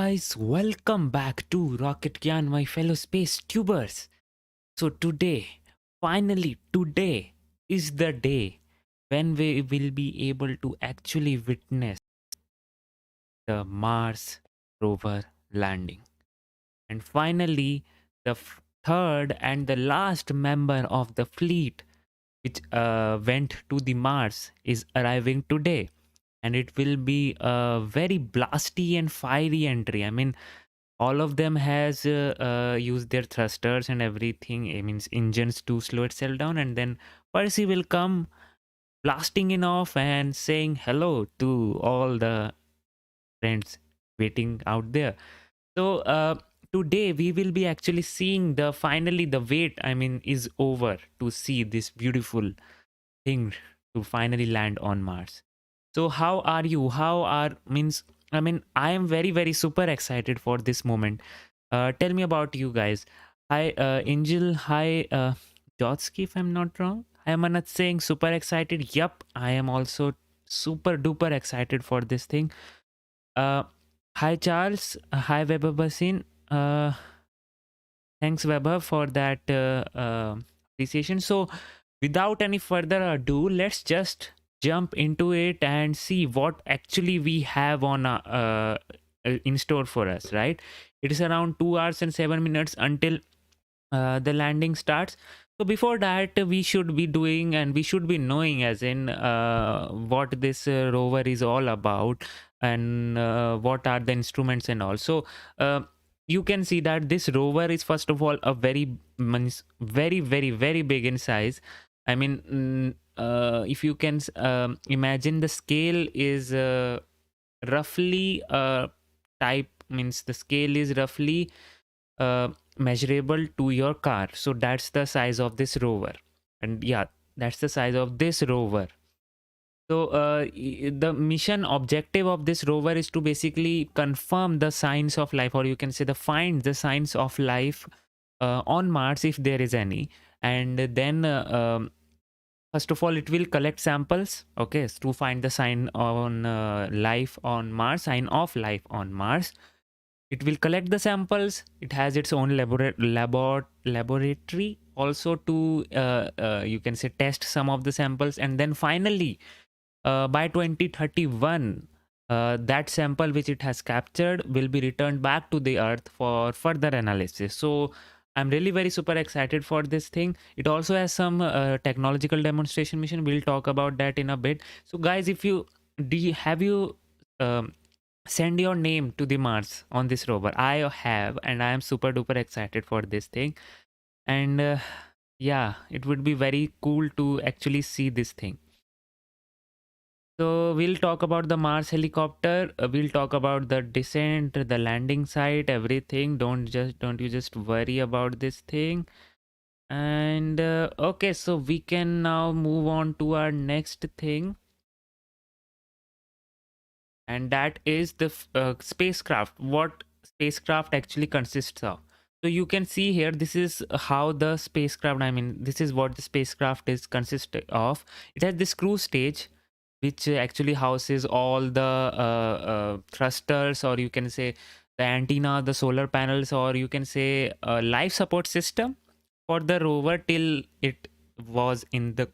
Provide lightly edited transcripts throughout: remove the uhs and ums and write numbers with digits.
guys, welcome back to Rocket Gyan, my fellow space tubers. So today is the day when we will be able to actually witness the Mars rover landing. And finally, the third and the last member of the fleet which went to the Mars is arriving today. And it will be a very blasty and fiery entry. I mean, all of them has used their thrusters and everything. I mean, engines to slow itself down, and then Percy will come blasting in off and saying hello to all the friends waiting out there. So today we will be actually seeing the finally the wait, I mean, is over to see this beautiful thing to finally land on Mars. So how are you? How are means I mean, I am very super excited for this moment. Tell me about you guys. Hi Angel, hi Jotsky, if I'm not wrong. I am Anat saying super excited. Yup, I am also super duper excited for this thing. Uh Hi Charles, hi Weber Basin. Thanks Weber for that appreciation. So without any further ado, let's just jump into it and see what actually we have on in store for us, right? It is around 2 hours and 7 minutes until the landing starts. So before that, we should be doing and we should be knowing as in what this rover is all about, and what are the instruments and all. So you can see that this rover is first of all a very big in size. I mean, if you can imagine, the scale is roughly type means the scale is roughly measurable to your car. So that's the size of this rover. And yeah, that's the size of this rover. So the mission objective of this rover is to basically confirm the signs of life, or you can say find the signs of life on Mars if there is any. And then first of all, it will collect samples, okay, to find the sign on life on Mars, sign of life on Mars. It will collect the samples. It has its own laboratory also to you can say test some of the samples, and then finally by 2031 that sample which it has captured will be returned back to the earth for further analysis. So I'm really very super excited for this thing. It also has some technological demonstration mission. We'll talk about that in a bit. So guys, if you have you send your name to the Mars on this rover? I have, and I am super duper excited for this thing. And yeah, it would be very cool to actually see this thing. So we'll talk about the Mars helicopter. We'll talk about the descent, the landing site, everything. Don't you just worry about this thing. And okay, so we can now move on to our next thing, and that is the spacecraft. What spacecraft actually consists of. So you can see here, this is how the spacecraft, I mean, this is what the spacecraft is consist of. It has this cruise stage which actually houses all the thrusters, or you can say the antenna, the solar panels, or you can say a life support system for the rover till it was in the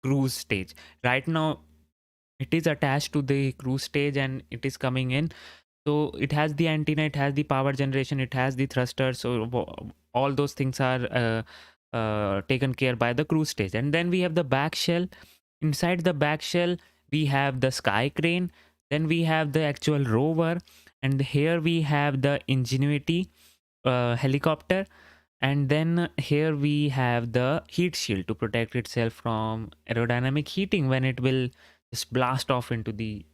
cruise stage. Right now it is attached to the cruise stage and it is coming in. So it has the antenna, it has the power generation, it has the thrusters. So all those things are taken care by the cruise stage. And then we have the back shell. Inside the back shell we have the sky crane, then we have the actual rover, and here we have the Ingenuity helicopter, and then here we have the heat shield to protect itself from aerodynamic heating when it will just blast off into the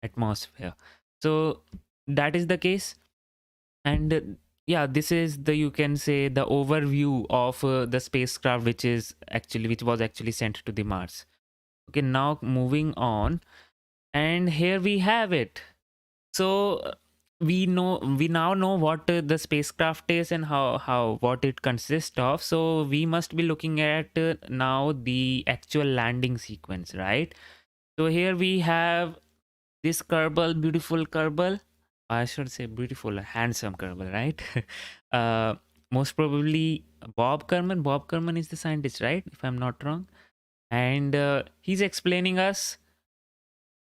atmosphere. So that is the case. And yeah, this is the, you can say, the overview of the spacecraft which was actually sent to the Mars. Okay, now moving on, and here we have it. So we now know what the spacecraft is and how what it consists of. So we must be looking at now the actual landing sequence, right? So here we have this Kerbal, beautiful Kerbal. I should say beautiful, handsome Kermal, right? uh, Most probably Bob Kerman. Bob Kerman is the scientist, right? If I'm not wrong. And he's explaining us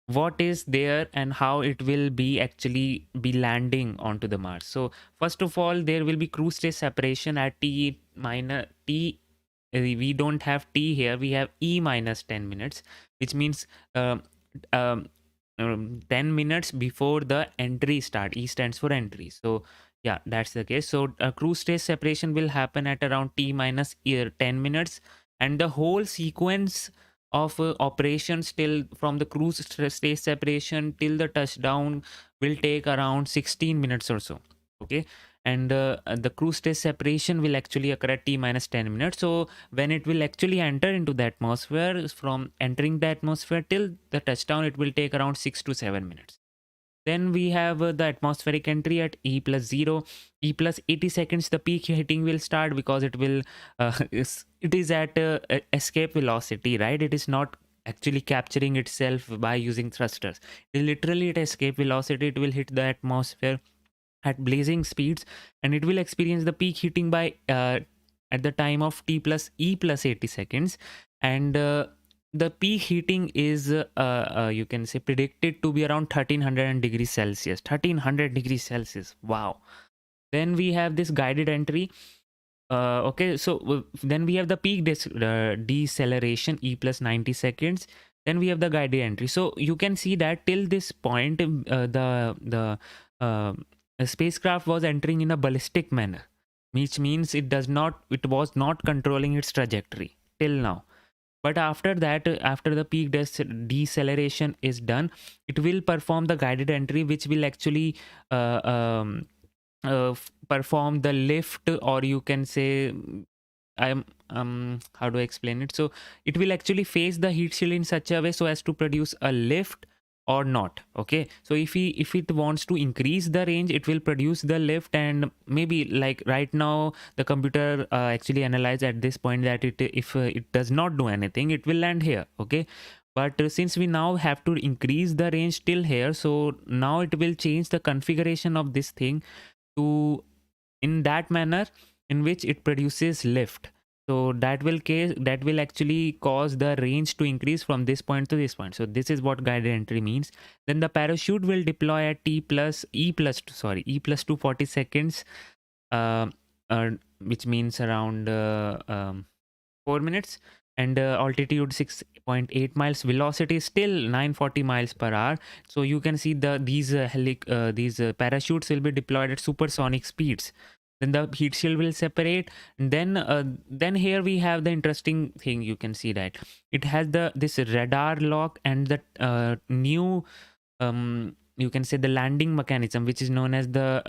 what is there and how it will be actually be landing onto the Mars. So first of all, there will be cruise stage separation at t minus t. We don't have t here, we have e minus 10 minutes, which means um, um, 10 minutes before the entry start. E stands for entry. So yeah, that's the case. So cruise stage separation will happen at around t minus 10 minutes, and the whole sequence of operations till from the cruise stage separation till the touchdown will take around 16 minutes or so. Okay. And the cruise stage separation will actually occur at t minus 10 minutes. So when it will actually enter into the atmosphere, from entering the atmosphere till the touchdown, it will take around 6 to 7 minutes. Then we have the atmospheric entry at E plus 0. E plus 80 seconds, the peak hitting will start, because it will, it is at escape velocity, right? It is not actually capturing itself by using thrusters. Literally at escape velocity, it will hit the atmosphere at blazing speeds, and it will experience the peak heating by at the time of t plus e plus 80 seconds. And the peak heating is you can say predicted to be around 1300 degrees Celsius. 1300 degrees Celsius, wow. Then we have this guided entry. Okay, so then we have the peak deceleration e plus 90 seconds. Then we have the guided entry. So you can see that till this point, the uh, spacecraft was entering in a ballistic manner, which means it was not controlling its trajectory till now. But after that, after the peak deceleration is done, it will perform the guided entry, which will actually uh, um, perform the lift, or you can say, I'm how do I explain it? So it will actually phase the heat shield in such a way so as to produce a lift or not. Okay, so if it wants to increase the range, it will produce the lift, and maybe like right now the computer actually analyze at this point that if it does not do anything, it will land here. Okay, but since we now have to increase the range till here, so now it will change the configuration of this thing to in that manner in which it produces lift. So that will actually cause the range to increase from this point to this point. So this is what guided entry means. Then the parachute will deploy at e plus 240 seconds, uh, uh, which means around 4 minutes. And altitude 6.8 miles, velocity is still 940 miles per hour. So you can see these parachutes will be deployed at supersonic speeds. Then the heat shield will separate, and then here we have the interesting thing. You can see that it has this radar lock and the new you can say the landing mechanism, which is known as the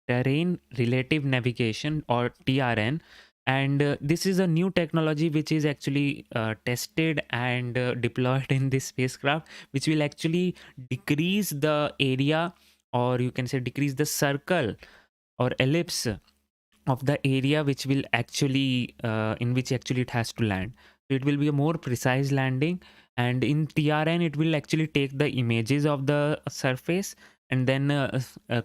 terrain relative navigation, or TRN. And this is a new technology which is actually tested and deployed in this spacecraft, which will actually decrease the area, or you can say decrease the circle or ellipse of the area which will actually in which actually it has to land. So it will be a more precise landing, and in TRN it will actually take the images of the surface, and then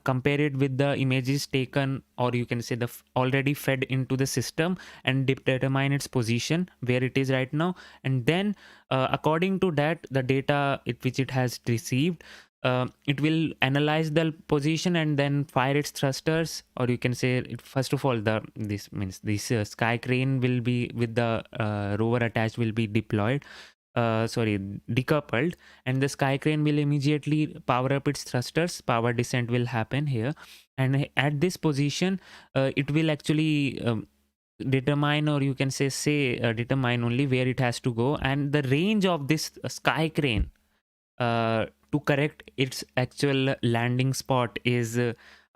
compare it with the images taken, or you can say the already fed into the system, and determine its position where it is right now. And then according to that, the data which it has received, it will analyze the position and then fire its thrusters, or you can say first of all this sky crane will be with the rover attached will be deployed, decoupled, and the sky crane will immediately power up its thrusters. Power descent will happen here, and at this position it will actually determine, or you can say determine only where it has to go, and the range of this sky crane to correct its actual landing spot is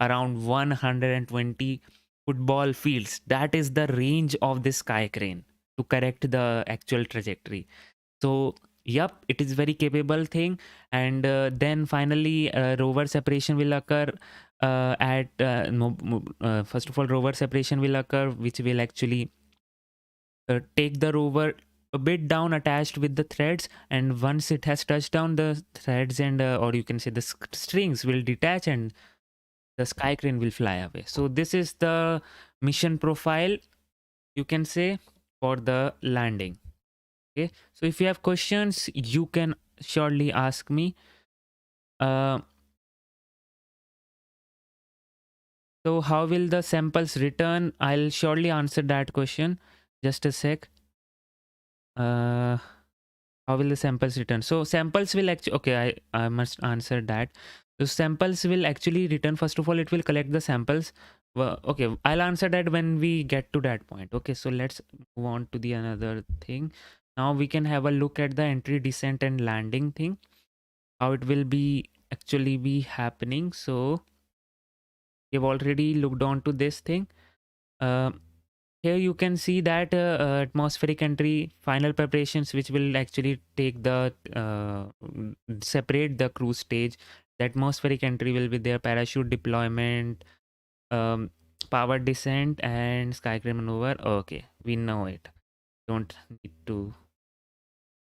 around 120 football fields. That is the range of this sky crane to correct the actual trajectory. So yep, it is very capable thing. And then finally rover separation will occur at first of all, rover separation will occur, which will actually take the rover a bit down attached with the threads, and once it has touched down, the threads and or you can say the strings will detach and the sky crane will fly away. So this is the mission profile, you can say, for the landing. Okay, so if you have questions, you can surely ask me. So how will the samples return? I'll surely answer that question. Just a sec. uh how will the samples return? So samples will actually, okay, I must answer that. So samples will actually return. First of all, it will collect the samples. Well, okay, I'll answer that when we get to that point. Okay, so let's move on to the another thing. Now we can have a look at the entry, descent and landing thing, how it will be actually be happening. So we've already looked on to this thing. uh, Here you can see that atmospheric entry, final preparations, which will actually take the separate the cruise stage. The atmospheric entry will be there, parachute deployment, um, power descent, and skycrane maneuver. Okay, we know it. Don't need to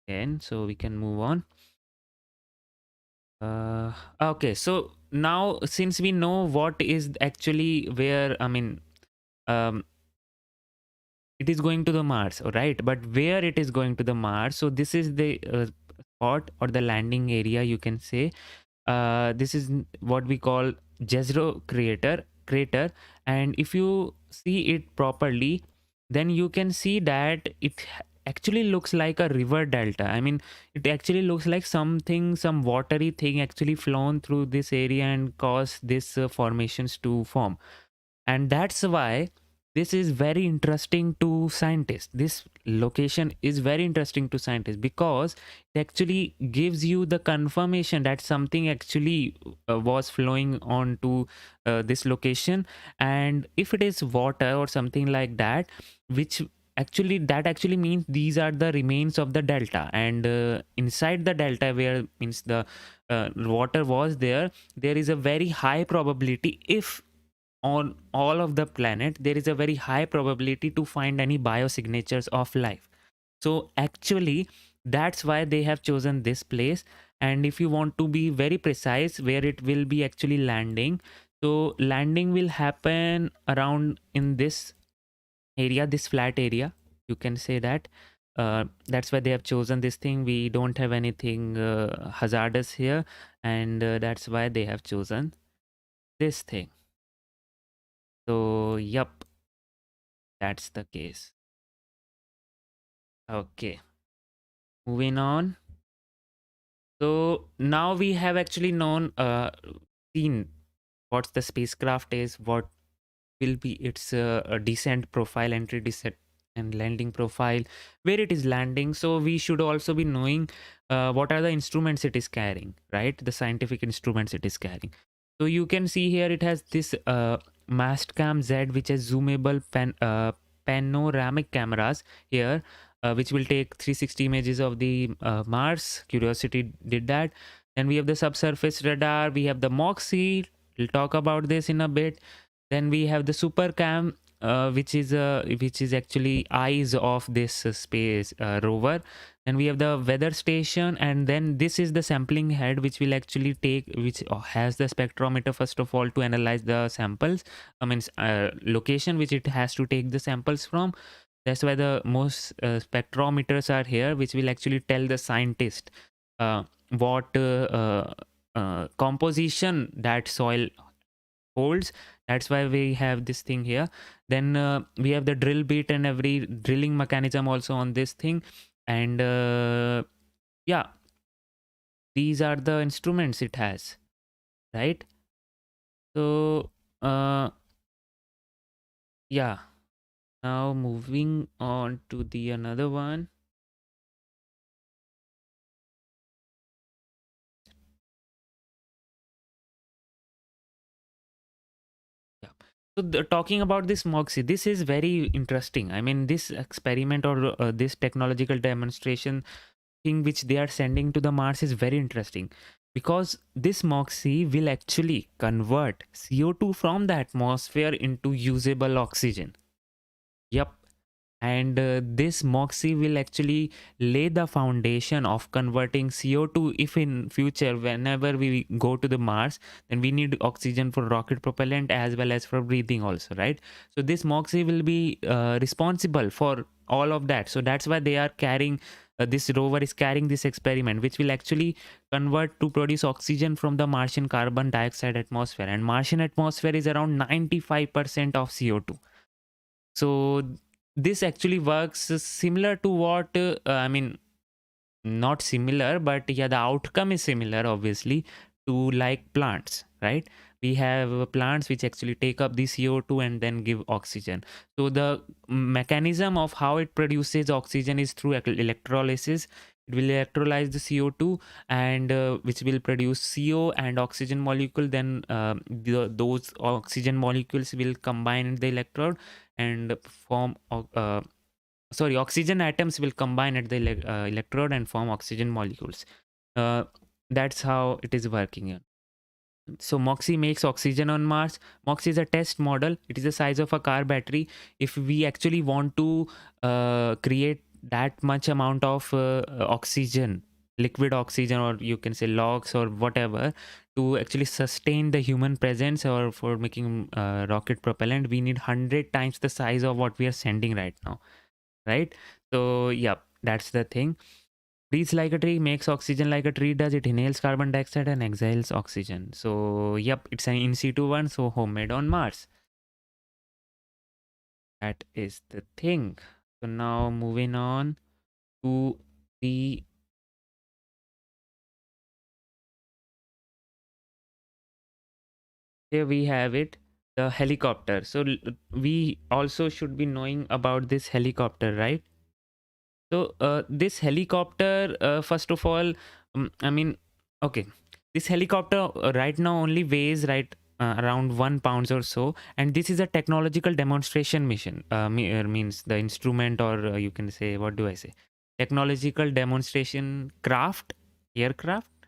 again, so we can move on. Okay, so now since we know what is actually where, I mean, um, it is going to the Mars, right? But where it is going to the Mars? So this is the spot or the landing area, you can say. This is what we call Jezero crater, and if you see it properly, then you can see that it actually looks like a river delta. I mean, it actually looks like something, some watery thing actually flown through this area and caused this formations to form. And that's why this is very interesting to scientists. This location is very interesting to scientists because it actually gives you the confirmation that something actually was flowing on to this location. And if it is water or something like that, which actually, that actually means these are the remains of the delta. And inside the delta, where means the water was there, there is a very high probability, if on all of the planet there is a very high probability to find any biosignatures of life. So actually that's why they have chosen this place. And if you want to be very precise where it will be actually landing, so landing will happen around in this area, this flat area, you can say that. That's why they have chosen this thing. We don't have anything hazardous here, and that's why they have chosen this thing. So yup, that's the case. Okay, moving on. So now we have actually seen what the spacecraft is, what will be its descent profile, entry, descent, and landing profile, where it is landing. So we should also be knowing what are the instruments it is carrying, right? The scientific instruments it is carrying. So you can see here it has this Mastcam Z, which is zoomable panoramic cameras here, which will take 360 images of the Mars. Curiosity did that. Then we have the subsurface radar. We have the MOXIE. We'll talk about this in a bit. Then we have the supercam, which is actually eyes of this space rover. Then we have the weather station, and then this is the sampling head, which will actually take, which has the spectrometer first of all to analyze the samples. I mean, location which it has to take the samples from. That's why the most spectrometers are here, which will actually tell the scientist what composition that soil holds. That's why we have this thing here. Then we have the drill bit and every drilling mechanism also on this thing. And yeah, these are the instruments it has, right? So yeah, now moving on to the another one. Yeah. So talking about this MOXIE, this is very interesting. I mean, this experiment or this technological demonstration thing which they are sending to the Mars is very interesting, because this MOXIE will actually convert CO2 from the atmosphere into usable oxygen. Yep. and this MOXIE will actually lay the foundation of converting CO2. If in future whenever we go to the Mars, then we need oxygen for rocket propellant as well as for breathing also, right? So this MOXIE will be responsible for all of that. So that's why they are carrying this rover is carrying this experiment, which will actually convert to produce oxygen from the Martian carbon dioxide atmosphere, and Martian atmosphere is around 95% of CO2. So this actually works similar to what I mean, not similar, but yeah, the outcome is similar obviously to like plants, right? We have plants which actually take up the CO2 and then give oxygen. So the mechanism of how it produces oxygen is through electrolysis. It will electrolyze the CO2 and which will produce CO and oxygen molecule. Then those oxygen molecules will combine in the electrode and form oxygen atoms will combine at the electrode and form oxygen molecules. uh, that's how it is working here. So MOXIE makes oxygen on Mars. MOXIE is a test model. It is the size of a car battery. If we actually want to create that much amount of oxygen, liquid oxygen, or you can say logs or whatever, to actually sustain the human presence or for making rocket propellant, we need 100 times the size of what we are sending right now, right? So yeah, that's the thing. Breathes like a tree, makes oxygen like a tree does. It inhales carbon dioxide and exhales oxygen. So yep, it's an in situ one, so homemade on Mars. That is the thing. So now moving on to the, here we have it, the helicopter. So we also should be knowing about this helicopter, right? So this helicopter, first of all, I mean, okay, this helicopter right now only weighs around 1 pound or so, and this is a technological demonstration mission. Means the instrument, or you can say, what do I say? Technological demonstration craft, aircraft,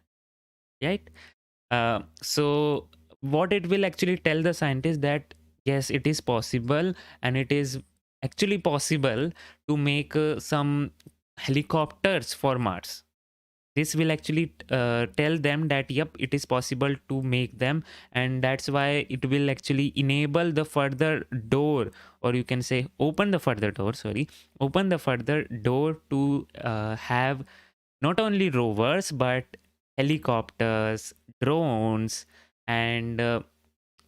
right? So what it will actually tell the scientists that yes, it is possible, and it is actually possible to make some helicopters for Mars. This will actually tell them that yep, it is possible to make them, and that's why it will actually enable the further door, or you can say open the further door, sorry, open the further door to have not only rovers but helicopters, drones, and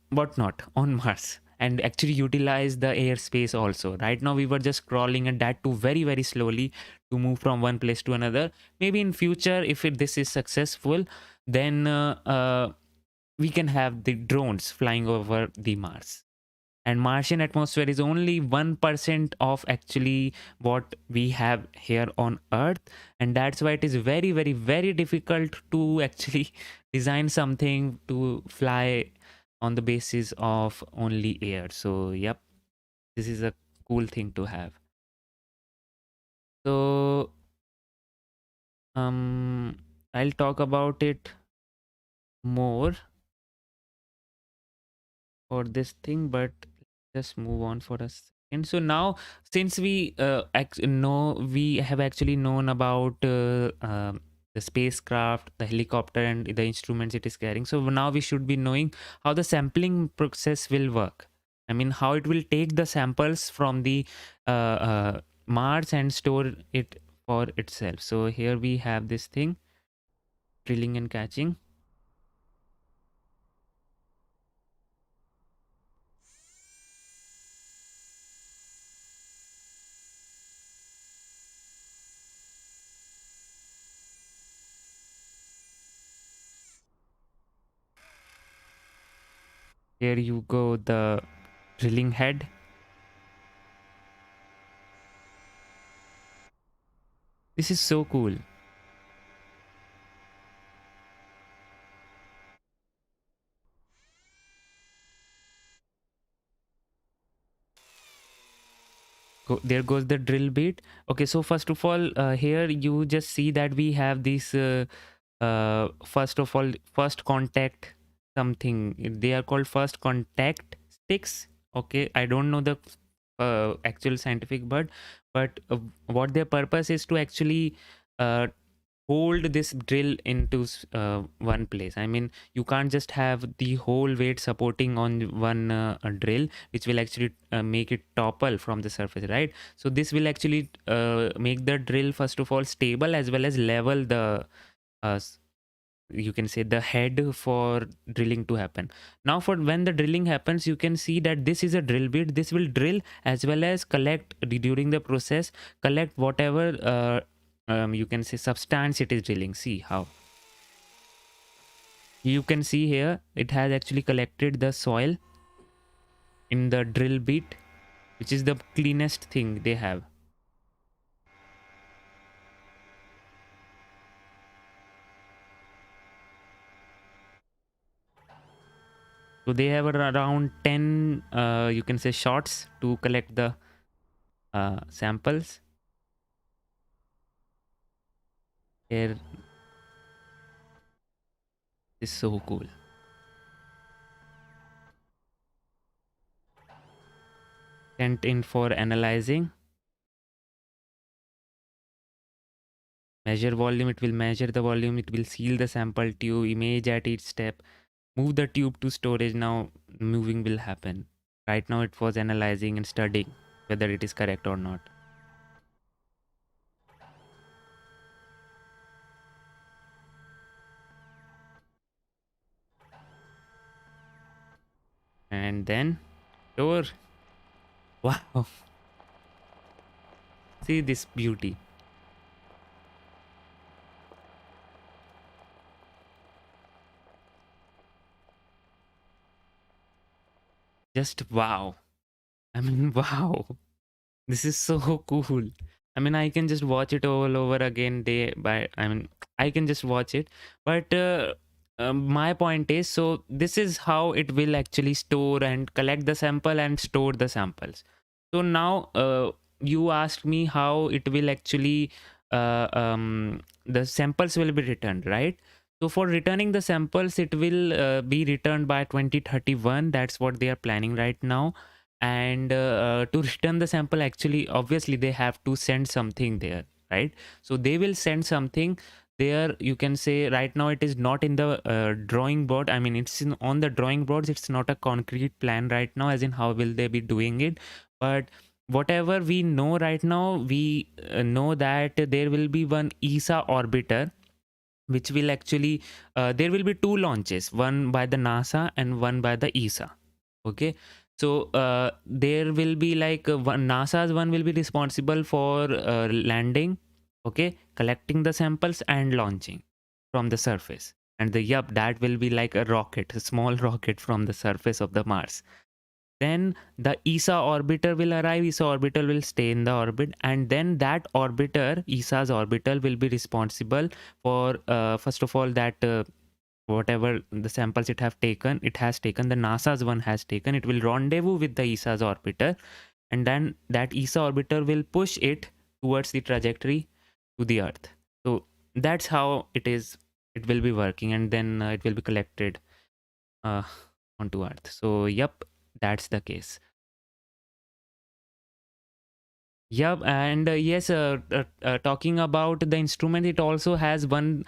whatnot on Mars, and actually utilize the airspace also. Right now we were just crawling, and that too very very slowly, to move from one place to another. Maybe in future, if this is successful, then we can have the drones flying over the Mars. And Martian atmosphere is only 1% of actually what we have here on Earth, and that's why it is very very very difficult to actually design something to fly on the basis of only air. So yep, this is a cool thing to have. So I'll talk about it more for this thing, but just move on for a second. So now, since we know, we have actually known about the spacecraft, the helicopter, and the instruments it is carrying. So now we should be knowing how the sampling process will work. I mean, how it will take the samples from the Mars and store it for itself. So here we have this thing, drilling and catching. Here you go, the drilling head. This is so cool. There goes the drill bit. Okay, so first of all, here you just see that we have this first of all, first contact something. They are called first contact sticks. Okay, I don't know the actual scientific word, but what their purpose is to actually uh, hold this drill into one place. I mean, you can't just have the whole weight supporting on one drill, which will actually make it topple from the surface, right? So this will actually make the drill, first of all, stable, as well as level the uh, you can say the head for drilling to happen. Now for when the drilling happens, you can see that this is a drill bit. This will drill as well as collect during the process, collect whatever you can say substance it is drilling. See how you can see here, it has actually collected the soil in the drill bit, which is the cleanest thing they have. So they have around 10 you can say shots to collect the samples. Here is so cool. Sent in for analyzing. Measure volume, it will measure the volume, it will seal the sample tube, image at each step, move the tube to storage. Now moving will happen. Right now it was analyzing and studying whether it is correct or not. And then store. Wow. See this beauty. Just wow. I mean, wow. This is so cool. I mean, I can just watch it all over again day by. I mean, I can just watch it. But my point is, so this is how it will actually store and collect the sample and store the samples. So now you asked me how it will actually the samples will be returned, right? So for returning the samples, it will be returned by 2031. That's what they are planning right now. And to return the sample, actually obviously they have to send something there, right? So they will send something there. You can say right now it is not in the drawing board. I mean, it's on the drawing boards, it's not a concrete plan right now, as in how will they be doing it. But whatever we know right now, we know that there will be one ESA orbiter, which will actually there will be two launches, one by the NASA and one by the ESA. Okay, so there will be like one NASA's one will be responsible for landing, okay, collecting the samples and launching from the surface. And the yup, that will be like a rocket, a small rocket from the surface of the Mars. Then the ESA orbiter will arrive. ESA orbital will stay in the orbit, and then that orbiter, ESA's orbital, will be responsible for first of all that whatever the samples it has taken, the NASA's one has taken, it will rendezvous with the ESA's orbiter, and then that ESA orbiter will push it towards the trajectory to the Earth. So that's how it will be working, and then it will be collected uh, onto Earth. So yep, that's the case. Yep, and yes, talking about the instrument, it also has one.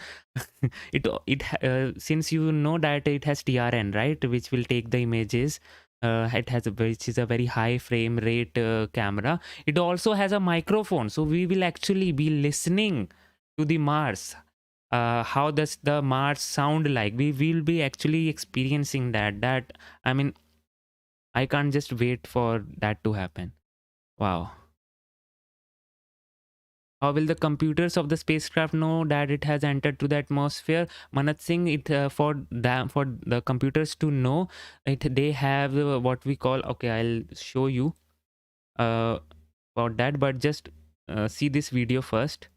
Since you know that it has TRN, right, which will take the images. It has which is a very high frame rate camera. It also has a microphone, so we will actually be listening to the Mars. How does the Mars sound like? We will be actually experiencing that. I mean, I can't just wait for that to happen. Wow. How will the computers of the spacecraft know that it has entered to the atmosphere? Manat Singh, for the computers to know it, they have what we call. Okay, I'll show you uh, about that, but just see this video first.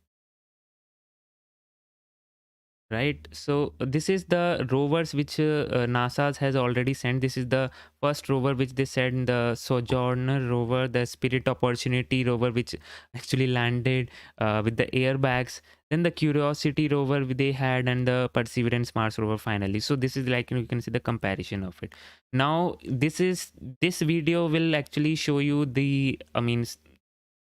right? So this is the rovers which NASA's has already sent. This is the first rover which they sent, the Sojourner rover, the Spirit Opportunity rover, which actually landed with the airbags. Then the Curiosity rover they had, and the Perseverance Mars rover finally. So this is like, you can see the comparison of it. Now this video will actually show you the, I mean,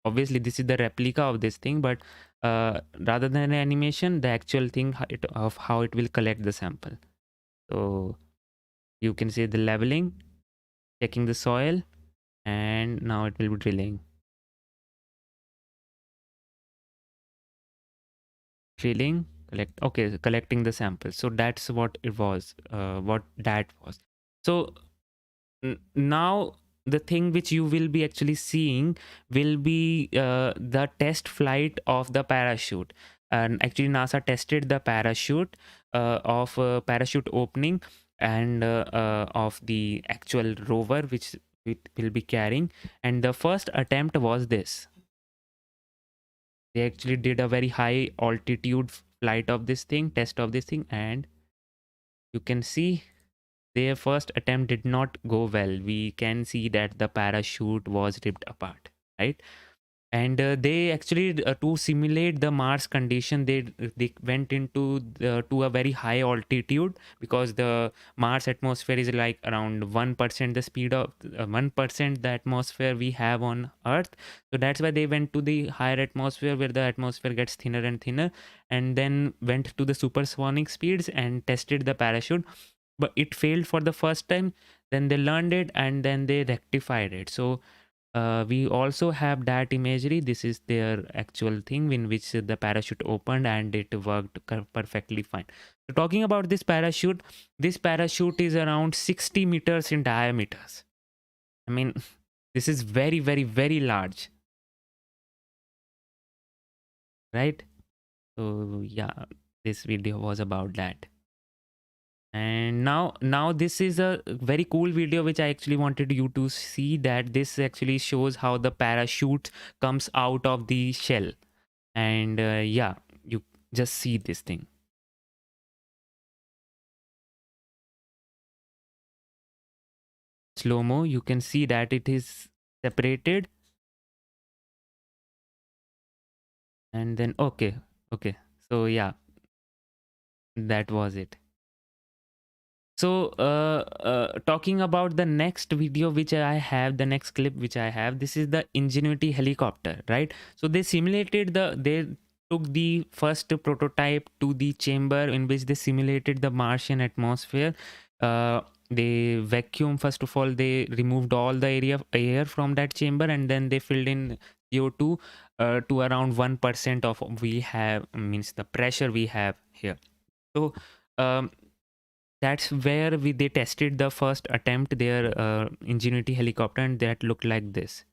obviously this is the replica of this thing, but rather than animation, the actual thing of how it will collect the sample. So you can see the leveling, checking the soil, and now it will be drilling, okay, collecting the sample. So that's what it was, what that was. So now the thing which you will be actually seeing will be the test flight of the parachute. And actually NASA tested the parachute of parachute opening, and of the actual rover which it will be carrying. And the first attempt was this. They actually did a very high altitude flight of this thing, test of this thing, and you can see their first attempt did not go well. We can see that the parachute was ripped apart, right? And they actually to simulate the Mars condition, they went to a very high altitude, because the Mars atmosphere is like around 1% the speed of 1% the atmosphere we have on Earth. So that's why they went to the higher atmosphere, where the atmosphere gets thinner and thinner, and then went to the supersonic speeds and tested the parachute. But it failed for the first time. Then they learned it, and then they rectified it. So we also have that imagery. This is their actual thing in which the parachute opened and it worked perfectly fine. So talking about this parachute is around 60 meters in diameters. I mean, this is very, very, very large, right? So yeah, this video was about that. And now this is a very cool video which I actually wanted you to see, that this actually shows how the parachute comes out of the shell. And yeah, you just see this thing slow mo. You can see that it is separated, and then okay, so yeah, that was it. So talking about the next video which I have, the next clip which I have, this is the Ingenuity helicopter, right? So they simulated they took the first prototype to the chamber in which they simulated the Martian atmosphere. They vacuum, first of all they removed all the air from that chamber, and then they filled in CO2 to around 1% of we have, means the pressure we have here. So um, that's where they tested the first attempt, their Ingenuity helicopter, and that looked like this.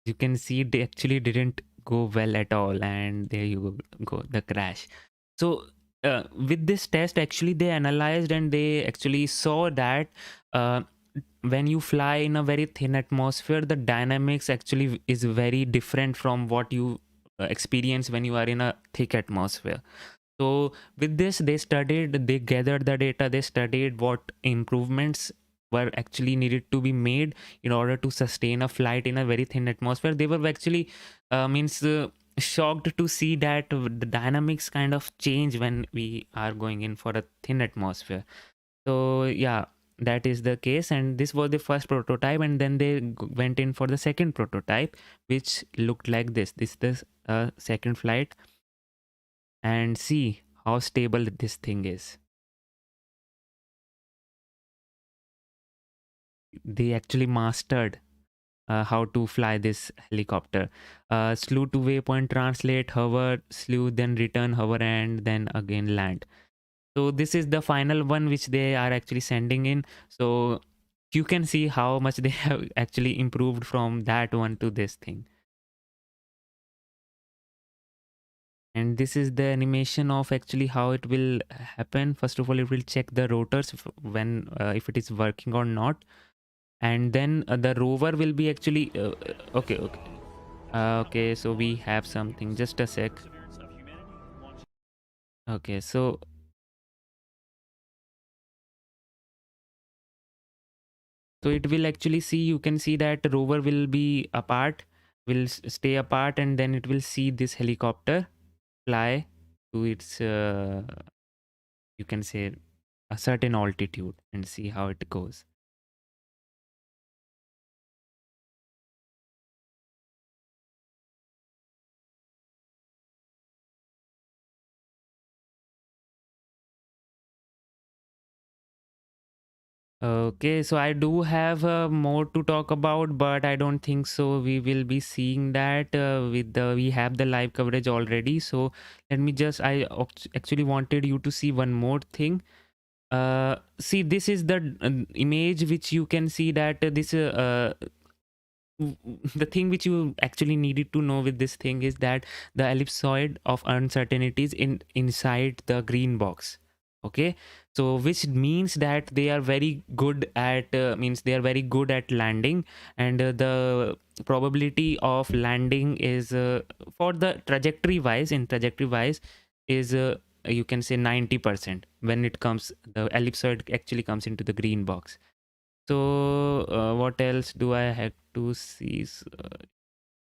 You can see they actually didn't go well at all, and there you go, the crash. So with this test, actually they analyzed and they actually saw that uh, when you fly in a very thin atmosphere, the dynamics actually is very different from what you experience when you are in a thick atmosphere. So with this, they gathered the data, they studied what improvements were actually needed to be made in order to sustain a flight in a very thin atmosphere. They were actually means shocked to see that the dynamics kind of change when we are going in for a thin atmosphere. So yeah, that is the case, and this was the first prototype, and then they went in for the second prototype, which looked like this. This is the second flight, and see how stable this thing is. They actually mastered how to fly this helicopter. Slew to waypoint, translate, hover, slew, then return, hover, and then again land. So this is the final one which they are actually sending in. So you can see how much they have actually improved from that one to this thing. And this is the animation of actually how it will happen. First of all, it will check the rotors when if it is working or not, and then the rover will be actually okay. Okay, so we have something. Just a sec. Okay, so it will actually see, you can see that rover will be apart, will stay apart, and then it will see this helicopter fly to its you can say a certain altitude and see how it goes. Okay, so I do have more to talk about, but I don't think so. We will be seeing that with the we have the live coverage already. So let me just actually wanted you to see one more thing. See, this is the image which you can see that this the thing which you actually needed to know with this thing is that the ellipsoid of uncertainties inside the green box. Okay, so which means that they are very good at means they are very good at landing, and the probability of landing is for the trajectory wise is you can say 90% when it comes, the ellipsoid actually comes into the green box. So what else do I have to see?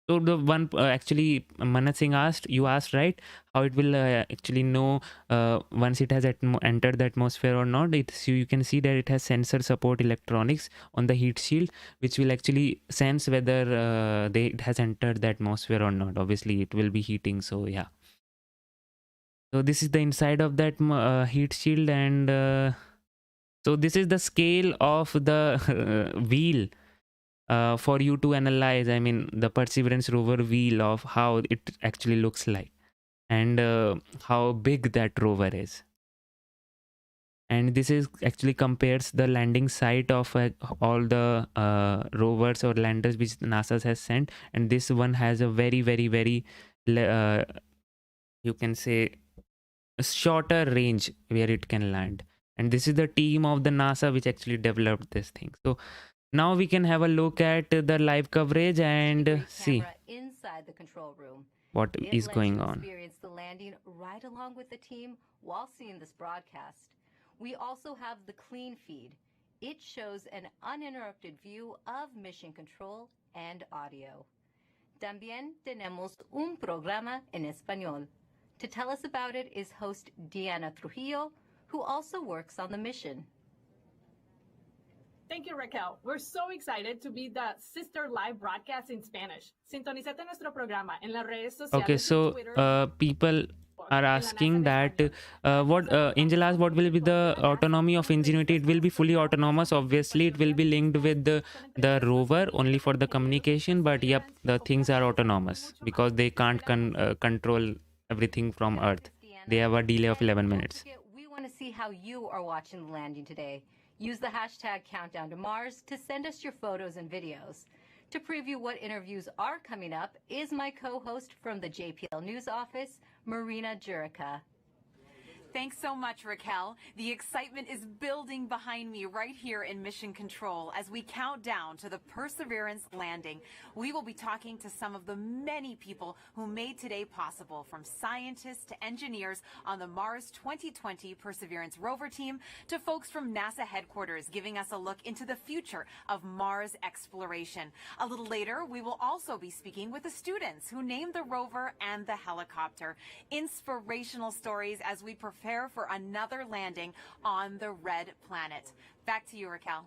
So the one actually Manat Singh asked, you asked, right, how it will actually know once it has entered the atmosphere or not. It's you can see that it has sensor support electronics on the heat shield, which will actually sense whether it has entered the atmosphere or not. Obviously it will be heating, so yeah. So this is the inside of that heat shield, and so this is the scale of the wheel for you to analyze. I mean, the Perseverance rover wheel of how it actually looks like, and how big that rover is. And this is actually compares the landing site of all the rovers or landers which NASA has sent, and this one has a very you can say a shorter range where it can land. And this is the team of the NASA which actually developed this thing. So now we can have a look at the live coverage and see inside the control room. what is going on. Experience the landing right along with the team while seeing this broadcast. We also have the clean feed. It shows an uninterrupted view of mission control and audio. También tenemos un programa en español. To tell us about it is host Diana Trujillo, who also works on the mission. Thank you, Raquel. We're so excited to be the sister live broadcast in Spanish. Sintonízate nuestro programa en las redes sociales. Okay, so people are asking that what Angel asked, what will be the autonomy of Ingenuity? It will be fully autonomous. Obviously it will be linked with the rover only for the communication, but yep, the things are autonomous because they can't control everything from Earth. They have a delay of 11 minutes. We want to see how you are watching the landing today. Use the hashtag Countdown to Mars to send us your photos and videos. To preview what interviews are coming up is my co-host from the JPL News office, Marina Jurica. Thanks so much, Raquel. The excitement is building behind me right here in Mission Control as we count down to the Perseverance landing. We will be talking to some of the many people who made today possible, from scientists to engineers on the Mars 2020 Perseverance rover team to folks from NASA headquarters giving us a look into the future of Mars exploration. A little later, we will also be speaking with the students who named the rover and the helicopter. Inspirational stories as we prepare for another landing on the red planet. Back to you, Raquel.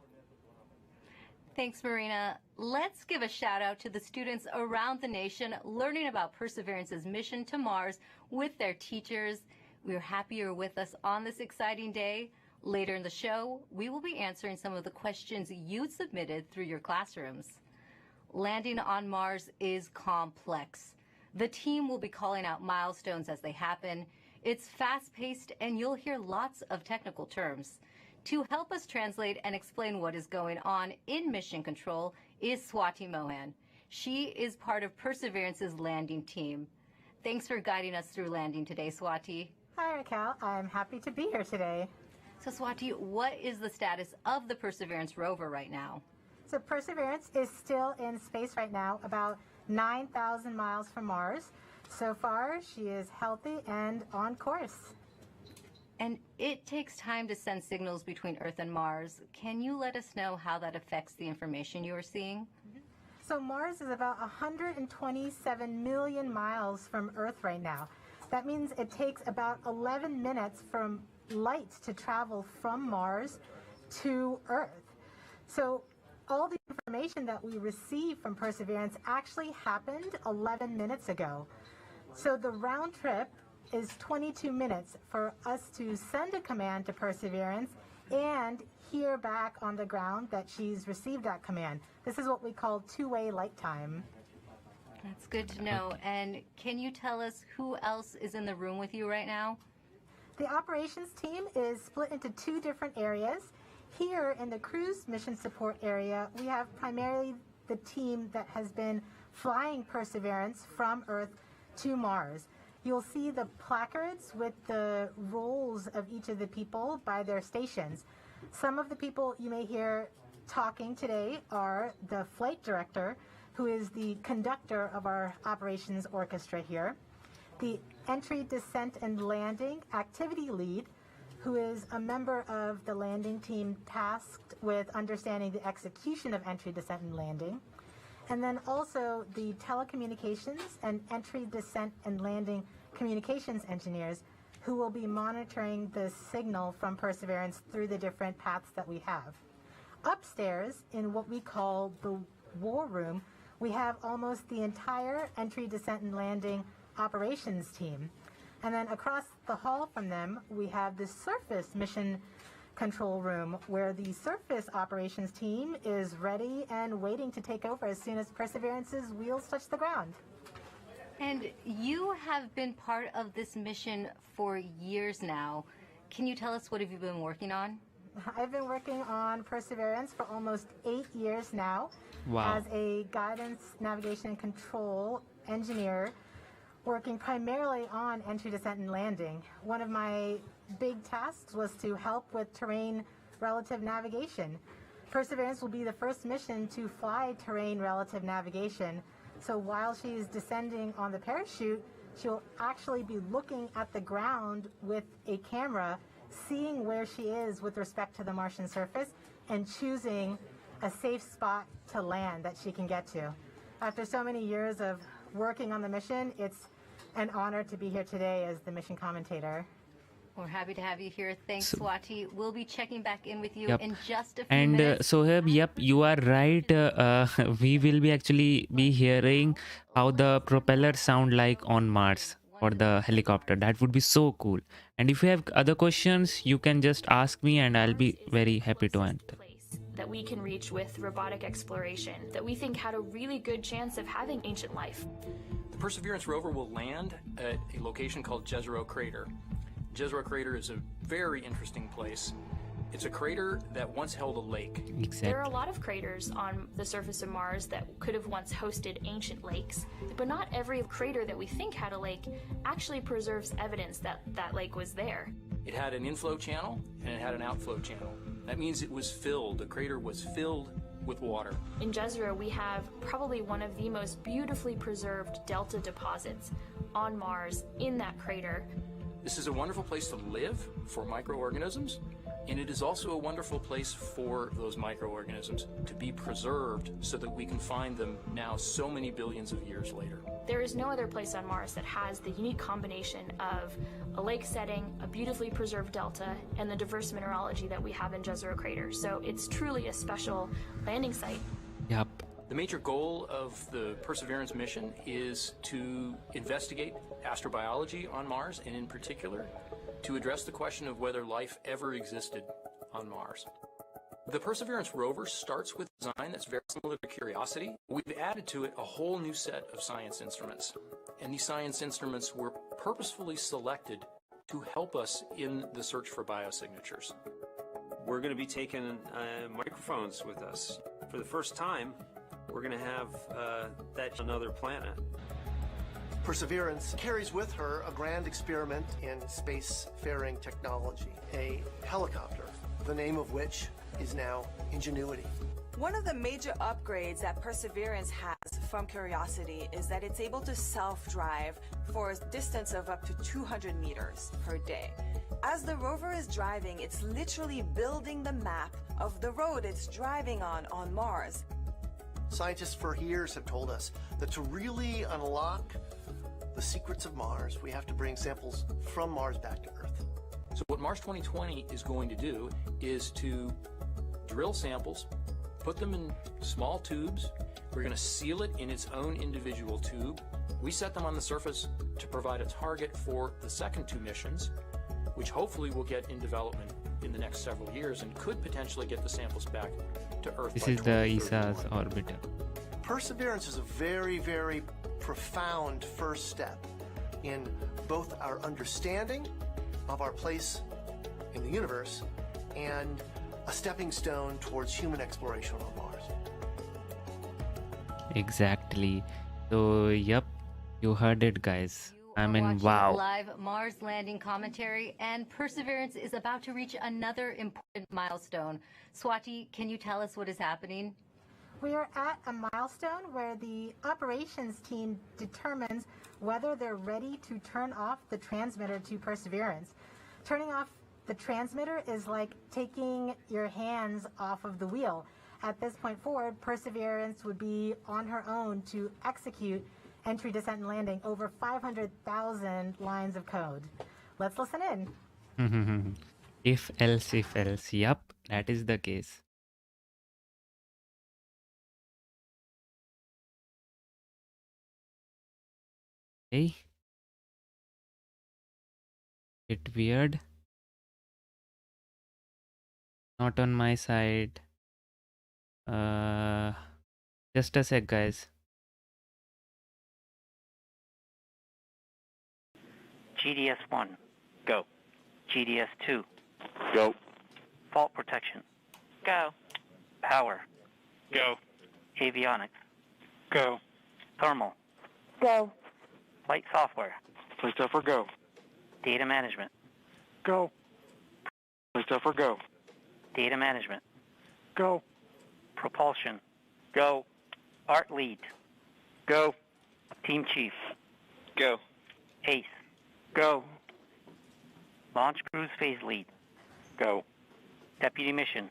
Thanks, Marina. Let's give a shout out to the students around the nation learning about Perseverance's mission to Mars with their teachers. We're happy you're with us on this exciting day. Later in the show, we will be answering some of the questions you submitted through your classrooms. Landing on Mars is complex. The team will be calling out milestones as they happen. It's fast-paced, and you'll hear lots of technical terms. To help us translate and explain what is going on in Mission Control is Swati Mohan. She is part of Perseverance's landing team. Thanks for guiding us through landing today, Swati. Hi, Raquel. I'm happy to be here today. So, Swati, what is the status of the Perseverance rover right now? So Perseverance is still in space right now, about 9,000 miles from Mars. So far, she is healthy and on course. And it takes time to send signals between Earth and Mars. Can you let us know how that affects the information you are seeing? So Mars is about 127 million miles from Earth right now. That means it takes about 11 minutes from light to travel from Mars to Earth. So all the information that we receive from Perseverance actually happened 11 minutes ago. So the round trip is 22 minutes for us to send a command to Perseverance and hear back on the ground that she's received that command. This is what we call two-way light time. That's good to know. And can you tell us who else is in the room with you right now? The operations team is split into two different areas. Here in the cruise mission support area, we have primarily the team that has been flying Perseverance from Earth to Mars. You'll see the placards with the roles of each of the people by their stations. Some of the people you may hear talking today are the flight director, who is the conductor of our operations orchestra here, the entry, descent, and landing activity lead, who is a member of the landing team tasked with understanding the execution of entry, descent, and landing, and then also the telecommunications and entry, descent, and landing communications engineers who will be monitoring the signal from Perseverance through the different paths that we have. Upstairs, in what we call the war room, we have almost the entire entry, descent, and landing operations team. And then across the hall from them, we have the surface mission control room, where the surface operations team is ready and waiting to take over as soon as Perseverance's wheels touch the ground. And you have been part of this mission for years now. Can you tell us what have you been working on? I've been working on Perseverance for almost 8 years now. Wow. As a guidance, navigation, and control engineer, working primarily on entry, descent, and landing. One of my big tasks was to help with terrain relative navigation. Perseverance will be the first mission to fly terrain relative navigation. So while she's descending on the parachute, she'll actually be looking at the ground with a camera, seeing where she is with respect to the Martian surface, and choosing a safe spot to land that she can get to. After so many years of working on the mission, it's an honor to be here today as the mission commentator. We're happy to have you here. Thanks, So- Swati. We'll be checking back in with you Yep. in just a few And minutes. Soheb, yep, you are right. We will be actually be hearing how the propellers sound like on Mars for the helicopter. That would be so cool. And if you have other questions, you can just ask me and I'll be very happy to answer. That we can reach with robotic exploration that we think had a really good chance of having ancient life. The Perseverance rover will land at a location called Jezero Crater. Jezero Crater is a very interesting place. It's a crater that once held a lake. There are Exactly. a lot of craters on the surface of Mars that could have once hosted ancient lakes, but not every crater that we think had a lake actually preserves evidence that that lake was there. It had an inflow channel and it had an outflow channel. That means it was filled. The crater was filled with water. In Jezero, we have probably one of the most beautifully preserved delta deposits on Mars in that crater. This is a wonderful place to live for microorganisms, and it is also a wonderful place for those microorganisms to be preserved so that we can find them now so many billions of years later. There is no other place on Mars that has the unique combination of a lake setting, a beautifully preserved delta, and the diverse mineralogy that we have in Jezero Crater. So it's truly a special landing site. Yep. The major goal of the Perseverance mission is to investigate astrobiology on Mars, and in particular, to address the question of whether life ever existed on Mars. The Perseverance rover starts with a design that's very similar to Curiosity. We've added to it a whole new set of science instruments, and these science instruments were purposefully selected to help us in the search for biosignatures. We're going to be taking microphones with us. For the first time, we're going to have that another planet. Perseverance carries with her a grand experiment in spacefaring technology, a helicopter, the name of which is now Ingenuity. One of the major upgrades that Perseverance has from Curiosity is that it's able to self-drive for a distance of up to 200 meters per day. As the rover is driving, it's literally building the map of the road it's driving on Mars. Scientists for years have told us that to really unlock the secrets of Mars, we have to bring samples from Mars back to Earth. So what Mars 2020 is going to do is to drill samples, put them in small tubes. We're going to seal it in its own individual tube. We set them on the surface to provide a target for the second two missions, which hopefully will get in development in the next several years and could potentially get the samples back to Earth. This by is the 2031. ESA's orbiter. Perseverance is a very, very profound first step in both our understanding of our place in the universe and a stepping stone towards human exploration on Mars. Exactly. So, yep, you heard it, guys. I mean, Watching wow. live Mars landing commentary, and Perseverance is about to reach another important milestone. Swati, can you tell us what is happening? We are at a milestone where the operations team determines whether they're ready to turn off the transmitter to Perseverance. Turning off the transmitter is like taking your hands off of the wheel. At this point forward, Perseverance would be on her own to execute entry, descent, and landing over 500,000 lines of code. Let's listen in. If else, yep, that is the case. Okay. Bit weird. Not on my side. Just a sec, guys. GDS 1. Go. GDS 2. Go. Fault protection. Go. Power. Go. Avionics. Go. Thermal. Go. Flight software. Play stuff or go. Data management. Go. Play stuff or go. Data management. Go. Propulsion. Go. Art lead. Go. Team chief. Go. Ace. Go. Launch cruise phase lead. Go. Deputy mission.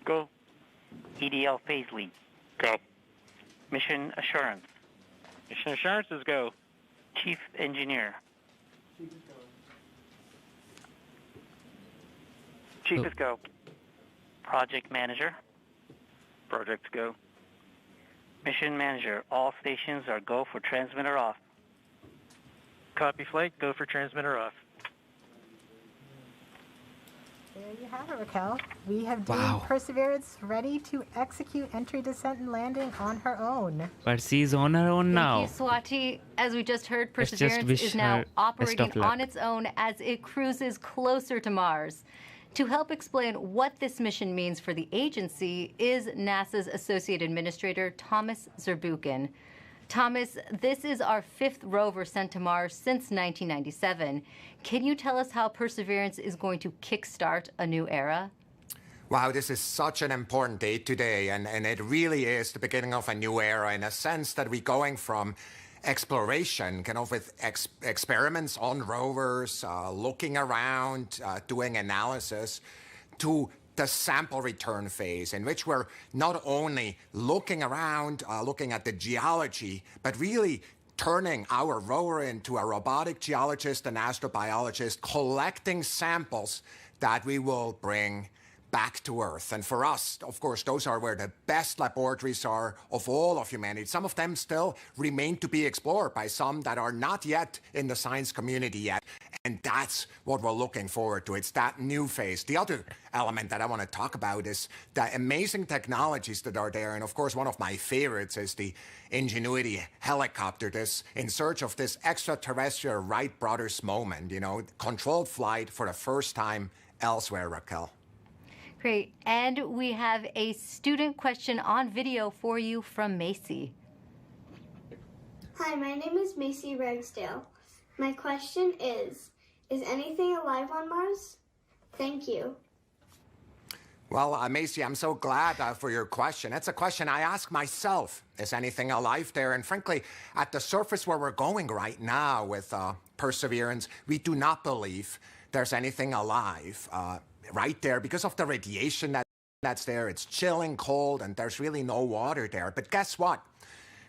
Go. EDL phase lead. Go. Mission assurance. Mission assurances go. Chief engineer. Chief is go. Project manager. Projects go. Mission manager. All stations are go for transmitter off. Copy flight, go for transmitter off. There you have it, Raquel. We have deemed Wow. Perseverance ready to execute entry, descent, and landing on her own. But she's on her own now. Thank you, Swati. As we just heard, Let's just Perseverance wish is now her best operating of luck. on its own as it cruises closer to Mars. To help explain what this mission means for the agency is NASA's Associate Administrator Thomas Zurbuchen. Thomas, this is our fifth rover sent to Mars since 1997. Can you tell us how Perseverance is going to kickstart a new era? Wow, this is such an important date today, and it really is the beginning of a new era in a sense that we're going from exploration, kind of with experiments on rovers, looking around, doing analysis, to the sample return phase, in which we're not only looking around, looking at the geology, but really turning our rover into a robotic geologist and astrobiologist, collecting samples that we will bring back to Earth. And for us, of course, those are where the best laboratories are of all of humanity. Some of them still remain to be explored by some that are not yet in the science community yet. And that's what we're looking forward to. It's that new phase. The other element that I want to talk about is the amazing technologies that are there. And of course, one of my favorites is the Ingenuity helicopter, this in search of this extraterrestrial Wright brothers moment, you know, controlled flight for the first time elsewhere, Raquel. Great. And we have a student question on video for you from Macy. Hi, my name is Macy Ragsdale. My question is anything alive on Mars? Thank you. Well, Macy, I'm so glad for your question. It's a question I ask myself. Is anything alive there? And frankly, at the surface where we're going right now with Perseverance, we do not believe there's anything alive right there because of the radiation that's there. It's chilling cold and there's really no water there. But guess what?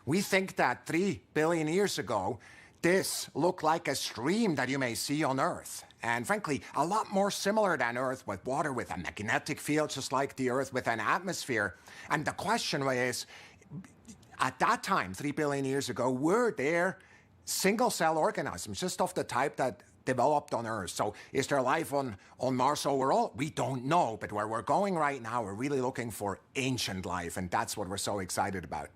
We think that 3 billion years ago, this looked like a stream that you may see on Earth. And frankly, a lot more similar than Earth, with water with a magnetic field, just like the Earth with an atmosphere. And the question is, at that time, 3 billion years ago, were there single-cell organisms, just of the type that developed on Earth? So is there life on Mars overall? We don't know. But where we're going right now, we're really looking for ancient life. And that's what we're so excited about.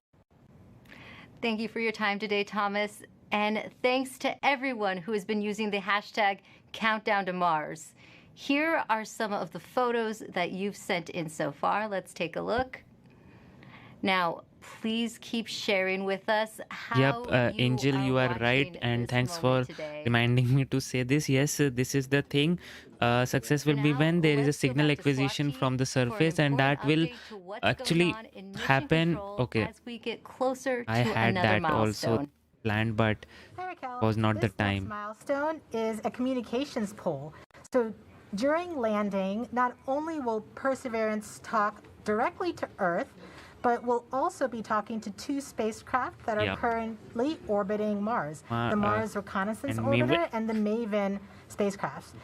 Thank you for your time today, Thomas. And thanks to everyone who has been using the hashtag Countdown to Mars. Here are some of the photos that you've sent in so far. Let's take a look. Now, please keep sharing with us how Angel, you are right, and thanks for reminding me to say this. Yes, this is the thing. Success will be when there is a signal acquisition from the surface, and that will actually happen. Okay, as we get closer to I had that milestone. also planned, but was not the time. This milestone is a communications pole. So during landing, not only will Perseverance talk directly to Earth, but we'll also be talking to 2 spacecraft that are currently orbiting Mars, the Mars Reconnaissance Orbiter and the MAVEN spacecraft.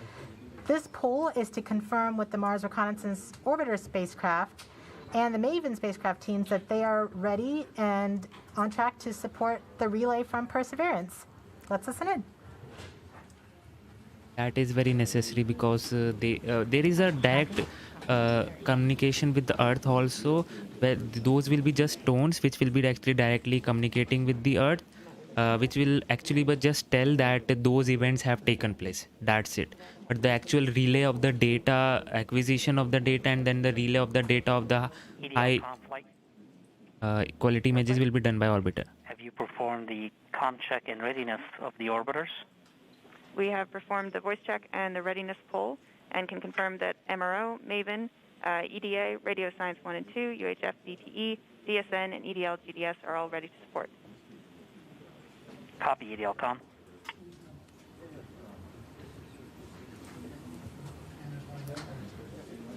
This poll is to confirm with the Mars Reconnaissance Orbiter spacecraft and the MAVEN spacecraft teams that they are ready and on track to support the relay from Perseverance. Let's listen in. That is very necessary because there is a direct communication with the Earth also, where those will be just tones which will be actually directly communicating with the Earth, which will actually but just tell that those events have taken place. That's it. But the actual relay of the data, acquisition of the data, and then the relay of the data of the high quality images will be done by orbiter. Have you performed the comm check and readiness of the orbiters? We have performed the voice check and the readiness poll and can confirm that MRO, MAVEN, EDA, Radio Science 1 and 2, UHF, DTE, DSN, and EDL, GDS are all ready to support. Copy, EDL comm.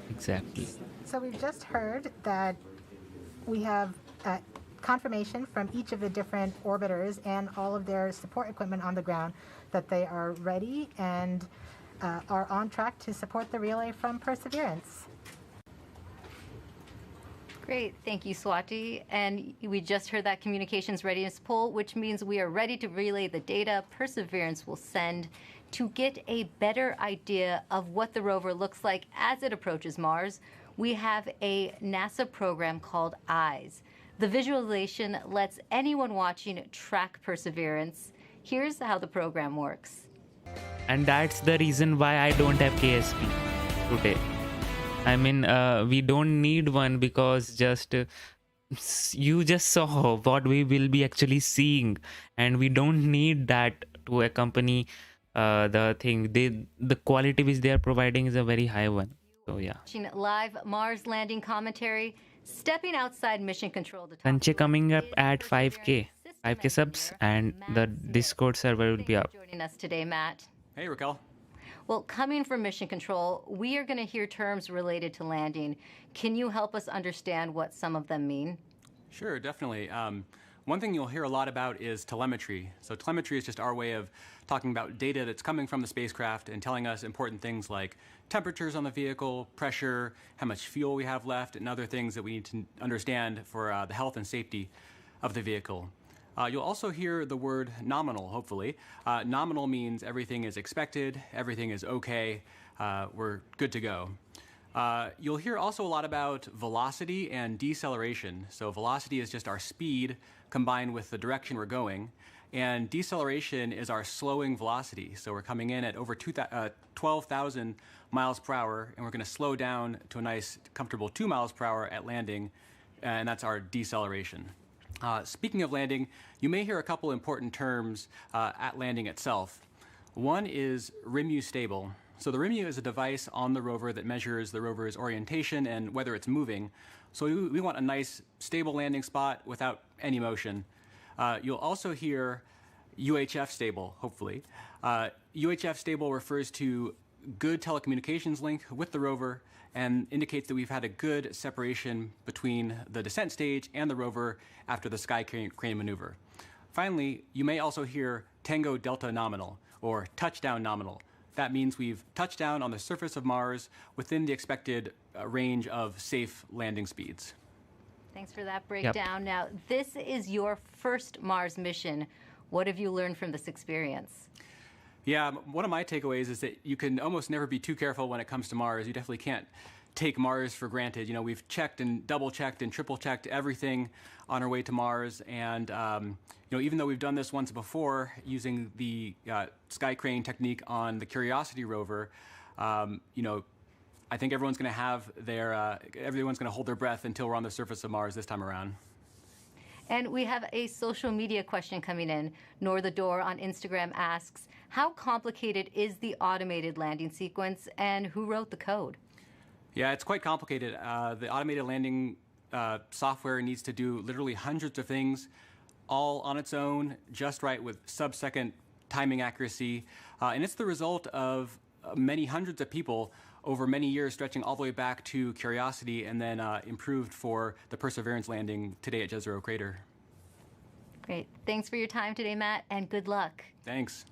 Exactly. So we've just heard that we have confirmation from each of the different orbiters and all of their support equipment on the ground that they are ready and are on track to support the relay from Perseverance. Great, thank you, Swati. And we just heard that communications readiness poll, which means we are ready to relay the data Perseverance will send to get a better idea of what the rover looks like as it approaches Mars. We have a NASA program called EYES. The visualization lets anyone watching track Perseverance. Here's how the program works. And that's the reason why I don't have KSP today. I mean, we don't need one because just you just saw what we will be actually seeing, and we don't need that to accompany the thing. The quality which they are providing is a very high one. So yeah. Watching live Mars landing commentary, stepping outside mission control to talk. Sanche coming up at 5K subs, and the Discord server will be up. Joining us today, Matt. Hey, Raquel. Well, coming from Mission Control, we are going to hear terms related to landing. Can you help us understand what some of them mean? Sure, definitely. One thing you'll hear a lot about is telemetry. So telemetry is just our way of talking about data that's coming from the spacecraft and telling us important things like temperatures on the vehicle, pressure, how much fuel we have left, and other things that we need to understand for the health and safety of the vehicle. You'll also hear the word nominal, hopefully. Nominal means everything is expected, everything is okay, we're good to go. You'll hear also a lot about velocity and deceleration. So velocity is just our speed combined with the direction we're going. And deceleration is our slowing velocity. So we're coming in at over 12,000 miles per hour, and we're going to slow down to a nice, comfortable 2 miles per hour at landing, and that's our deceleration. Speaking of landing, you may hear a couple important terms at landing itself. One is RIMU stable. So the RIMU is a device on the rover that measures the rover's orientation and whether it's moving. So we want a nice, stable landing spot without any motion. You'll also hear UHF stable, hopefully. UHF stable refers to good telecommunications link with the rover and indicates that we've had a good separation between the descent stage and the rover after the sky crane maneuver. Finally, you may also hear Tango Delta nominal, or touchdown nominal. That means we've touched down on the surface of Mars within the expected range of safe landing speeds. Thanks for that breakdown. Now, this is your first Mars mission. What have you learned from this experience? Yeah, one of my takeaways is that you can almost never be too careful when it comes to Mars. You definitely can't take Mars for granted. You know, we've checked and double-checked and triple-checked everything on our way to Mars. And, you know, even though we've done this once before using the sky crane technique on the Curiosity rover, you know, I think everyone's going to have everyone's going to hold their breath until we're on the surface of Mars this time around. And we have a social media question coming in. Nor the Door on Instagram asks, how complicated is the automated landing sequence and who wrote the code? Yeah, it's quite complicated. The automated landing software needs to do literally hundreds of things all on its own, just right with sub-second timing accuracy. And it's the result of many hundreds of people over many years, stretching all the way back to Curiosity and then improved for the Perseverance landing today at Jezero Crater. Great. Thanks for your time today, Matt, and good luck. Thanks.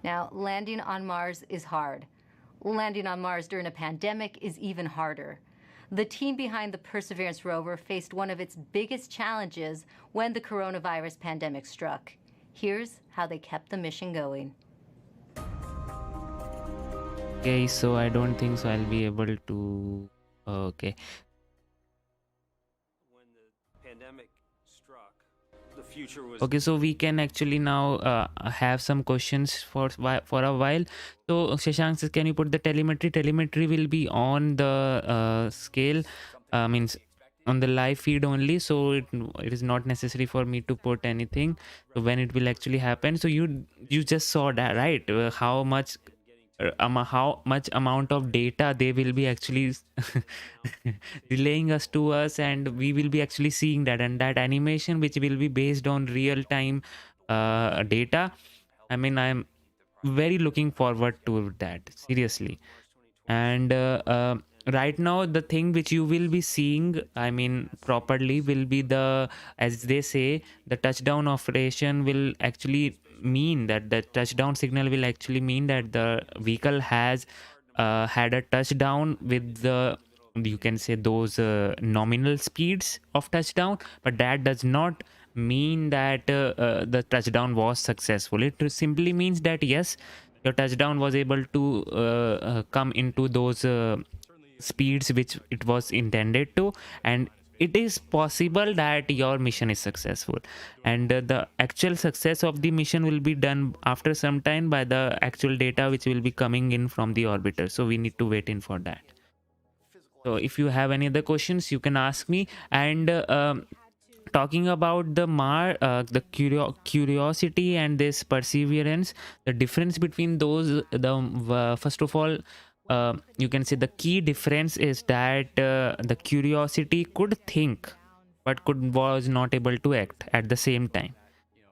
Now, landing on Mars is hard. Landing on Mars during a pandemic is even harder. The team behind the Perseverance rover faced one of its biggest challenges when the coronavirus pandemic struck. Here's how they kept the mission going. Okay, so I don't think so I'll be able to... Okay. When the pandemic struck, the future was... Okay, so we can actually now have some questions for a while. So Shashank says, can you put the telemetry? Telemetry will be on the scale, means on the live feed only. So it is not necessary for me to put anything. So when it will actually happen. So you just saw that, right? How much amount of data they will be actually relaying to us, and we will be actually seeing that, and that animation which will be based on real time data. I mean, I'm very looking forward to that, seriously. And right now the thing which you will be seeing, I mean, properly will be the, as they say, the touchdown operation will actually mean that the touchdown signal will actually mean that the vehicle has had a touchdown with the, you can say, those nominal speeds of touchdown, but that does not mean that the touchdown was successful. It simply means that yes, your touchdown was able to come into those speeds which it was intended to, and it is possible that your mission is successful. And the actual success of the mission will be done after some time by the actual data which will be coming in from the orbiter. So we need to wait in for that. So if you have any other questions, you can ask me. And talking about the Curiosity and this Perseverance, the difference between those, first of all, you can say the key difference is that the Curiosity could think but was not able to act at the same time.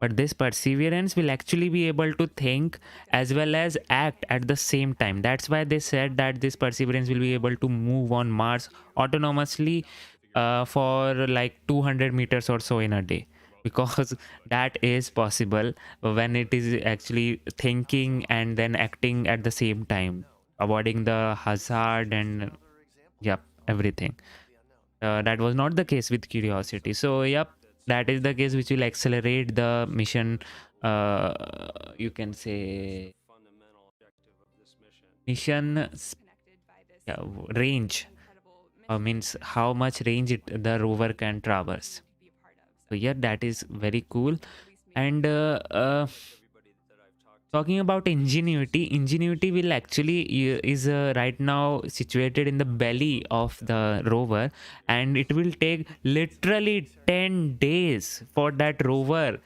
But this Perseverance will actually be able to think as well as act at the same time. That's why they said that this Perseverance will be able to move on Mars autonomously for like 200 meters or so in a day, because that is possible when it is actually thinking and then acting at the same time, avoiding the hazard and everything. That was not the case with Curiosity. So that is the case which will accelerate the mission, you can say, mission range, means how much range the rover can traverse. So that is very cool. And talking about Ingenuity will actually is right now situated in the belly of the rover, and it will take literally 10 days for that rover,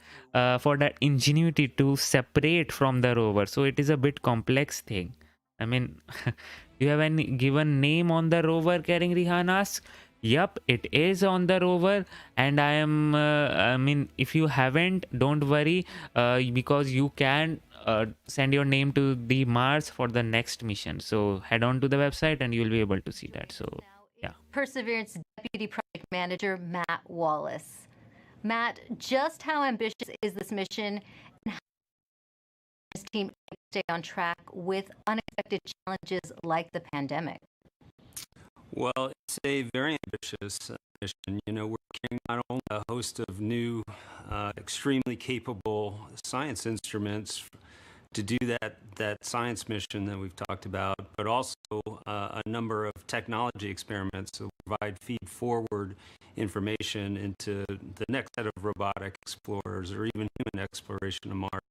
for that Ingenuity to separate from the rover. So it is a bit complex thing. I mean, do you have any given name on the rover, carrying Rihan asks. Yup, it is on the rover, and I mean, if you haven't, don't worry, because you can send your name to the Mars for the next mission. So head on to the website and you'll be able to see that. So yeah. Perseverance Deputy Project Manager Matt Wallace. Matt, just how ambitious is this mission, and how does this team stay on track with unexpected challenges like the pandemic? Well, it's a very ambitious mission. You know, we're carrying not only a host of new, extremely capable science instruments to do that science mission that we've talked about, but also a number of technology experiments that provide feed-forward information into the next set of robotic explorers or even human exploration of Mars.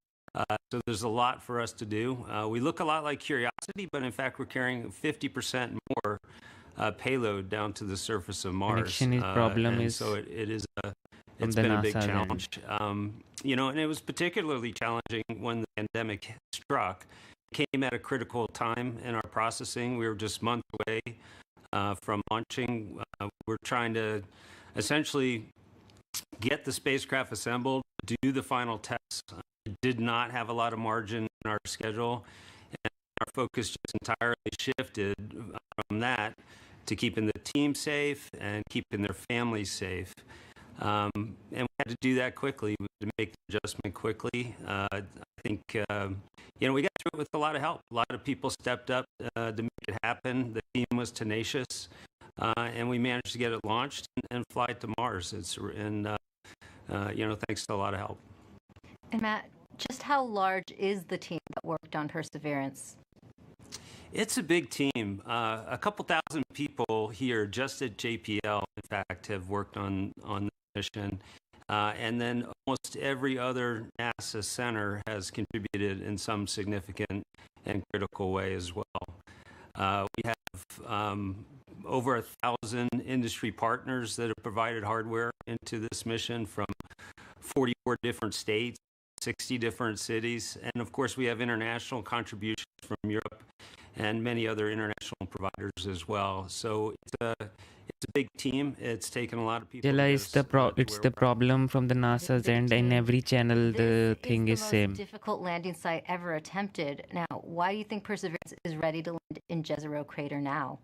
So there's a lot for us to do. We look a lot like Curiosity, but in fact, we're carrying 50% more payload down to the surface of Mars. Connection is problem is so it's from been the a big NASA challenge. You know, and it was particularly challenging when the pandemic struck. Came at a critical time in our processing. We were just months away from launching. We're trying to essentially get the spacecraft assembled, do the final tests. We did not have a lot of margin in our schedule, and our focus just entirely shifted from that to keeping the team safe and keeping their families safe. And we had to do that quickly. We had to make the adjustment quickly. I think, you know, we got through it with a lot of help. A lot of people stepped up to make it happen. The team was tenacious, and we managed to get it launched and fly it to Mars. You know, thanks to a lot of help. And Matt, just how large is the team that worked on Perseverance? It's a big team. A couple thousand people here just at JPL, in fact, have worked on the mission. And then almost every other NASA center has contributed in some significant and critical way as well. We have over 1,000 industry partners that have provided hardware into this mission from 44 different states, 60 different cities. And of course, we have international contributions from Europe and many other international providers as well. So it's a big team. It's taken a lot of people. Jella, it's the problem from the NASA's end. In every channel, the thing is same. This is the most difficult landing site ever attempted. Now, why do you think Perseverance is ready to land in Jezero crater now?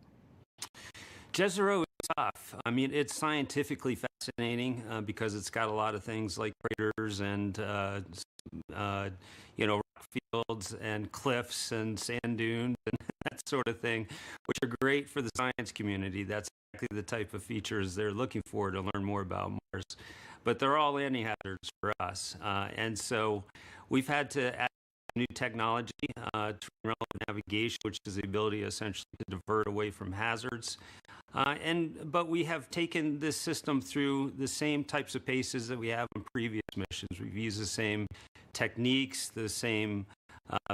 Jezero is tough. I mean, it's scientifically fascinating because it's got a lot of things like craters and you know, rock fields and cliffs and sand dunes and that sort of thing, which are great for the science community. That's exactly the type of features they're looking for to learn more about Mars. But they're all landing hazards for us. And so we've had to add new technology to relevant navigation, which is the ability essentially to divert away from hazards. But we have taken this system through the same types of paces that we have in previous missions. We've used the same techniques, the same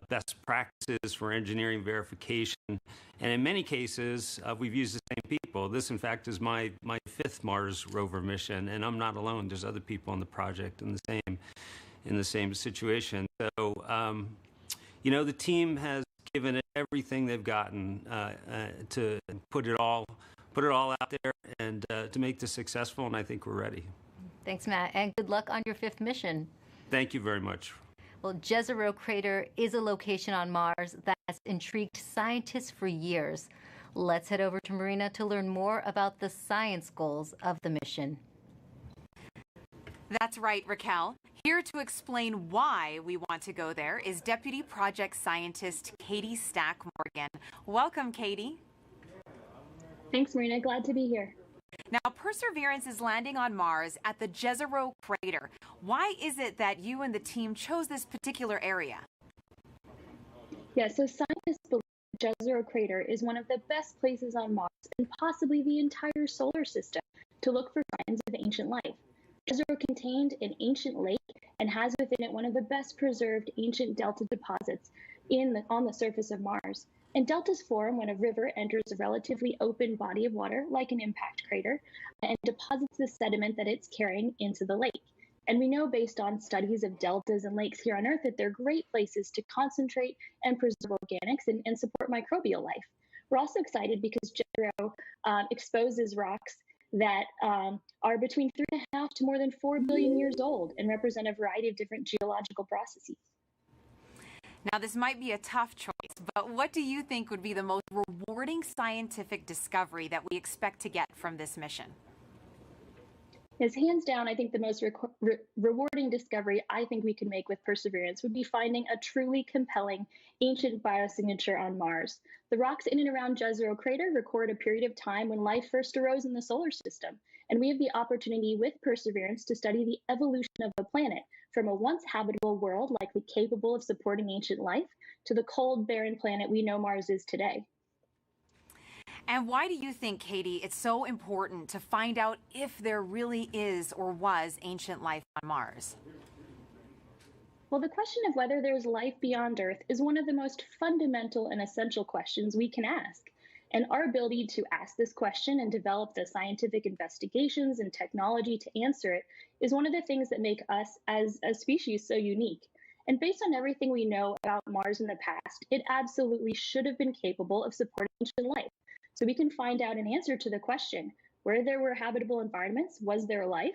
best practices for engineering verification, and in many cases, we've used the same people. This, in fact, is my fifth Mars rover mission, and I'm not alone. There's other people on the project in the same situation. So, you know, the team has given it everything they've gotten to put it all out there and to make this successful, and I think we're ready. Thanks, Matt, and good luck on your fifth mission. Thank you very much. Well, Jezero crater is a location on Mars that has intrigued scientists for years. Let's head over to Marina to learn more about the science goals of the mission. That's right, Raquel. Here to explain why we want to go there is Deputy Project Scientist Katie Stack Morgan. Welcome, Katie. Thanks, Marina. Glad to be here. Now, Perseverance is landing on Mars at the Jezero crater. Why is it that you and the team chose this particular area? Yeah, so scientists believe Jezero crater is one of the best places on Mars and possibly the entire solar system to look for signs of ancient life. Jezero contained an ancient lake and has within it one of the best preserved ancient delta deposits on the surface of Mars. And deltas form when a river enters a relatively open body of water, like an impact crater, and deposits the sediment that it's carrying into the lake. And we know based on studies of deltas and lakes here on Earth that they're great places to concentrate and preserve organics and support microbial life. We're also excited because Jezero exposes rocks that are between 3.5 to more than 4 billion years old and represent a variety of different geological processes. Now, this might be a tough choice, but what do you think would be the most rewarding scientific discovery that we expect to get from this mission? Yes, hands down, I think the most rewarding discovery I think we can make with Perseverance would be finding a truly compelling ancient biosignature on Mars. The rocks in and around Jezero crater record a period of time when life first arose in the solar system, and we have the opportunity with Perseverance to study the evolution of the planet from a once habitable world likely capable of supporting ancient life to the cold, barren planet we know Mars is today. And why do you think, Katie, it's so important to find out if there really is or was ancient life on Mars? Well, the question of whether there's life beyond Earth is one of the most fundamental and essential questions we can ask. And our ability to ask this question and develop the scientific investigations and technology to answer it is one of the things that make us as a species so unique. And based on everything we know about Mars in the past, it absolutely should have been capable of supporting ancient life. So we can find out an answer to the question, where there were habitable environments, was there life?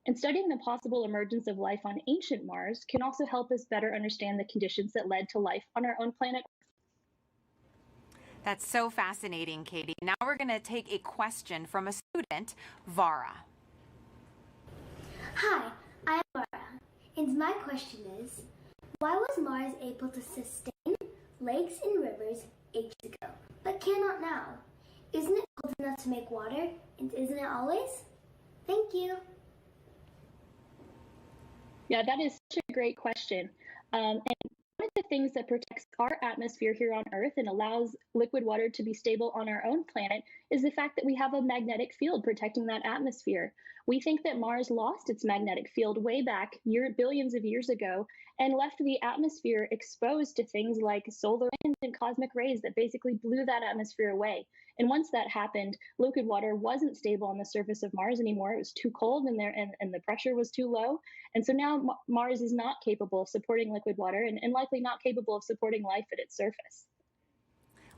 And studying the possible emergence of life on ancient Mars can also help us better understand the conditions that led to life on our own planet. That's so fascinating, Katie. Now we're going to take a question from a student, Vara. Hi, I'm Vara, and my question is, why was Mars able to sustain lakes and rivers ages ago, but cannot now? Isn't it cold enough to make water, and isn't it always? Thank you. Yeah, that is such a great question. And one of the things that protects our atmosphere here on Earth and allows liquid water to be stable on our own planet is the fact that we have a magnetic field protecting that atmosphere. We think that Mars lost its magnetic field way back billions of years ago and left the atmosphere exposed to things like solar wind and cosmic rays that basically blew that atmosphere away. And once that happened, liquid water wasn't stable on the surface of Mars anymore. It was too cold and the pressure was too low. And so now Mars is not capable of supporting liquid water and likely not capable of supporting life at its surface.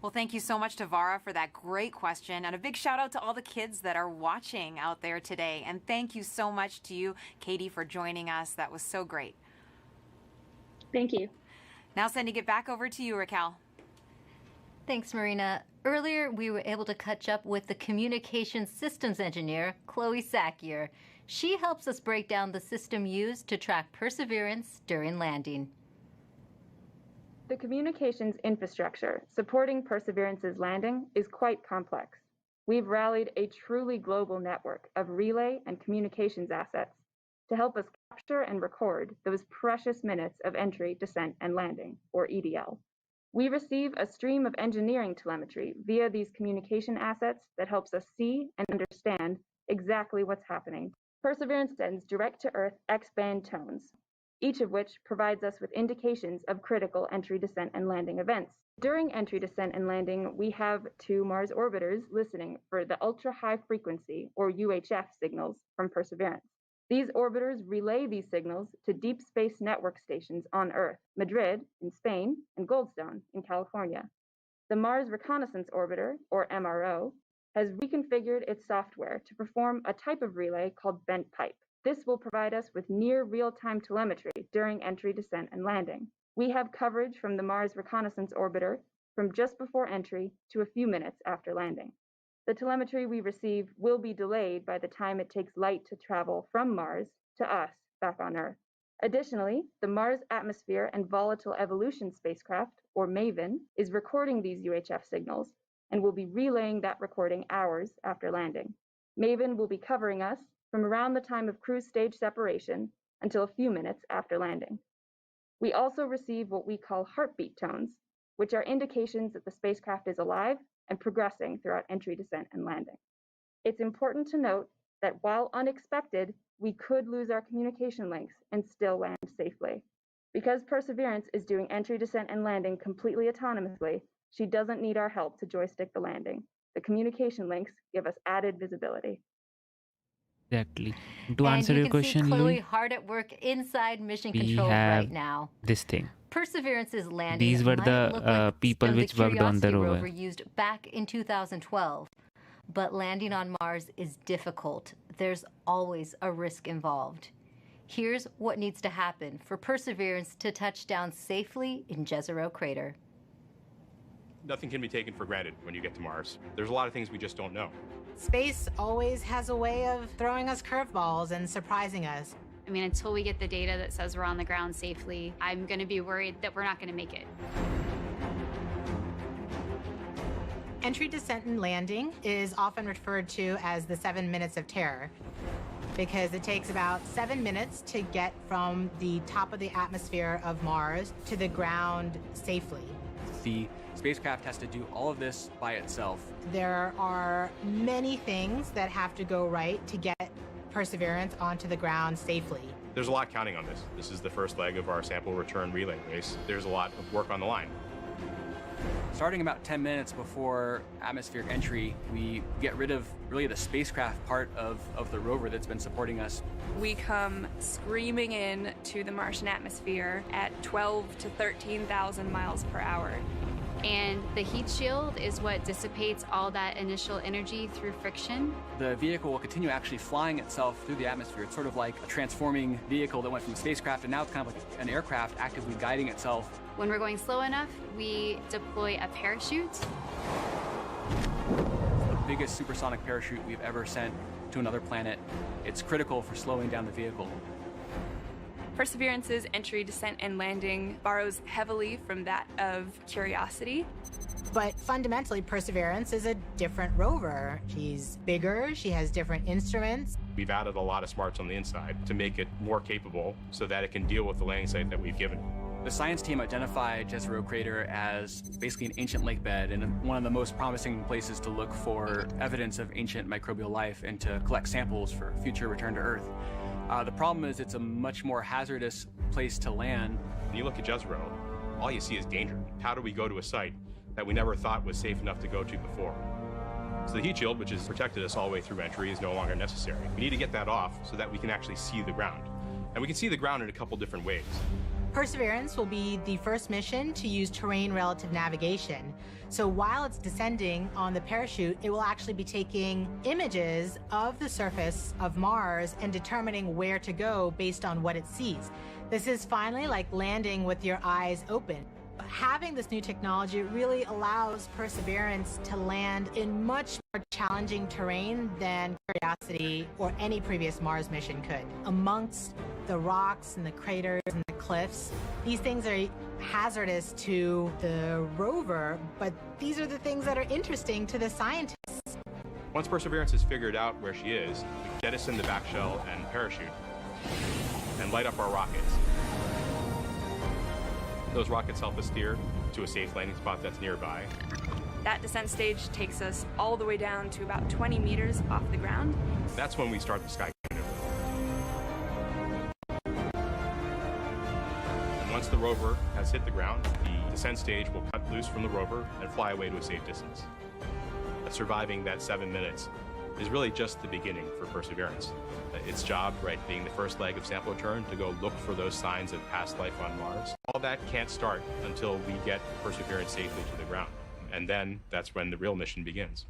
Well, thank you so much to Vara for that great question. And a big shout out to all the kids that are watching out there today. And thank you so much to you, Katie, for joining us. That was so great. Thank you. Now sending it back over to you, Raquel. Thanks, Marina. Earlier, we were able to catch up with the communications systems engineer, Chloe Sakier. She helps us break down the system used to track Perseverance during landing. The communications infrastructure supporting Perseverance's landing is quite complex. We've rallied a truly global network of relay and communications assets to help us capture and record those precious minutes of entry, descent, and landing, or EDL. We receive a stream of engineering telemetry via these communication assets that helps us see and understand exactly what's happening. Perseverance sends direct-to-Earth X-band tones, each of which provides us with indications of critical entry, descent, and landing events. During entry, descent, and landing, we have 2 Mars orbiters listening for the ultra-high frequency, or UHF, signals from Perseverance. These orbiters relay these signals to deep space network stations on Earth, Madrid in Spain, and Goldstone in California. The Mars Reconnaissance Orbiter, or MRO, has reconfigured its software to perform a type of relay called bent pipe. This will provide us with near real-time telemetry during entry, descent, and landing. We have coverage from the Mars Reconnaissance Orbiter from just before entry to a few minutes after landing. The telemetry we receive will be delayed by the time it takes light to travel from Mars to us back on Earth. Additionally, the Mars Atmosphere and Volatile Evolution spacecraft, or MAVEN, is recording these UHF signals and will be relaying that recording hours after landing. MAVEN will be covering us from around the time of cruise stage separation until a few minutes after landing. We also receive what we call heartbeat tones, which are indications that the spacecraft is alive and progressing throughout entry, descent, and landing. It's important to note that while unexpected, we could lose our communication links and still land safely. Because Perseverance is doing entry, descent, and landing completely autonomously, she doesn't need our help to joystick the landing. The communication links give us added visibility. Exactly. To And answer you your can see question, Chloe Louis, hard at work inside Mission we Control have right now. this thing. Perseverance's landing These were might the look like the people system the which worked on the Curiosity rover rover. used back in 2012. But landing on Mars is difficult. There's always a risk involved. Here's what needs to happen for Perseverance to touch down safely in Jezero Crater. Nothing can be taken for granted when you get to Mars. There's a lot of things we just don't know. Space always has a way of throwing us curveballs and surprising us. I mean, until we get the data that says we're on the ground safely, I'm going to be worried that we're not going to make it. Entry, descent, and landing is often referred to as the 7 minutes of terror because it takes about 7 minutes to get from the top of the atmosphere of Mars to the ground safely. The spacecraft has to do all of this by itself. There are many things that have to go right to get Perseverance onto the ground safely. There's a lot counting on this. This is the first leg of our sample return relay race. There's a lot of work on the line. Starting about 10 minutes before atmospheric entry, we get rid of really the spacecraft part of the rover that's been supporting us. We come screaming in to the Martian atmosphere at 12 to 13,000 miles per hour. And the heat shield is what dissipates all that initial energy through friction. The vehicle will continue actually flying itself through the atmosphere. It's sort of like a transforming vehicle that went from a spacecraft and now it's kind of like an aircraft actively guiding itself. When we're going slow enough, we deploy a parachute. The biggest supersonic parachute we've ever sent to another planet. It's critical for slowing down the vehicle. Perseverance's entry, descent, and landing borrows heavily from that of Curiosity. But fundamentally, Perseverance is a different rover. She's bigger, she has different instruments. We've added a lot of smarts on the inside to make it more capable so that it can deal with the landing site that we've given. The science team identified Jezero Crater as basically an ancient lake bed and one of the most promising places to look for evidence of ancient microbial life and to collect samples for future return to Earth. The problem is it's a much more hazardous place to land. When you look at Jezero, all you see is danger. How do we go to a site that we never thought was safe enough to go to before? So the heat shield, which has protected us all the way through entry, is no longer necessary. We need to get that off so that we can actually see the ground. And we can see the ground in a couple different ways. Perseverance will be the first mission to use terrain relative navigation. So while it's descending on the parachute, it will actually be taking images of the surface of Mars and determining where to go based on what it sees. This is finally like landing with your eyes open. Having this new technology really allows Perseverance to land in much more challenging terrain than Curiosity or any previous Mars mission could. Amongst the rocks and the craters and the cliffs, these things are hazardous to the rover, but these are the things that are interesting to the scientists. Once Perseverance has figured out where she is, we jettison the back shell and parachute and light up our rockets. Those rockets help us steer to a safe landing spot that's nearby. That descent stage takes us all the way down to about 20 meters off the ground. That's when we start the sky maneuver. And once the rover has hit the ground, the descent stage will cut loose from the rover and fly away to a safe distance. Surviving that 7 minutes is really just the beginning for Perseverance. Its job, right, being the first leg of sample return, to go look for those signs of past life on Mars. All that can't start until we get Perseverance safely to the ground. And then that's when the real mission begins.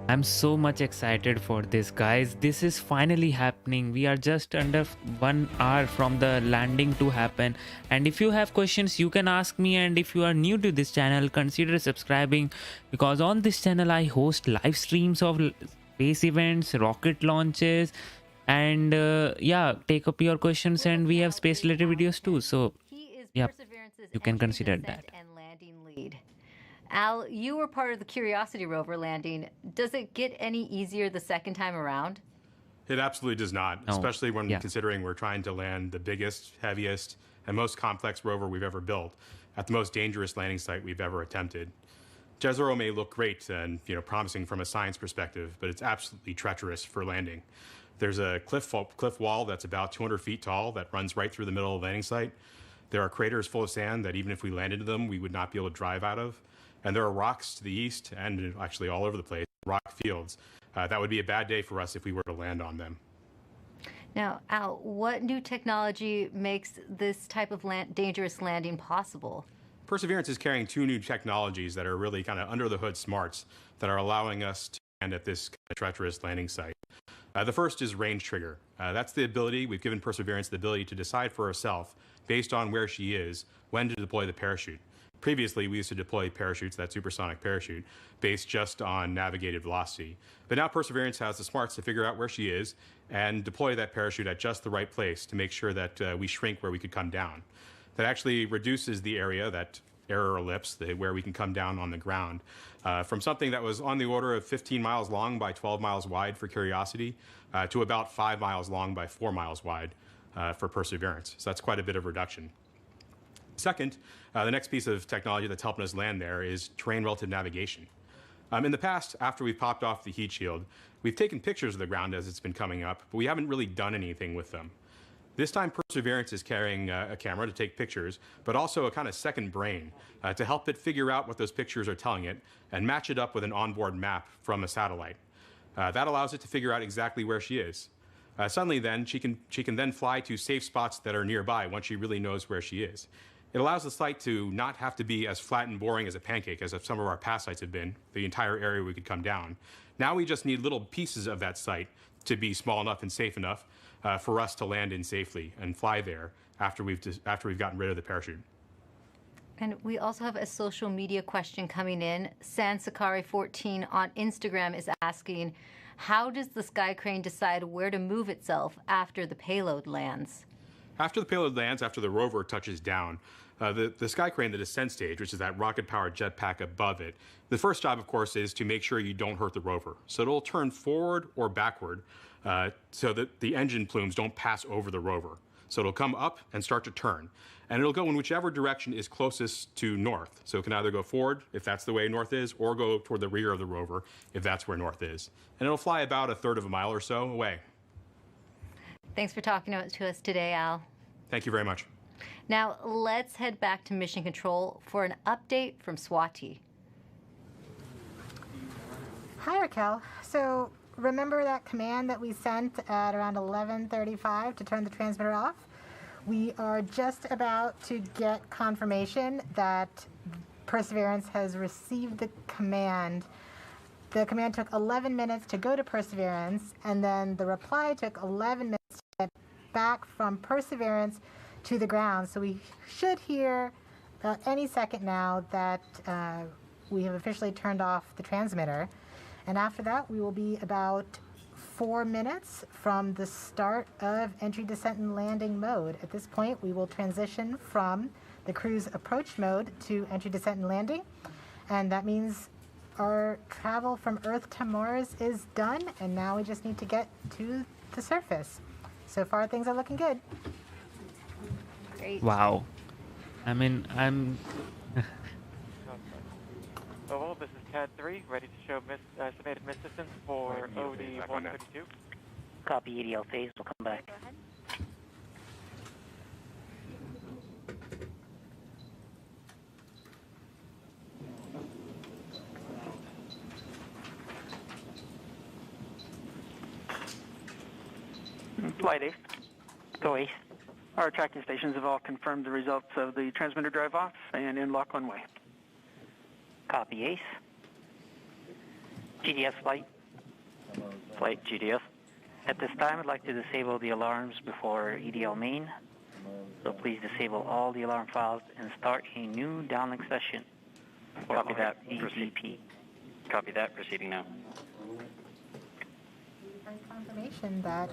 I'm so much excited for this, guys. This is finally happening. We are just under 1 hour from the landing to happen. And if you have questions, you can ask me. And if you are new to this channel, consider subscribing, because on this channel I host live streams of space events, rocket launches, and yeah, take up your questions. And we have space related videos too. So yeah, you can consider that. And landing lead. Al, you were part of the Curiosity rover landing. Does it get any easier the second time around? It absolutely does not, especially when considering we're trying to land the biggest, heaviest, and most complex rover we've ever built at the most dangerous landing site we've ever attempted. Jezero may look great and promising from a science perspective, but it's absolutely treacherous for landing. There's a cliff wall that's about 200 feet tall that runs right through the middle of the landing site. There are craters full of sand that even if we landed in them, we would not be able to drive out of. and there are rocks to the east and actually all over the place, rock fields. That would be a bad day for us if we were to land on them. Now, Al, what new technology makes this type of dangerous landing possible? Perseverance is carrying two new technologies that are really kind of under the hood smarts that are allowing us to land at this kind of treacherous landing site. The first is range trigger. That's the ability, we've given Perseverance the ability to decide for herself, based on where she is, when to deploy the parachute. Previously, we used to deploy parachutes, that supersonic parachute, based just on navigated velocity. But now Perseverance has the smarts to figure out where she is and deploy that parachute at just the right place to make sure that we shrink where we could come down. That actually reduces the area, that error ellipse, where we can come down on the ground, from something that was on the order of 15 miles long by 12 miles wide for Curiosity to about 5 miles long by 4 miles wide for Perseverance. So that's quite a bit of reduction. Second, the next piece of technology that's helping us land there is terrain relative navigation. In the past, after we've popped off the heat shield, we've taken pictures of the ground as it's been coming up, but we haven't really done anything with them. This time, Perseverance is carrying a camera to take pictures, but also a kind of second brain to help it figure out what those pictures are telling it and match it up with an onboard map from a satellite. That allows it to figure out exactly where she is. Suddenly then, she can then fly to safe spots that are nearby once she really knows where she is. It allows the site to not have to be as flat and boring as a pancake as some of our past sites have been, the entire area we could come down. Now we just need little pieces of that site to be small enough and safe enough for us to land in safely and fly there after we've gotten rid of the parachute. And we also have a social media question coming in. Sansakari14 on Instagram is asking, how does the sky crane decide where to move itself after the payload lands? After the payload lands, after the rover touches down, the sky crane, the descent stage, which is that rocket-powered jetpack above it, the first job, of course, is to make sure you don't hurt the rover. So it'll turn forward or backward so that the engine plumes don't pass over the rover. So it'll come up and start to turn. And it'll go in whichever direction is closest to north. So it can either go forward, if that's the way north is, or go toward the rear of the rover, if that's where north is. And it'll fly about a third of a mile or so away. Thanks for talking to us today, Al. Thank you very much. Now, let's head back to Mission Control for an update from Swati. Hi, Raquel. So remember that command that we sent at around 11:35 to turn the transmitter off? We are just about to get confirmation that Perseverance has received the command. The command took 11 minutes to go to Perseverance, and then the reply took 11 minutes to get back from Perseverance to the ground. So we should hear any second now that we have officially turned off the transmitter. And after that, we will be about 4 minutes from the start of entry, descent, and landing mode. At this point, we will transition from the cruise approach mode to entry, descent, and landing. And that means our travel from Earth to Mars is done, and now we just need to get to the surface. So far, things are looking good. Great. Wow. I mean, I'm... Oh, this is CAD 3, ready to show estimated miss distance for OD 132. Copy EDL phase, we'll come back. Go ahead. Flight Ace. Go Ace. Our tracking stations have all confirmed the results of the transmitter drive off and in lock one way. Copy Ace. GDS flight. Flight GDS. At this time, I'd like to disable the alarms before EDL main. So please disable all the alarm files and start a new downlink session. Copy that. EDP. Copy that. Proceeding now. Confirmation that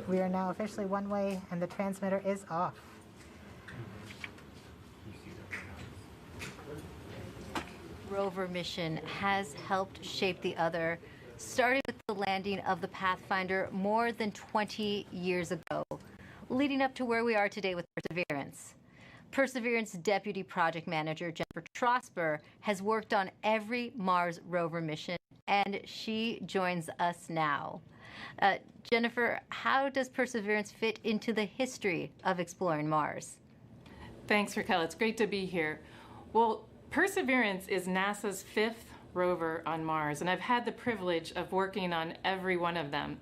we are now officially one way and the transmitter is off. Rover mission has helped shape the other, starting with the landing of the Pathfinder more than 20 years ago, leading up to where we are today with Perseverance. Perseverance Deputy Project Manager Jennifer Trosper has worked on every Mars rover mission, and she joins us now. Jennifer, how does Perseverance fit into the history of exploring Mars? Thanks, Raquel. It's great to be here. Well, Perseverance is NASA's 5th rover on Mars, and I've had the privilege of working on every one of them.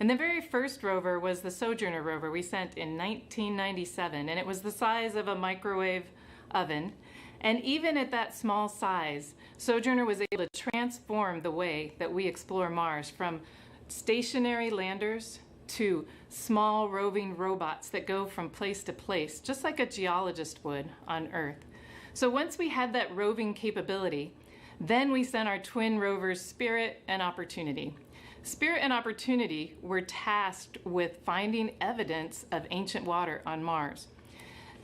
And the very first rover was the Sojourner rover we sent in 1997, and it was the size of a microwave oven. And even at that small size, Sojourner was able to transform the way that we explore Mars, from stationary landers to small roving robots that go from place to place, just like a geologist would on Earth. So once we had that roving capability, then we sent our twin rovers Spirit and Opportunity. Spirit and Opportunity were tasked with finding evidence of ancient water on Mars.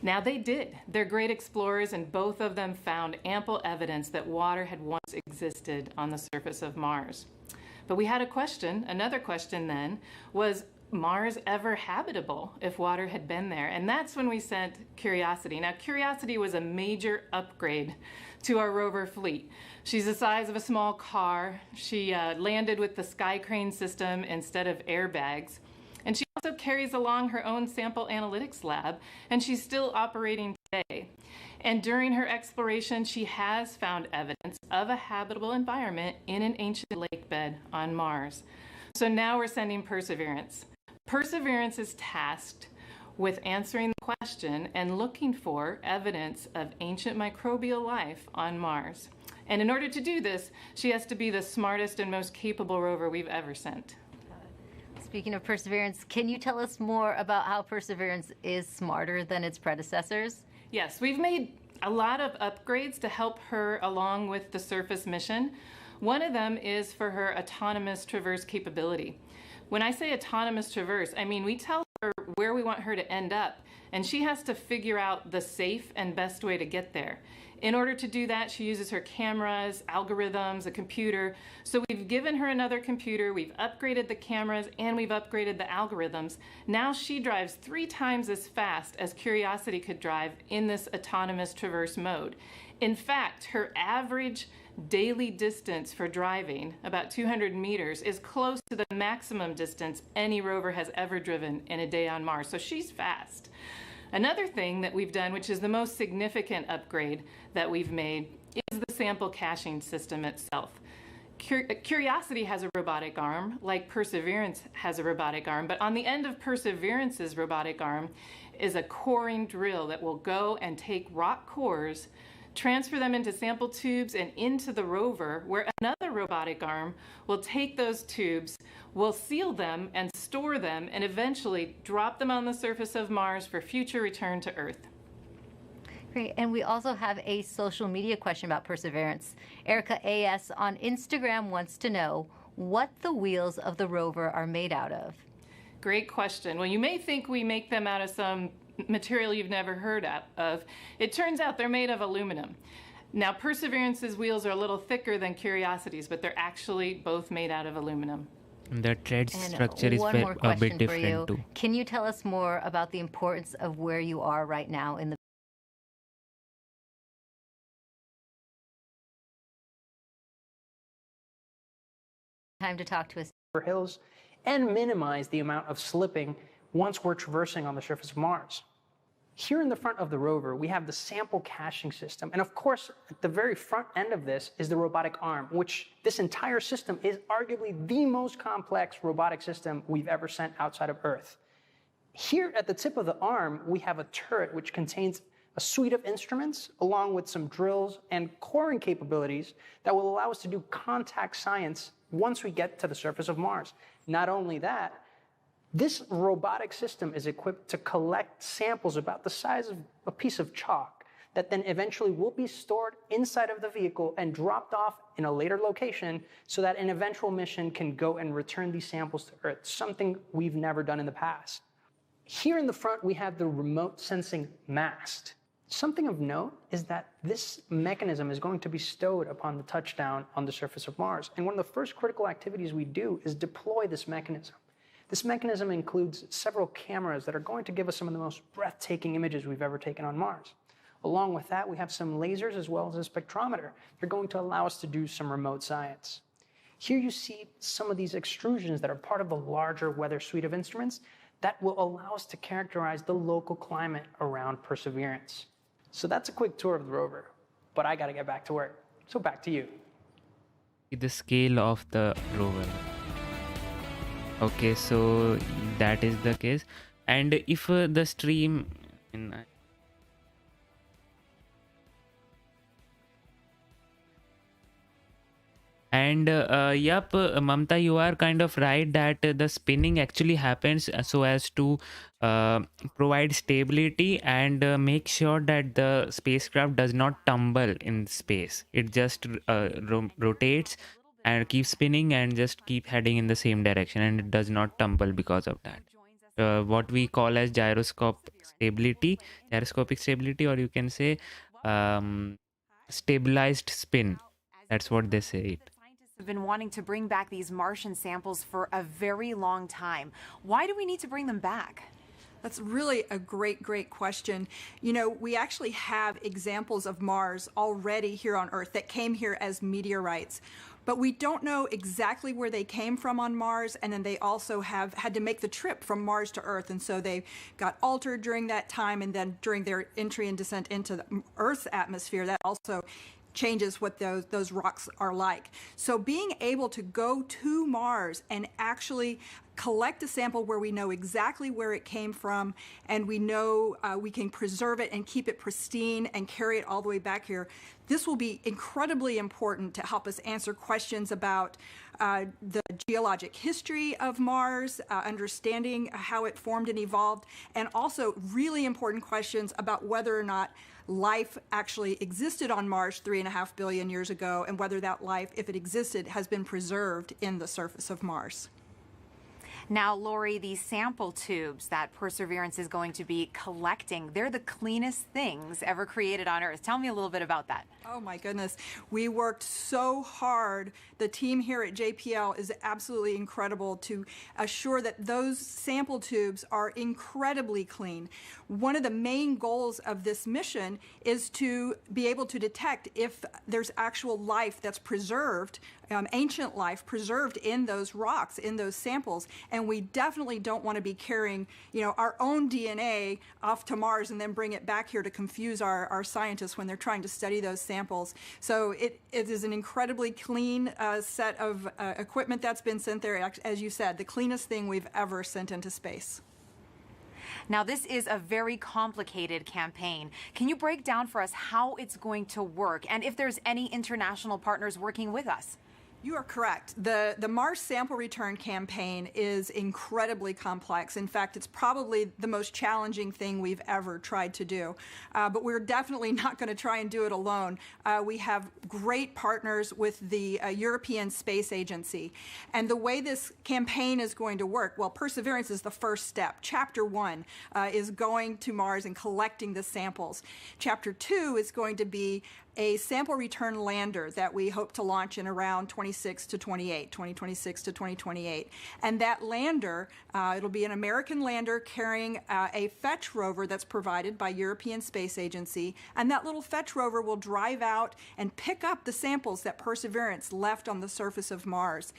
Now they did. They're great explorers, and both of them found ample evidence that water had once existed on the surface of Mars. But we had a question. Another question then was Mars ever habitable if water had been there? And that's when we sent Curiosity. Now Curiosity was a major upgrade to our rover fleet. She's the size of a small car. She landed with the Sky Crane system instead of airbags. And she also carries along her own sample analytics lab, and she's still operating today. And during her exploration, she has found evidence of a habitable environment in an ancient lake bed on Mars. So now we're sending Perseverance. Perseverance is tasked with answering the question and looking for evidence of ancient microbial life on Mars. And in order to do this, she has to be the smartest and most capable rover we've ever sent. Speaking of Perseverance, can you tell us more about how Perseverance is smarter than its predecessors? Yes, we've made a lot of upgrades to help her along with the surface mission. One of them is for her autonomous traverse capability. When I say autonomous traverse, I mean we tell her where we want her to end up, and she has to figure out the safe and best way to get there. In order to do that, she uses her cameras, algorithms, a computer. So we've given her another computer, we've upgraded the cameras, and we've upgraded the algorithms. Now she drives 3 times as fast as Curiosity could drive in this autonomous traverse mode. In fact, her average daily distance for driving, about 200 meters, is close to the maximum distance any rover has ever driven in a day on Mars. So she's fast. Another thing that we've done, which is the most significant upgrade that we've made, is the sample caching system itself. Curiosity has a robotic arm, like Perseverance has a robotic arm, but on the end of Perseverance's robotic arm is a coring drill that will go and take rock cores, transfer them into sample tubes and into the rover, where another robotic arm will take those tubes, will seal them and store them, and eventually drop them on the surface of Mars for future return to Earth. Great. And we also have a social media question about Perseverance. Erica AS on Instagram wants to know what the wheels of the rover are made out of. Great question. Well, you may think we make them out of some material you've never heard of. It turns out they're made of aluminum. Now, Perseverance's wheels are a little thicker than Curiosity's, but they're actually both made out of aluminum. The tread structure is one more a question bit for different you. too. Can you tell us more about the importance of where you are right now in the time to talk to us? Hills and minimize the amount of slipping once we're traversing on the surface of Mars. Here in the front of the rover, we have the sample caching system. And of course, at the very front end of this is the robotic arm, which this entire system is arguably the most complex robotic system we've ever sent outside of Earth. Here at the tip of the arm, we have a turret which contains a suite of instruments along with some drills and coring capabilities that will allow us to do contact science once we get to the surface of Mars. Not only that, this robotic system is equipped to collect samples about the size of a piece of chalk that then eventually will be stored inside of the vehicle and dropped off in a later location so that an eventual mission can go and return these samples to Earth, something we've never done in the past. Here in the front, we have the remote sensing mast. Something of note is that this mechanism is going to be stowed upon the touchdown on the surface of Mars. And one of the first critical activities we do is deploy this mechanism. This mechanism includes several cameras that are going to give us some of the most breathtaking images we've ever taken on Mars. Along with that, we have some lasers as well as a spectrometer. They're going to allow us to do some remote science. Here you see some of these extrusions that are part of the larger weather suite of instruments that will allow us to characterize the local climate around Perseverance. So that's a quick tour of the rover. but I got to get back to work. So back to you. The scale of the rover. Okay, so that is the case. And if the stream and yep, Mamta, you are kind of right that the spinning actually happens so as to provide stability and make sure that the spacecraft does not tumble in space. It just rotates and keeps spinning and just keep heading in the same direction, and it does not tumble because of that. What we call as gyroscopic stability, or you can say stabilized spin. That's what they say it. Have been wanting to bring back these Martian samples for a very long time. Why do we need to bring them back? That's really a great question. You know, we actually have examples of Mars already here on Earth that came here as meteorites. But we don't know exactly where they came from on Mars, and then they also have had to make the trip from Mars to Earth, and so they got altered during that time, and then during their entry and descent into the Earth's atmosphere, that also changes what those rocks are like. So being able to go to Mars and actually collect a sample where we know exactly where it came from, and we know we can preserve it and keep it pristine and carry it all the way back here, this will be incredibly important to help us answer questions about the geologic history of Mars, understanding how it formed and evolved, and also really important questions about whether or not life actually existed on Mars 3.5 billion years ago, and whether that life, if it existed, has been preserved in the surface of Mars. Now, Lori, these sample tubes that Perseverance is going to be collecting, they're the cleanest things ever created on Earth. Tell me a little bit about that. Oh my goodness. We worked so hard. The team here at JPL is absolutely incredible to assure that those sample tubes are incredibly clean. One of the main goals of this mission is to be able to detect if there's actual life that's preserved, ancient life preserved in those rocks, in those samples. And we definitely don't want to be carrying, our own DNA off to Mars and then bring it back here to confuse our scientists when they're trying to study those samples. So it is an incredibly clean set of equipment that's been sent there. As you said, the cleanest thing we've ever sent into space. Now, this is a very complicated campaign. Can you break down for us how it's going to work and if there's any international partners working with us? You are correct. The Mars sample return campaign is incredibly complex. In fact, it's probably the most challenging thing we've ever tried to do. But we're definitely not going to try and do it alone. We have great partners with the European Space Agency. And the way this campaign is going to work, well, Perseverance is the first step. Chapter 1 is going to Mars and collecting the samples. Chapter 2 is going to be a sample return lander that we hope to launch in around 2026 to 2028. And that lander, it'll be an American lander carrying a fetch rover that's provided by European Space Agency. And that little fetch rover will drive out and pick up the samples that Perseverance left on the surface of Mars.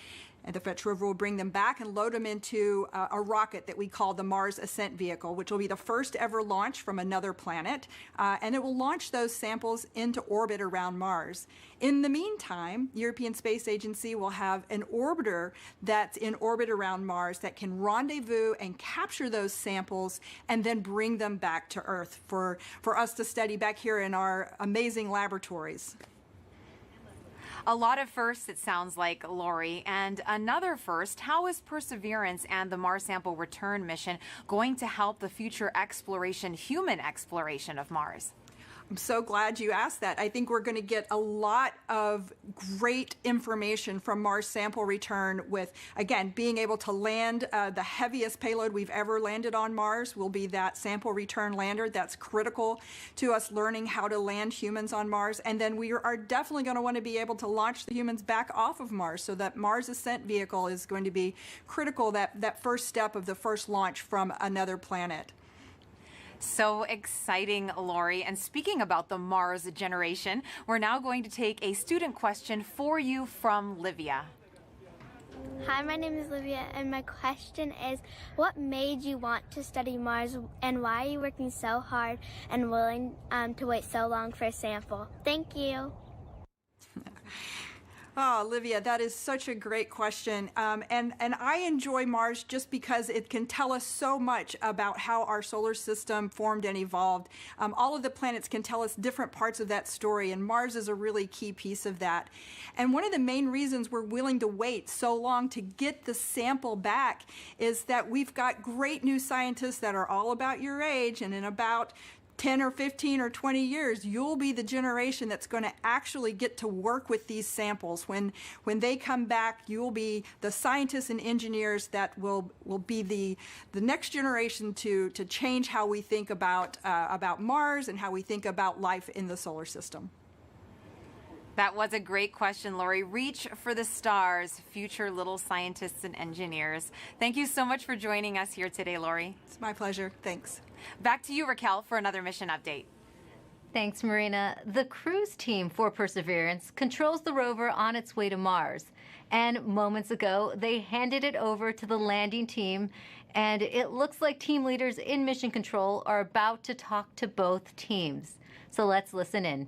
And the fetch rover will bring them back and load them into a rocket that we call the Mars Ascent Vehicle, which will be the first ever launch from another planet. And it will launch those samples into orbit around Mars. In the meantime, European Space Agency will have an orbiter that's in orbit around Mars that can rendezvous and capture those samples and then bring them back to Earth for us to study back here in our amazing laboratories. A lot of firsts, it sounds like, Lori. And another first, how is Perseverance and the Mars Sample Return mission going to help the future human exploration of Mars? I'm so glad you asked that. I think we're going to get a lot of great information from Mars Sample Return with, again, being able to land the heaviest payload we've ever landed on Mars will be that Sample Return lander. That's critical to us learning how to land humans on Mars. And then we are definitely going to want to be able to launch the humans back off of Mars. So that Mars Ascent Vehicle is going to be critical, that first step of the first launch from another planet. So exciting, Lori. And speaking about the Mars generation, we're now going to take a student question for you from Livia. Hi, my name is Olivia, and my question is, what made you want to study Mars, and why are you working so hard and willing to wait so long for a sample? Thank you. Oh, Olivia, that is such a great question. And I enjoy Mars just because it can tell us so much about how our solar system formed and evolved. All of the planets can tell us different parts of that story, and Mars is a really key piece of that. And one of the main reasons we're willing to wait so long to get the sample back is that we've got great new scientists that are all about your age, and in about 10 or 15 or 20 years, you'll be the generation that's going to actually get to work with these samples. When they come back, you'll be the scientists and engineers that will be the next generation to change how we think about Mars and how we think about life in the solar system. That was a great question, Lori. Reach for the stars, future little scientists and engineers. Thank you so much for joining us here today, Lori. It's my pleasure. Thanks. Back to you, Raquel, for another mission update. Thanks, Marina. The cruise team for Perseverance controls the rover on its way to Mars. And moments ago, they handed it over to the landing team, and it looks like team leaders in Mission Control are about to talk to both teams. So let's listen in.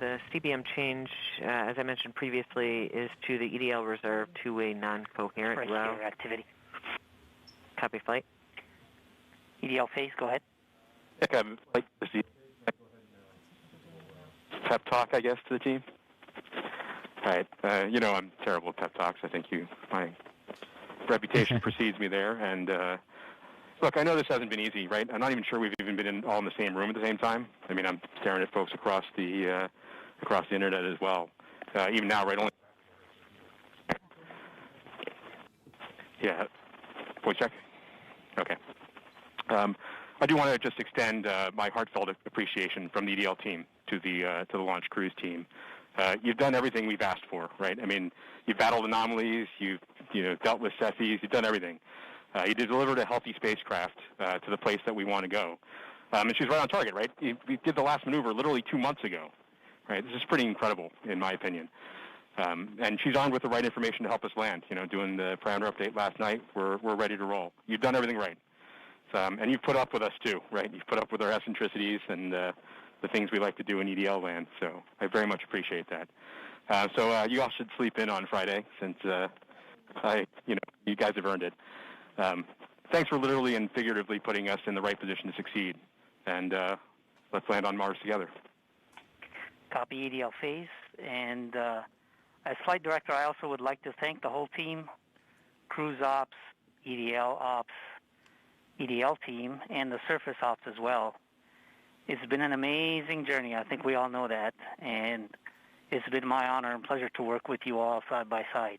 The CBM change, as I mentioned previously, is to the EDL reserve two-way non-coherent route. Activity. Copy flight. EDL phase, go ahead. Flight proceed. Pep talk, I guess, to the team. All right. I'm terrible at pep talks. I think my reputation precedes me there. And look, I know this hasn't been easy, right? I'm not even sure we've even been all in the same room at the same time. I mean, I'm staring at folks across the internet as well. Even now, right? Only. Yeah. Voice check. Okay. I do want to just extend my heartfelt appreciation from the EDL team to the launch cruise team. You've done everything we've asked for, right? I mean, you've battled anomalies, you've dealt with Cepheids, you've done everything. You delivered a healthy spacecraft to the place that we want to go, and she's right on target, right? We did the last maneuver literally 2 months ago, right? This is pretty incredible, in my opinion. And she's armed with the right information to help us land. Doing the parameter update last night, we're ready to roll. You've done everything right. And you've put up with us too, right? You've put up with our eccentricities and the things we like to do in EDL land. So I very much appreciate that. So you all should sleep in on Friday, since you guys have earned it. Thanks for literally and figuratively putting us in the right position to succeed. And let's land on Mars together. Copy EDL phase. And as flight director, I also would like to thank the whole team, cruise ops, EDL ops, EDL team, and the surface ops as well. It's been an amazing journey. I think we all know that. And it's been my honor and pleasure to work with you all side by side.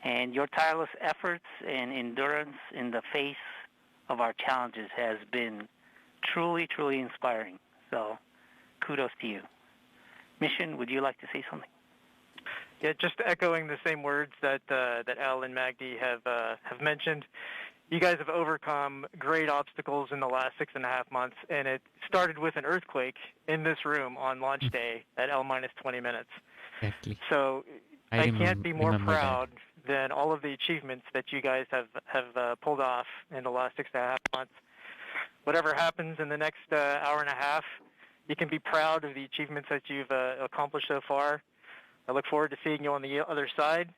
And your tireless efforts and endurance in the face of our challenges has been truly, truly inspiring. So kudos to you. Mission, would you like to say something? Yeah, just echoing the same words that Al and Magdi have mentioned. You guys have overcome great obstacles in the last 6.5 months, and it started with an earthquake in this room on launch day at L-20 minutes. Exactly. So I can't be more proud than all of the achievements that you guys have pulled off in the last 6.5 months. Whatever happens in the next hour and a half, you can be proud of the achievements that you've accomplished so far. I look forward to seeing you on the other side.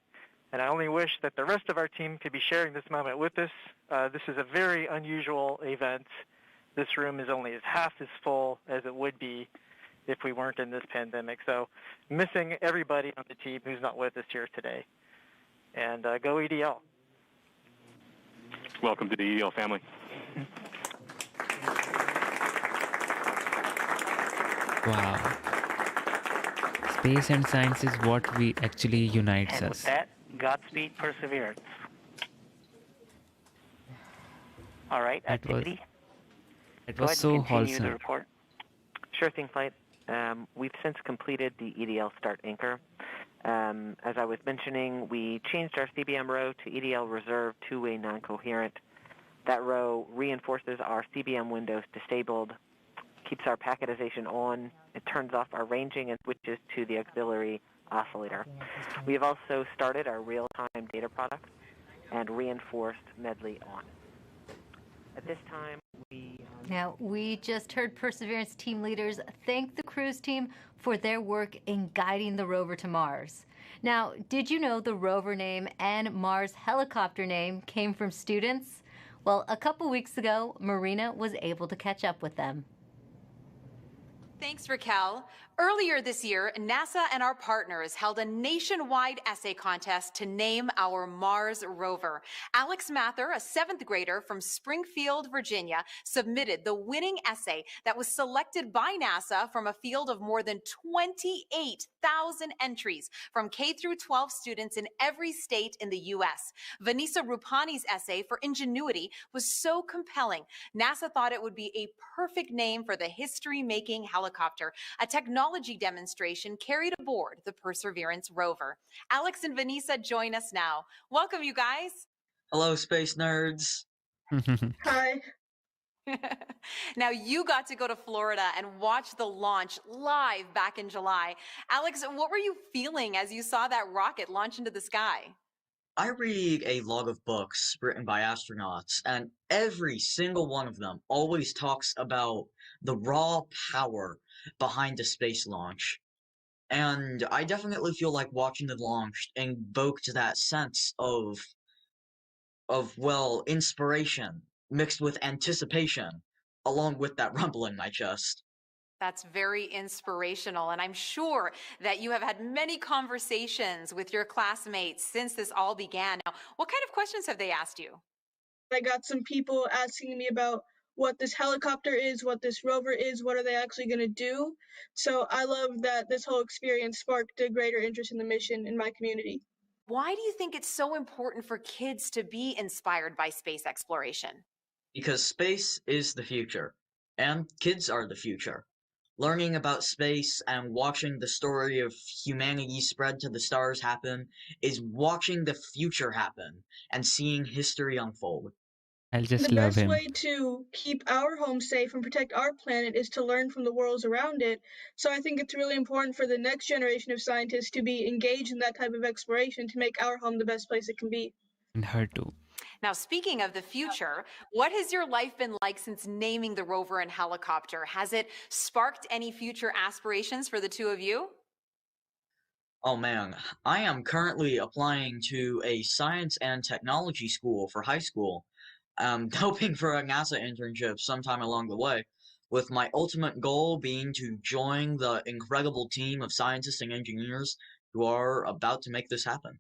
And I only wish that the rest of our team could be sharing this moment with us. This is a very unusual event. This room is only half as full as it would be if we weren't in this pandemic. So missing everybody on the team who's not with us here today. And go EDL. Welcome to the EDL family. Wow. Space and science is what we actually unites And us. with that, Godspeed Perseverance. All right, activity. It Go was ahead so and continue the wholesome. report. Sure thing, flight. We've since completed the EDL start anchor. As I was mentioning, we changed our CBM row to EDL reserve two-way non-coherent. That row reinforces our CBM windows disabled keeps our packetization on. It turns off our ranging and switches to the auxiliary oscillator. We have also started our real-time data product and reinforced Medley on. At this time, Now, we just heard Perseverance team leaders thank the cruise team for their work in guiding the rover to Mars. Now, did you know the rover name and Mars helicopter name came from students? Well, a couple weeks ago, Marina was able to catch up with them. Thanks, Raquel. Earlier this year, NASA and our partners held a nationwide essay contest to name our Mars rover. Alex Mather, a 7th grader from Springfield, Virginia, submitted the winning essay that was selected by NASA from a field of more than 28,000 entries from K through 12 students in every state in the U.S. Vanessa Rupani's essay for Ingenuity was so compelling, NASA thought it would be a perfect name for the history-making helicopter, a technology demonstration carried aboard the Perseverance rover. Alex and Vanessa join us now. Welcome, you guys. Hello, space nerds. Hi. Now, you got to go to Florida and watch the launch live back in July. Alex, what were you feeling as you saw that rocket launch into the sky? I read a log of books written by astronauts, and every single one of them always talks about the raw power behind the space launch. And I definitely feel like watching the launch invoked that sense of inspiration mixed with anticipation, along with that rumble in my chest. That's very inspirational, and I'm sure that you have had many conversations with your classmates since this all began. Now, what kind of questions have they asked you? I got some people asking me about what this helicopter is, what this rover is, what are they actually going to do. So I love that this whole experience sparked a greater interest in the mission in my community. Why do you think it's so important for kids to be inspired by space exploration? Because space is the future, and kids are the future. Learning about space and watching the story of humanity spread to the stars happen is watching the future happen and seeing history unfold. I'll just The love best him. way to keep our home safe and protect our planet is to learn from the worlds around it. So I think it's really important for the next generation of scientists to be engaged in that type of exploration to make our home the best place it can be. And her too. Now, speaking of the future, what has your life been like since naming the rover and helicopter? Has it sparked any future aspirations for the two of you? Oh man, I am currently applying to a science and technology school for high school. I'm hoping for a NASA internship sometime along the way, with my ultimate goal being to join the incredible team of scientists and engineers who are about to make this happen.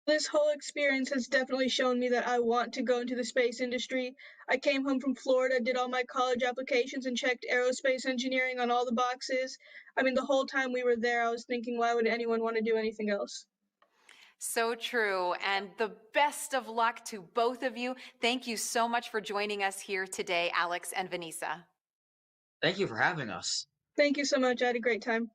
This whole experience has definitely shown me that I want to go into the space industry. I came home from Florida, did all my college applications, and checked aerospace engineering on all the boxes. I mean, the whole time we were there, I was thinking, why would anyone want to do anything else? So true. And the best of luck to both of you. Thank you so much for joining us here today, Alex and Vanessa. Thank you for having us. Thank you so much. I had a great time.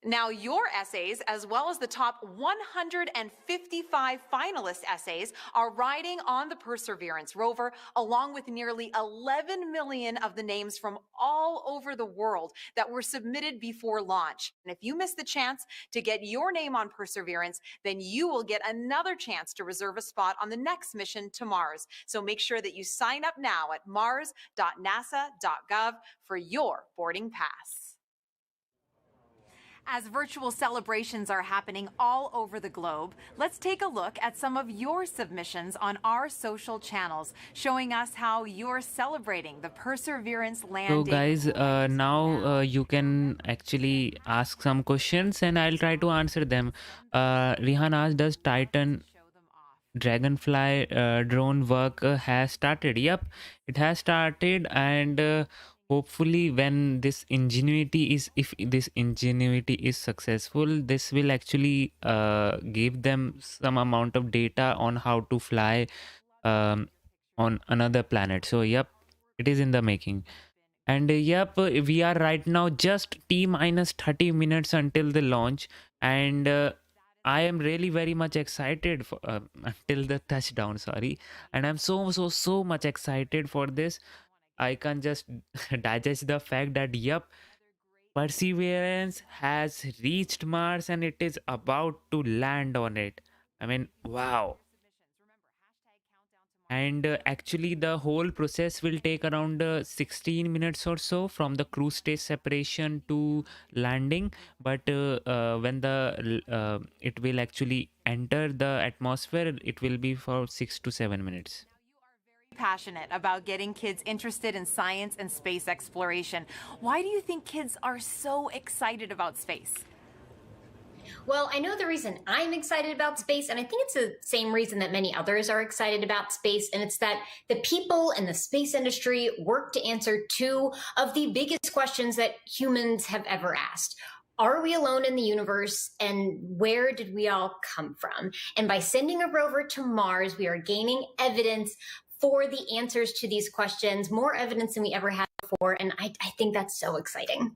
Now, your essays, as well as the top 155 finalist essays, are riding on the Perseverance rover, along with nearly 11 million of the names from all over the world that were submitted before launch. And if you miss the chance to get your name on Perseverance, then you will get another chance to reserve a spot on the next mission to Mars. So make sure that you sign up now at mars.nasa.gov for your boarding pass. As virtual celebrations are happening all over the globe, let's take a look at some of your submissions on our social channels, showing us how you're celebrating the Perseverance landing. So guys, now you can actually ask some questions and I'll try to answer them. Rihan asked, does Titan Dragonfly drone work has started? Yep, it has started, and hopefully when this Ingenuity is, if this Ingenuity is successful, this will actually give them some amount of data on how to fly on another planet. So yep, it is in the making. And yep, we are right now just T minus 30 minutes until the launch, and I am really very much excited for until the touchdown, sorry, and I'm so much excited for this. I can just digest the fact that, yep, Perseverance has reached Mars and it is about to land on it. I mean, wow. And actually, the whole process will take around 16 minutes or so from the cruise stage separation to landing. But when it will actually enter the atmosphere, it will be for 6 to 7 minutes. Passionate about getting kids interested in science and space exploration. Why do you think kids are so excited about space? Well, I know the reason I'm excited about space, and I think it's the same reason that many others are excited about space, and it's that the people in the space industry work to answer two of the biggest questions that humans have ever asked. Are we alone in the universe, and where did we all come from? And by sending a rover to Mars, we are gaining evidence for the answers to these questions, more evidence than we ever had before, and I think that's so exciting.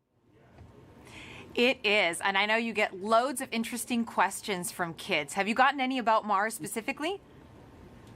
It is, and I know you get loads of interesting questions from kids. Have you gotten any about Mars specifically?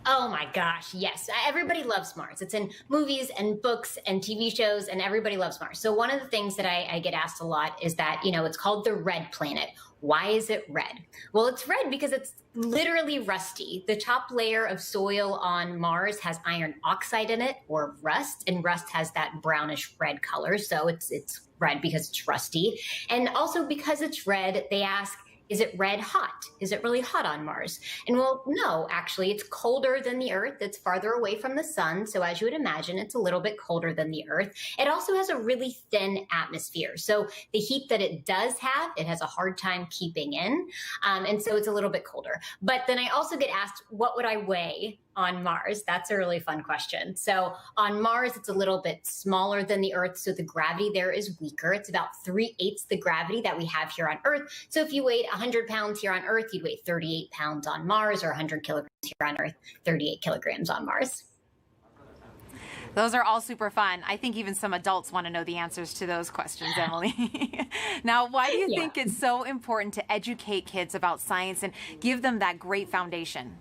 Oh my gosh, yes. Everybody loves Mars. It's in movies and books and TV shows, and everybody loves Mars. So one of the things that I get asked a lot is that, it's called the red planet. Why is it red? Well, it's red because it's literally rusty. The top layer of soil on Mars has iron oxide in it, or rust, and rust has that brownish red color. So it's red because it's rusty. And also because it's red, they ask, is it red hot? Is it really hot on Mars? And well, no, actually, it's colder than the Earth. It's farther away from the sun. So as you would imagine, it's a little bit colder than the Earth. It also has a really thin atmosphere. So the heat that it does have, it has a hard time keeping in. And so it's a little bit colder. But then I also get asked, what would I weigh on Mars? That's a really fun question. So on Mars, it's a little bit smaller than the Earth, so the gravity there is weaker. It's about 3/8 the gravity that we have here on Earth. So if you weighed 100 pounds here on Earth, you'd weigh 38 pounds on Mars, or 100 kilograms here on Earth, 38 kilograms on Mars. Those are all super fun. I think even some adults want to know the answers to those questions, Emily. Now, why do you think it's so important to educate kids about science and give them that great foundation?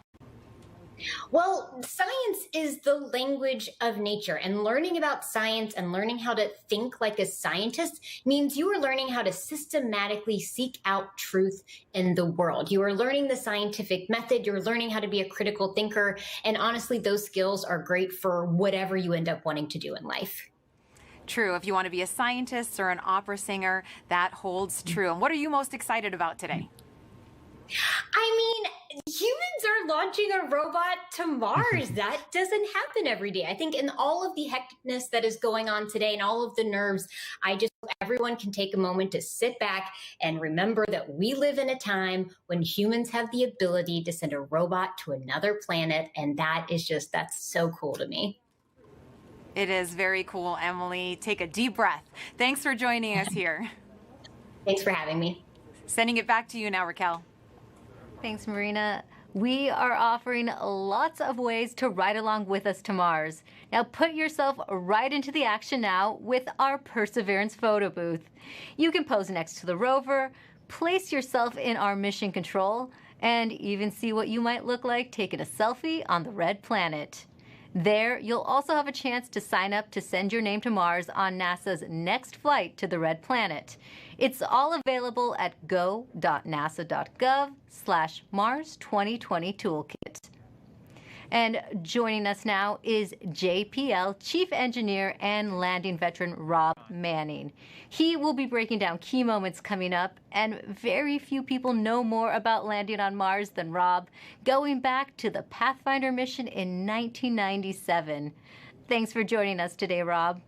Well, science is the language of nature, and learning about science and learning how to think like a scientist means you are learning how to systematically seek out truth in the world. You are learning the scientific method, you're learning how to be a critical thinker, and honestly, those skills are great for whatever you end up wanting to do in life. True. If you want to be a scientist or an opera singer, that holds true. And what are you most excited about today? I mean, humans are launching a robot to Mars. That doesn't happen every day. I think in all of the hecticness that is going on today and all of the nerves, I just hope everyone can take a moment to sit back and remember that we live in a time when humans have the ability to send a robot to another planet. And that's so cool to me. It is very cool, Emily. Take a deep breath. Thanks for joining us here. Thanks for having me. Sending it back to you now, Raquel. Thanks, Marina. We are offering lots of ways to ride along with us to Mars. Now put yourself right into the action now with our Perseverance photo booth. You can pose next to the rover, place yourself in our mission control, and even see what you might look like taking a selfie on the red planet. There, you'll also have a chance to sign up to send your name to Mars on NASA's next flight to the red planet. It's all available at go.nasa.gov/Mars 2020 Toolkit. And joining us now is JPL Chief Engineer and landing veteran Rob Manning. He will be breaking down key moments coming up, and very few people know more about landing on Mars than Rob, going back to the Pathfinder mission in 1997. Thanks for joining us today, Rob.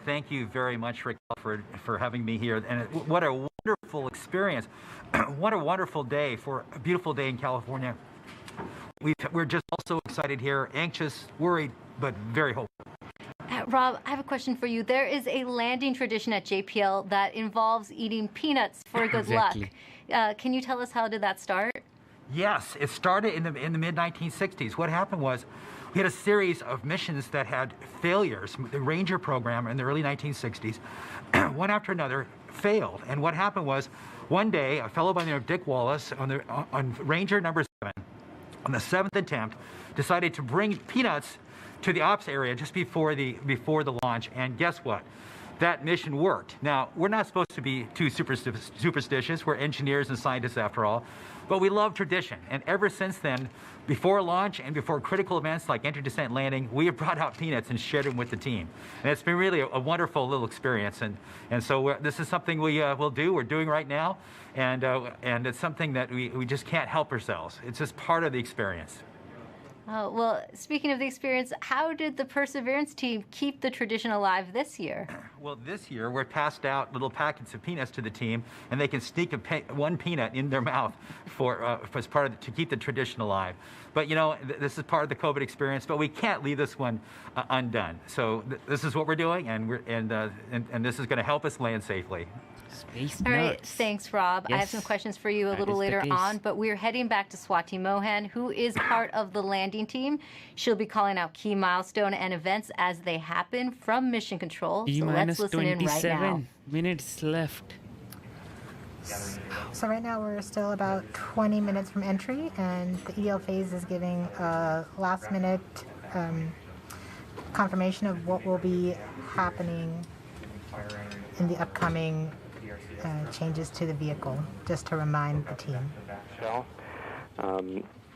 Thank you very much, Raquel, for having me here. And what a wonderful experience. What a wonderful day for a beautiful day in California. We're just also excited here, anxious, worried, but very hopeful. Rob, I have a question for you. There is a landing tradition at JPL that involves eating peanuts for good luck. Can you tell us how did that start? Yes, it started in the mid-1960s. What happened was we had a series of missions that had failures. The Ranger program in the early 1960s, one after another, failed. And what happened was one day, a fellow by the name of Dick Wallace on Ranger number 7, on the 7th attempt, decided to bring peanuts to the ops area just before the launch, and guess what? That mission worked. Now, we're not supposed to be too superstitious. We're engineers and scientists after all, but we love tradition. And ever since then, before launch and before critical events like entry, descent, landing, we have brought out peanuts and shared them with the team. And it's been really a wonderful little experience. And so this is something we will do. We're doing right now. And it's something that we just can't help ourselves. It's just part of the experience. Well, speaking of the experience, how did the Perseverance team keep the tradition alive this year? Well, this year we're passed out little packets of peanuts to the team, and they can sneak one peanut in their mouth as part of to keep the tradition alive. But you know, this is part of the COVID experience, but we can't leave this one undone. So this is what we're doing, and this is going to help us land safely. Space All right, nuts. thanks, Rob. I have Yes, some questions for you a that little is the later case. on, but we're heading back to Swati Mohan, who is part of the landing team. She'll be calling out key milestone and events as they happen from Mission Control. So let's listen in right now. 27 minutes left. So right now we're still about 20 minutes from entry, and the EL phase is giving a last-minute confirmation of what will be happening in the upcoming changes to the vehicle, just to remind the team.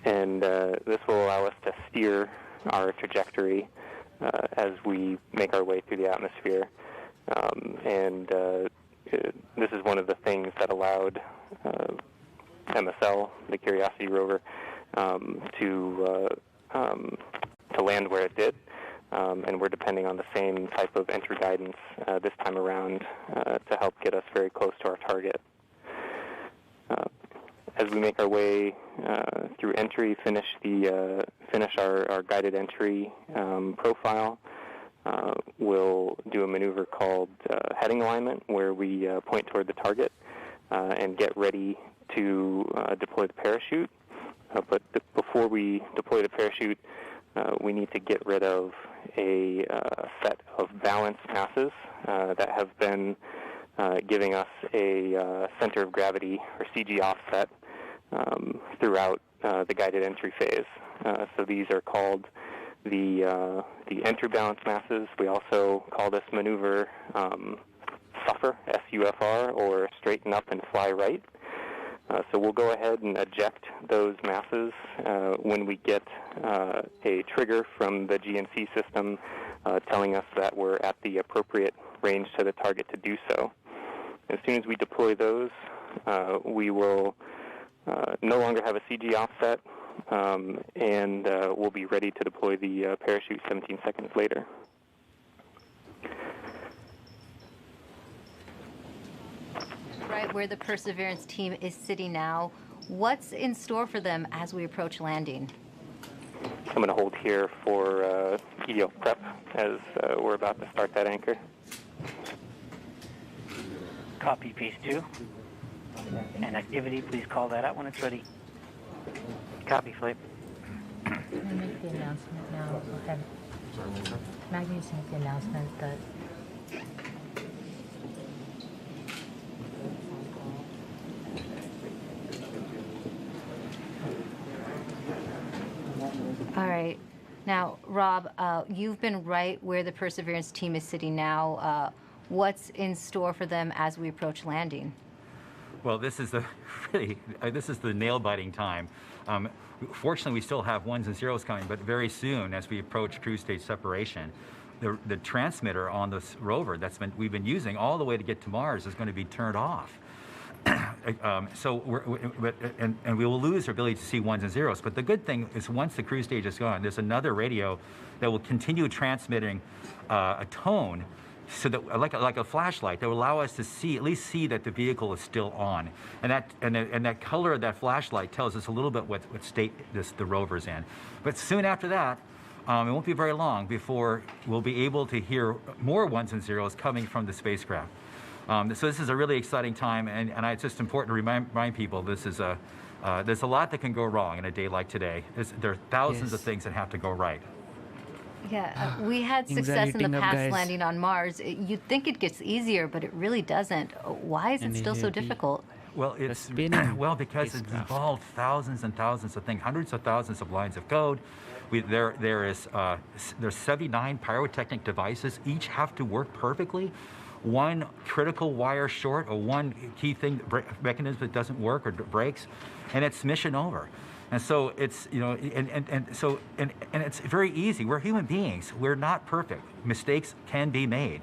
And this will allow us to steer our trajectory as we make our way through the atmosphere. This is one of the things that allowed MSL, the Curiosity rover, to land where it did. And we're depending on the same type of entry guidance this time around to help get us very close to our target. As we make our way through entry, finish our guided entry profile, we'll do a maneuver called heading alignment, where we point toward the target and get ready to deploy the parachute. But before we deploy the parachute, we need to get rid of a set of balanced masses that have been giving us a center of gravity, or CG offset, throughout the guided entry phase. So these are called the entry balance masses. We also call this maneuver SUFR, S-U-F-R, or straighten up and fly right. So we'll go ahead and eject those masses when we get a trigger from the GNC system telling us that we're at the appropriate range to the target to do so. As soon as we deploy those, we will no longer have a CG offset, and we'll be ready to deploy the parachute 17 seconds later. Right where the Perseverance team is sitting now, what's in store for them as we approach landing? I'm going to hold here for EDL prep as we're about to start that anchor. Copy, Piece 2. And activity, please call that out when it's ready. Copy, Fleet. Can I make the announcement now? Okay. Maggie's make the announcement that All right. Now, Rob, you've been right where the Perseverance team is sitting now. What's in store for them as we approach landing? Well, this is the nail-biting time. Fortunately, we still have ones and zeros coming, but very soon, as we approach cruise stage separation, the transmitter on this rover we've been using all the way to get to Mars is going to be turned off. So we will lose our ability to see ones and zeros. But the good thing is, once the cruise stage is gone, there's another radio that will continue transmitting a tone, so that like a flashlight, that will allow us to at least see that the vehicle is still on, and that color of that flashlight tells us a little bit what state the rover's in. But soon after that, it won't be very long before we'll be able to hear more ones and zeros coming from the spacecraft. So this is a really exciting time, and it's just important to remind people there's a lot that can go wrong in a day like today. There are thousands of things that have to go right. Yeah, we had success in the past landing on Mars. You'd think it gets easier, but it really doesn't. Why is it still so difficult? Well, it's because it's involved thousands and thousands of things, hundreds of thousands of lines of code. There's 79 pyrotechnic devices. Each have to work perfectly. One critical wire short or one key thing mechanism that doesn't work or breaks, and it's mission over. And so it's and it's very easy. We're human beings. We're not perfect. Mistakes can be made.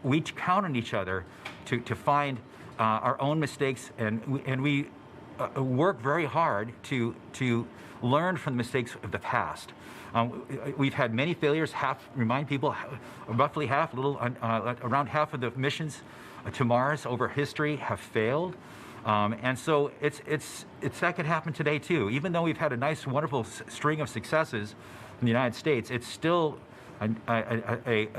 We count on each other to find our own mistakes, and we work very hard to learn from the mistakes of the past. We've had many failures. Remind people, roughly half, around half of the missions to Mars over history have failed. And so that could happen today too. Even though we've had a nice, wonderful string of successes in the United States, it's still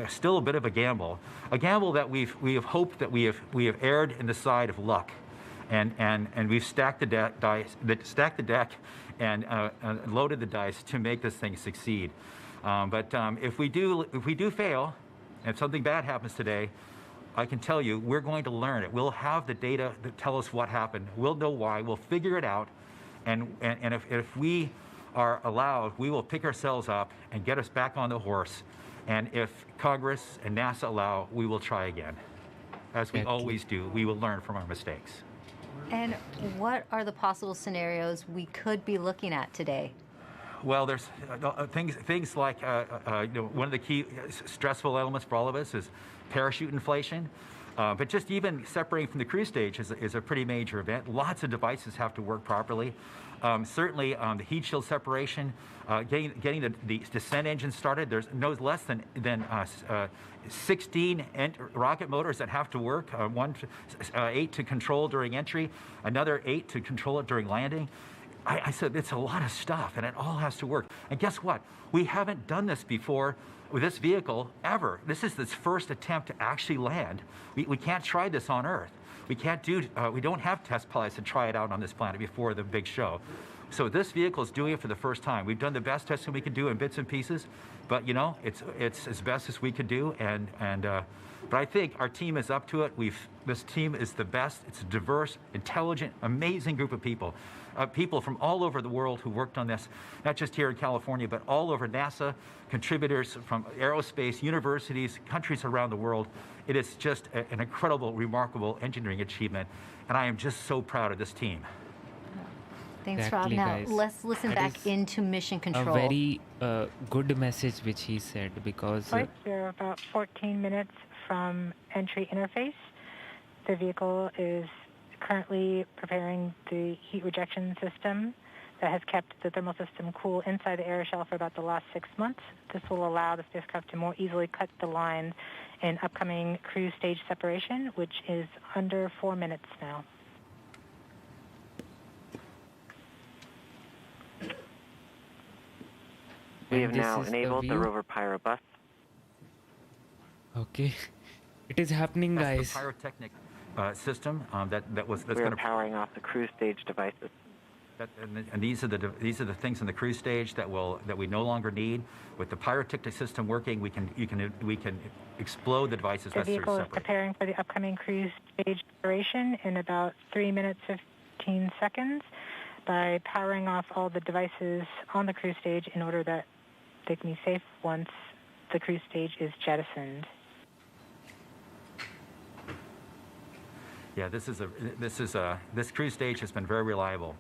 still a bit of a gamble that we have hoped that we have erred in the side of luck, and we've stacked the deck and loaded the dice to make this thing succeed. But if we do fail, and something bad happens today, I can tell you we're going to learn it. We'll have the data that tell us what happened. We'll know why. We'll figure it out, and if we are allowed, we will pick ourselves up and get us back on the horse. And if Congress and NASA allow, we will try again. As we always do, we will learn from our mistakes. And what are the possible scenarios we could be looking at today? Well, there's things like one of the key stressful elements for all of us is parachute inflation. But just even separating from the cruise stage is a pretty major event. Lots of devices have to work properly. Certainly, the heat shield separation, getting the descent engine started. There's no less than 16 rocket motors that have to work. 8 to control during entry, another 8 to control it during landing. I said it's a lot of stuff, and it all has to work. And guess what? We haven't done this before with this vehicle ever. This is its first attempt to actually land. We can't try this on Earth. We don't have test pilots to try it out on this planet before the big show. So this vehicle is doing it for the first time. We've done the best testing we could do in bits and pieces, but it's as best as we could do. But I think our team is up to it. This team is the best. It's a diverse, intelligent, amazing group of people. People from all over the world who worked on this, not just here in California, but all over NASA, contributors from aerospace, universities, countries around the world. It is just an incredible, remarkable engineering achievement, and I am just so proud of this team. Thanks, Rob. Now, let's listen back into mission control. A very good message which he said, because... We're about 14 minutes from entry interface. The vehicle is currently preparing the heat rejection system that has kept the thermal system cool inside the air shell for about the last 6 months. This will allow the spacecraft to more easily cut the line in upcoming cruise stage separation, which is under 4 minutes now. We have now enabled the Rover Pyro bus. Okay, it is happening, guys. That's the pyrotechnic system that's going to powering off the cruise stage devices. And these are the things in the cruise stage that we no longer need. With the pyrotechnic system working, we can explode the devices the necessary to vehicle separate. is preparing for the upcoming cruise stage separation in about 3 minutes 15 seconds by powering off all the devices on the cruise stage in order that they can be safe once the cruise stage is jettisoned. Yeah, this cruise stage has been very reliable.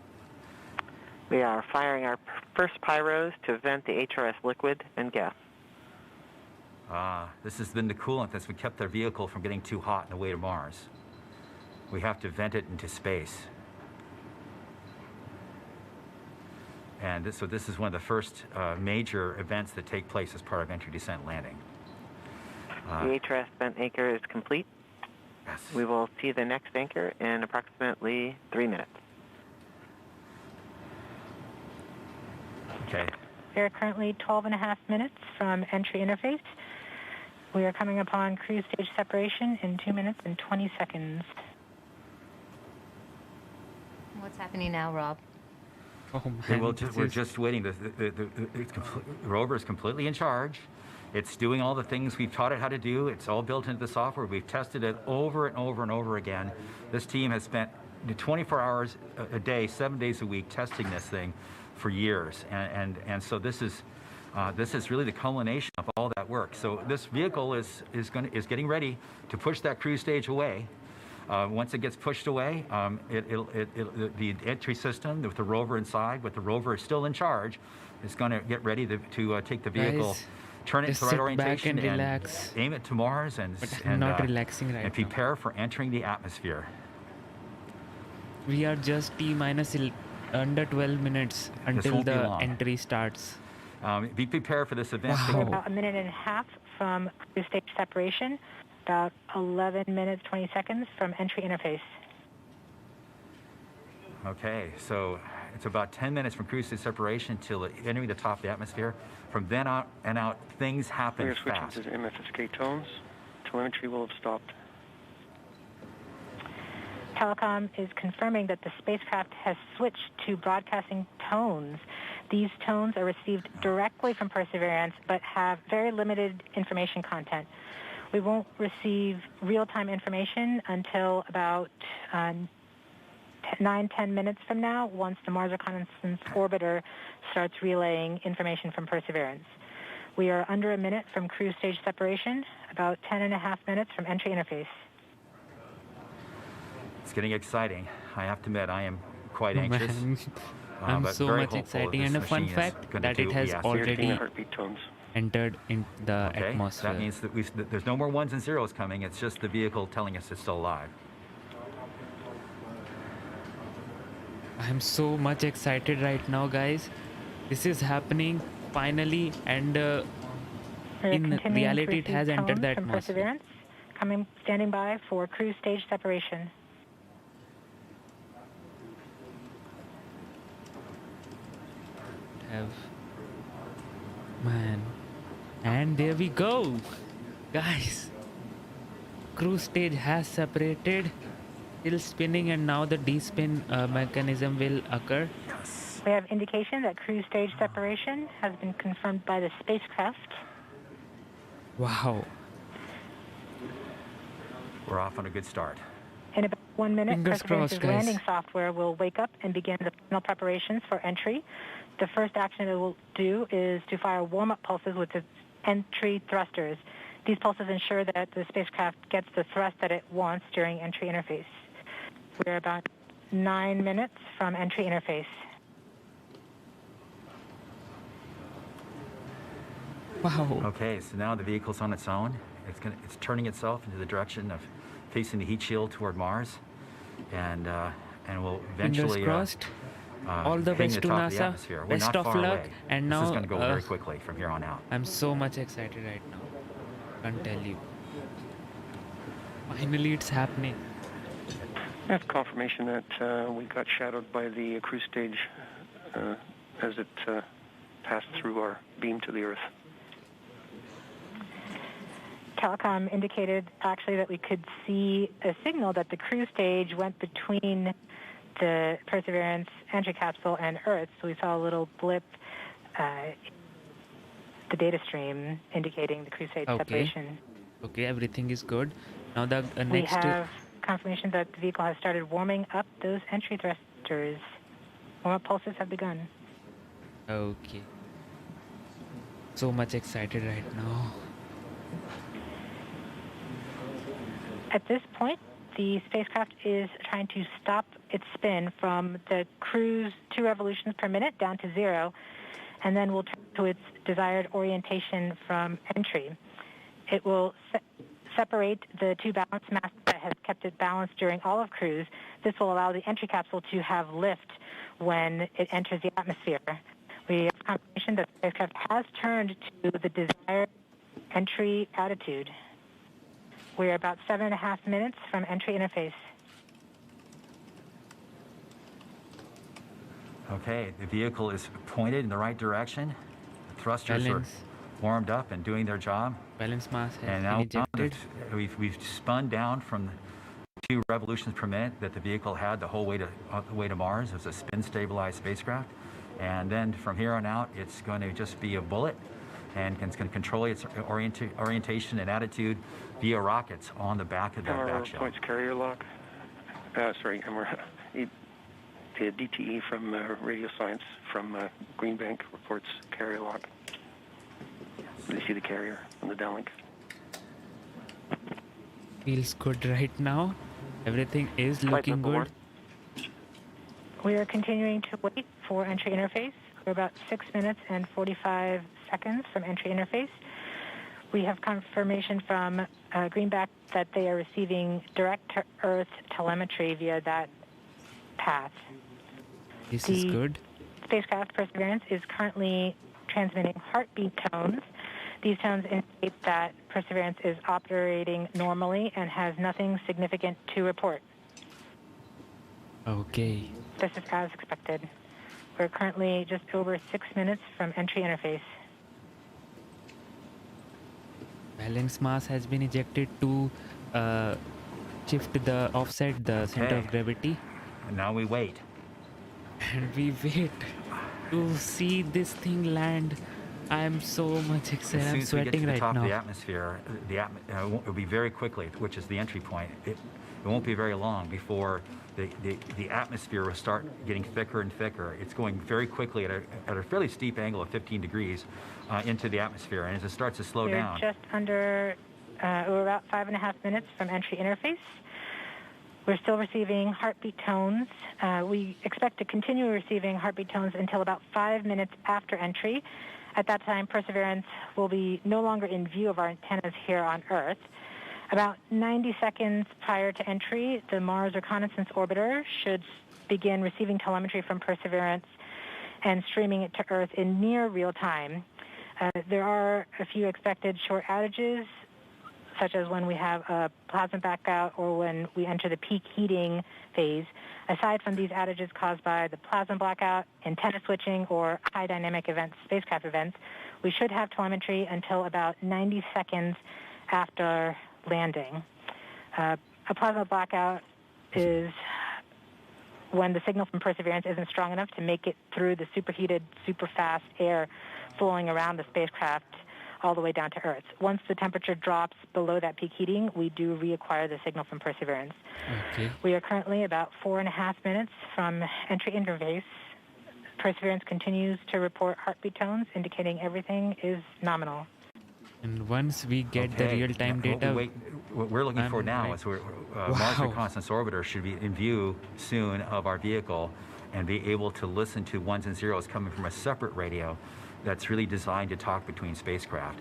We are firing our first pyros to vent the HRS liquid and gas. This has been the coolant that's kept our vehicle from getting too hot on the way to Mars. We have to vent it into space. And so this is one of the first major events that take place as part of entry, descent, landing. The HRS vent anchor is complete. Yes. We will see the next anchor in approximately 3 minutes. Okay. We are currently 12.5 minutes from entry interface. We are coming upon cruise stage separation in 2 minutes and 20 seconds. What's happening now, Rob? Oh, man, we're just waiting. The Rover is completely in charge. It's doing all the things we've taught it how to do. It's all built into the software. We've tested it over and over and over again. This team has spent 24 hours a day, 7 days a week, testing this thing for years, and so this is really the culmination of all that work. So this vehicle is getting ready to push that cruise stage away. Once it gets pushed away, the entry system with the rover inside, with the rover still in charge, is going to get ready to take the vehicle, Guys, turn it just to the right sit orientation, back and relax. aim it to Mars, and not relaxing right and prepare for entering the atmosphere. We are just T-minus under 12 minutes until the entry starts. Be prepared for this event. We're about a minute and a half from cruise stage separation, about 11 minutes, 20 seconds from entry interface. Okay, so it's about 10 minutes from cruise stage separation till entering the top of the atmosphere. From then on and out, things happen fast. We're switching to MFSK tones. Telemetry will have stopped. Telecom is confirming that the spacecraft has switched to broadcasting tones. These tones are received directly from Perseverance, but have very limited information content. We won't receive real-time information until about 9-10 minutes from now, once the Mars Reconnaissance Orbiter starts relaying information from Perseverance. We are under a minute from cruise stage separation, about 10.5 minutes from entry interface. It's getting exciting. I have to admit, I am quite anxious. I'm but so very much hopeful exciting, and a fun fact that it has already entered in the atmosphere. That means that there's no more ones and zeros coming. It's just the vehicle telling us it's still alive. I'm so much excited right now, guys. This is happening finally, and in reality, it has entered the atmosphere. Perseverance, standing by for cruise stage separation. Man, and there we go, guys. Cruise stage has separated, still spinning, and now the de-spin mechanism will occur. We have indication that cruise stage separation has been confirmed by the spacecraft. Wow. We're off on a good start. In about 1 minute, Fingers Perseverance's crossed, guys. landing software will wake up and begin the final preparations for entry. The first action it will do is to fire warm-up pulses with its entry thrusters. These pulses ensure that the spacecraft gets the thrust that it wants during entry interface. We're about 9 minutes from entry interface. Wow. Okay, so now the vehicle's on its own. It's turning itself into the direction of facing the heat shield toward Mars, and will eventually all the best to NASA. We're Best not of far luck. away. And this now is going to go very quickly from here on out. I'm so much excited right now. Can't tell you. Finally, it's happening. I have confirmation that we got shadowed by the cruise stage as it passed through our beam to the Earth. Telecom indicated actually that we could see a signal that the cruise stage went between the Perseverance entry capsule and Earth. So we saw a little blip, the data stream indicating the cruise stage separation. Okay, everything is good. Now the next. We have confirmation that the vehicle has started warming up those entry thrusters. Warm-up pulses have begun. Okay. So much excited right now. At this point, the spacecraft is trying to stop its spin from the cruise 2 revolutions per minute down to 0, and then will turn to its desired orientation from entry. It will separate the 2 balance masses that has kept it balanced during all of cruise. This will allow the entry capsule to have lift when it enters the atmosphere. We have confirmation that the spacecraft has turned to the desired entry attitude. We're about 7.5 minutes from entry interface. Okay, the vehicle is pointed in the right direction. The thrusters are warmed up and doing their job. Balance mass has and been ejected. We've spun down from the 2 revolutions per minute that the vehicle had the whole way to Mars. It was a spin-stabilized spacecraft. And then from here on out, it's going to just be a bullet, and it's going to control its orientation and attitude via rockets on the back of that back shell. Points carrier lock. Sorry, the DTE from Radio Science from Green Bank reports carrier lock. You see the carrier on the downlink. Feels good right now. Everything is looking good. We are continuing to wait for entry interface. We're about 6 minutes and 45 seconds from entry interface. We have confirmation from Greenback that they are receiving direct-to-Earth telemetry via that path. This is good. Spacecraft Perseverance is currently transmitting heartbeat tones. These tones indicate that Perseverance is operating normally and has nothing significant to report. Okay. This is as expected. We're currently just over 6 minutes from entry interface. Balance mass has been ejected to offset the center of gravity. And now we wait. And we wait to see this thing land. I'm so much excited. I'm sweating right now. As soon as we get to the top of the atmosphere, it will be very quickly, which is the entry point. It won't be very long before the atmosphere will start getting thicker and thicker. It's going very quickly at a fairly steep angle of 15 degrees into the atmosphere. And as it starts to slow down... We're just under, we're about 5.5 minutes from entry interface. We're still receiving heartbeat tones. We expect to continue receiving heartbeat tones until about 5 minutes after entry. At that time, Perseverance will be no longer in view of our antennas here on Earth. About 90 seconds prior to entry, the Mars Reconnaissance Orbiter should begin receiving telemetry from Perseverance and streaming it to Earth in near real time. There are a few expected short outages, such as when we have a plasma blackout or when we enter the peak heating phase. Aside from these outages caused by the plasma blackout, antenna switching, or high dynamic events, spacecraft events, we should have telemetry until about 90 seconds after landing. A plasma blackout is when the signal from Perseverance isn't strong enough to make it through the superheated, super fast air flowing around the spacecraft all the way down to Earth. Once the temperature drops below that peak heating, we do reacquire the signal from Perseverance. Okay. We are currently about 4.5 minutes from entry interface. Perseverance continues to report heartbeat tones, indicating everything is nominal. And once we get the real-time data... What we're looking for now is Mars Reconnaissance Orbiter should be in view soon of our vehicle and be able to listen to ones and zeros coming from a separate radio that's really designed to talk between spacecraft.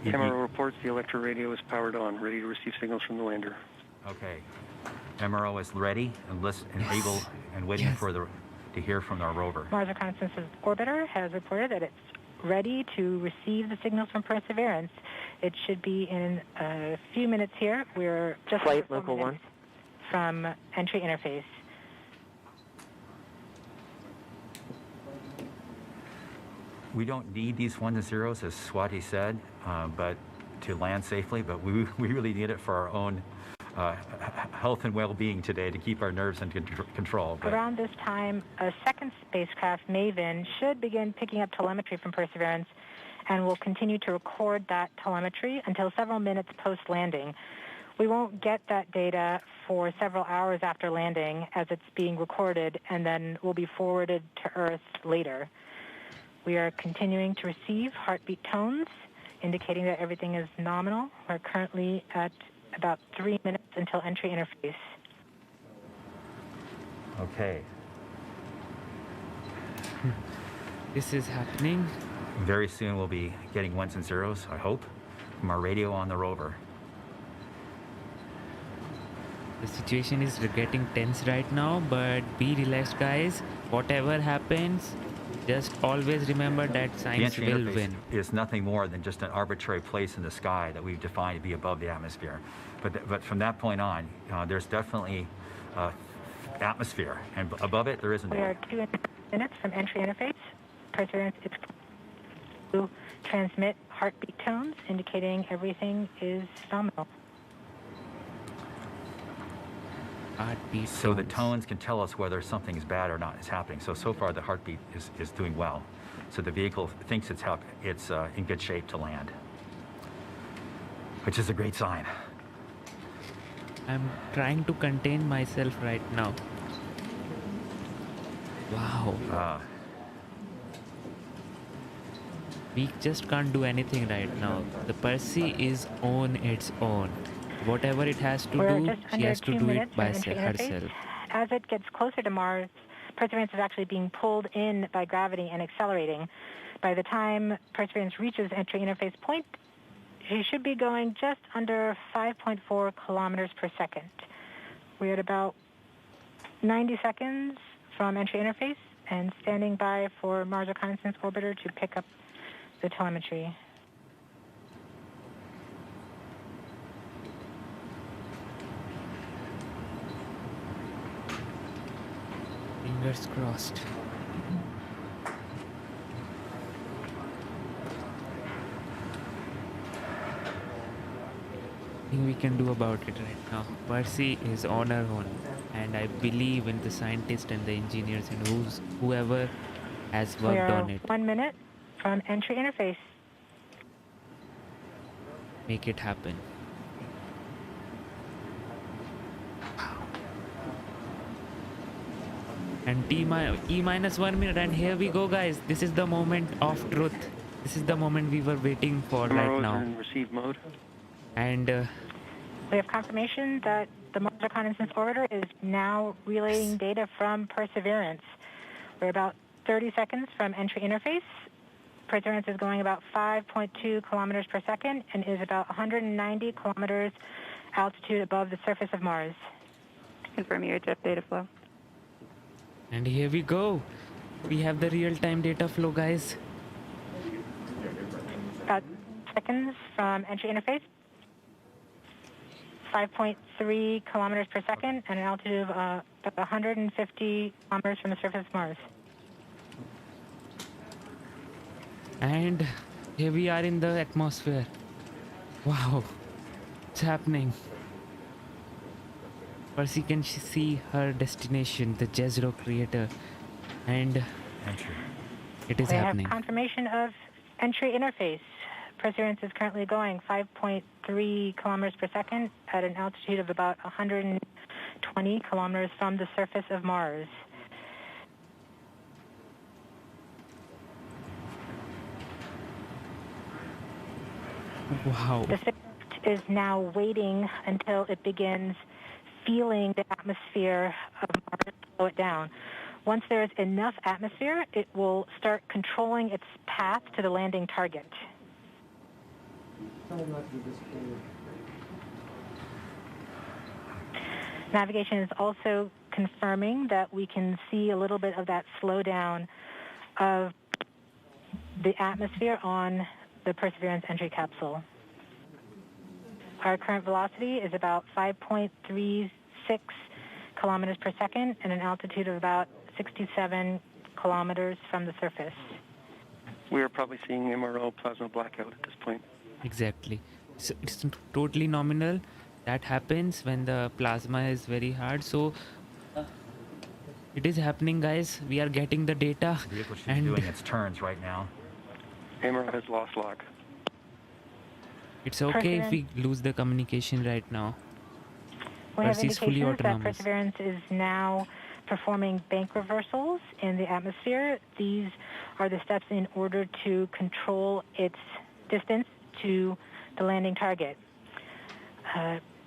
MRO reports the electro radio is powered on, ready to receive signals from the lander. Okay. MRO is ready and able and waiting to hear from our rover. Mars Reconnaissance Orbiter has reported that it's ready to receive the signals from Perseverance. It should be in a few minutes here. We're just Flight Local 1 from entry interface. We don't need these ones and zeros, as Swati said, but to land safely, but we really need it for our own health and well-being today to keep our nerves under control. But around this time, a second spacecraft, MAVEN, should begin picking up telemetry from Perseverance and will continue to record that telemetry until several minutes post-landing. We won't get that data for several hours after landing as it's being recorded and then will be forwarded to Earth later. We are continuing to receive heartbeat tones, indicating that everything is nominal. We're currently at about 3 minutes until entry interface. Okay. This is happening. Very soon we'll be getting ones and zeros, I hope, from our radio on the rover. The situation is getting tense right now, but be relaxed, guys. Whatever happens, just always remember that science will win. Is nothing more than just an arbitrary place in the sky that we've defined to be above the atmosphere. But from that point on, there's definitely atmosphere, and above it there isn't. We are 2 minutes from entry interface. Perseverance is to transmit heartbeat tones, indicating everything is nominal. So the tones can tell us whether something's bad or not is happening. So far the heartbeat is doing well. So the vehicle thinks it's in good shape to land, which is a great sign. I'm trying to contain myself right now. Wow. We just can't do anything right now. The Percy is on its own. Whatever it has to We're do, just she under has to 2 do it minutes by from entry interface. herself. As it gets closer to Mars, Perseverance is actually being pulled in by gravity and accelerating. By the time Perseverance reaches entry interface point, she should be going just under 5.4 kilometers per second. We're at about 90 seconds from entry interface and standing by for Mars Reconnaissance Orbiter to pick up the telemetry. Fingers crossed. Nothing we can do about it right now. Percy is on her own, and I believe in the scientists and the engineers and whoever has We worked are on it. 1 minute from entry interface. Make it happen. And E minus 1 minute, and here we go, guys. This is the moment of truth. This is the moment we were waiting for right now. in receive mode. And we have confirmation that the Mars Reconnaissance Orbiter is now relaying data from Perseverance. We're about 30 seconds from entry interface. Perseverance is going about 5.2 kilometers per second and is about 190 kilometers altitude above the surface of Mars. Confirm UHF data flow. And here we go. We have the real-time data flow, guys. About seconds from entry interface. 5.3 kilometers per second and an altitude of about 150 kilometers from the surface of Mars. And here we are in the atmosphere. Wow. It's happening. Percy can see her destination, the Jezero crater. And it is happening. We have confirmation of entry interface. Perseverance is currently going 5.3 kilometers per second at an altitude of about 120 kilometers from the surface of Mars. Wow. The spacecraft is now waiting until it begins feeling the atmosphere of Mars to slow it down. Once there is enough atmosphere, it will start controlling its path to the landing target. Navigation is also confirming that we can see a little bit of that slowdown of the atmosphere on the Perseverance entry capsule. Our current velocity is about 5.36 kilometers per second and an altitude of about 67 kilometers from the surface. We are probably seeing MRO plasma blackout at this point. Exactly. So it's totally nominal. That happens when the plasma is very hard. So it is happening, guys. We are getting the data. The vehicle should be doing its turns right now. MRO has lost lock. It's okay if we lose the communication right now. We have Percy is fully indications that autonomous. Perseverance is now performing bank reversals in the atmosphere. These are the steps in order to control its distance to the landing target.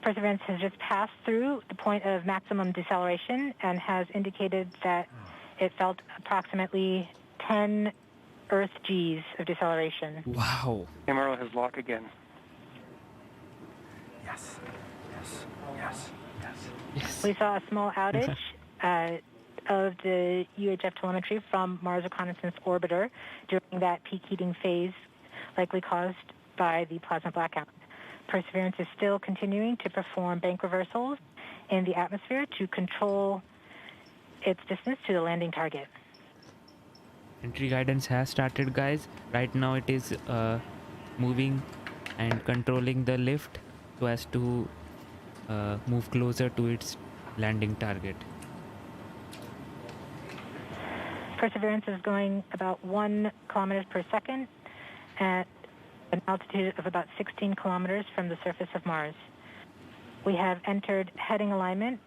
Perseverance has just passed through the point of maximum deceleration and has indicated that it felt approximately 10 Earth Gs of deceleration. Wow. MRO has lock again. Yes. Yes. Yes. Yes. Yes. We saw a small outage of the UHF telemetry from Mars Reconnaissance Orbiter during that peak heating phase, likely caused by the plasma blackout. Perseverance is still continuing to perform bank reversals in the atmosphere to control its distance to the landing target. Entry guidance has started, guys. Right now it is moving and controlling the lift so as to move closer to its landing target. Perseverance is going about 1 kilometers per second at an altitude of about 16 kilometers from the surface of Mars. We have entered heading alignment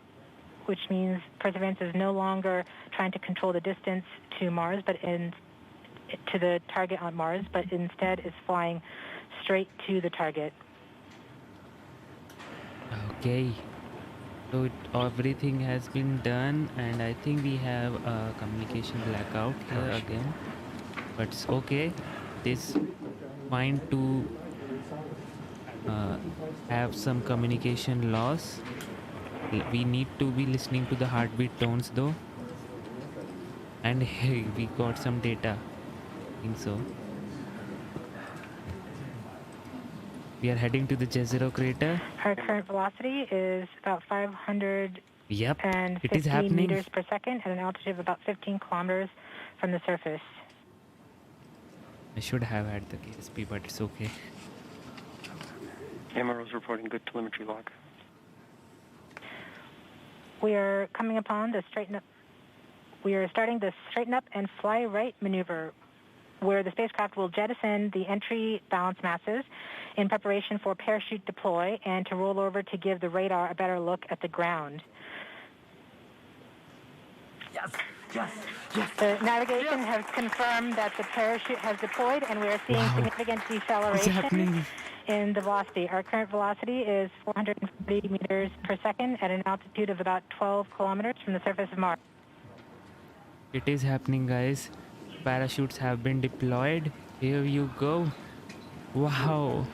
which means Perseverance is no longer trying to control the distance to Mars, to the target on Mars, but instead is flying straight to the target. Okay. So everything has been done, and I think we have a communication blackout here again. But it's okay. It's fine to have some communication loss. We need to be listening to the heartbeat tones though. And hey, we got some data. I think so. We are heading to the Jezero crater. Our current velocity is about 550 Yep, it is happening. meters per second at an altitude of about 15 kilometers from the surface. I should have had the KSP, but it's okay. MRO's reporting good telemetry log. We are coming upon the straighten up. We are starting the straighten up and fly right maneuver, where the spacecraft will jettison the entry balance masses in preparation for parachute deploy and to roll over to give the radar a better look at the ground. Yes, yes, yes. The navigation has confirmed that the parachute has deployed, and we are seeing significant deceleration in the velocity. Our current velocity is 440 meters per second at an altitude of about 12 kilometers from the surface of Mars. It is happening, guys. Parachutes have been deployed. Here you go. Wow.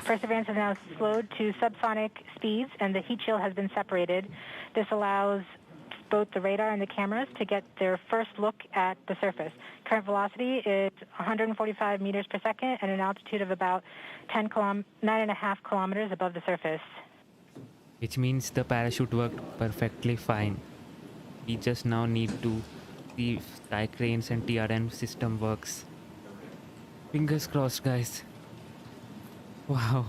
Perseverance is now slowed to subsonic speeds, and the heat shield has been separated. This allows both the radar and the cameras to get their first look at the surface. Current velocity is 145 meters per second at an altitude of about 9.5 kilometers above the surface. Which means the parachute worked perfectly fine. We just now need to see if sky cranes and TRN system works. Fingers crossed, guys. Wow.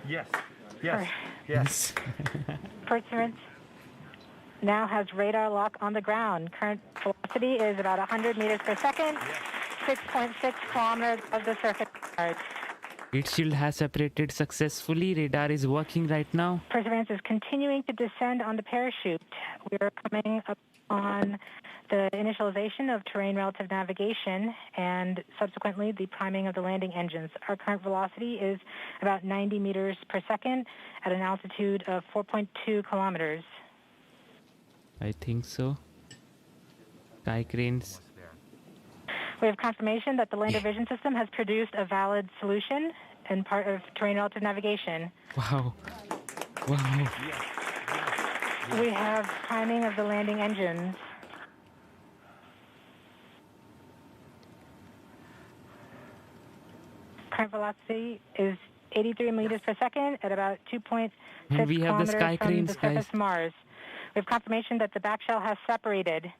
Yes, yes, yes. Perseverance now has radar lock on the ground. Current velocity is about 100 meters per second, 6.6 kilometers above the surface of Mars. Heat shield has separated successfully. Radar is working right now. Perseverance is continuing to descend on the parachute. We are coming up on the initialization of terrain relative navigation and subsequently the priming of the landing engines. Our current velocity is about 90 meters per second at an altitude of 4.2 kilometers. I think so. Sky cranes. We have confirmation that the lander vision system has produced a valid solution and part of terrain relative navigation. Wow. Wow. We have priming of the landing engines. Current velocity is 83 meters per second at about 2.6 And we have the kilometers sky from cranes, the surface guys. of Mars. We have confirmation that the back shell has separated.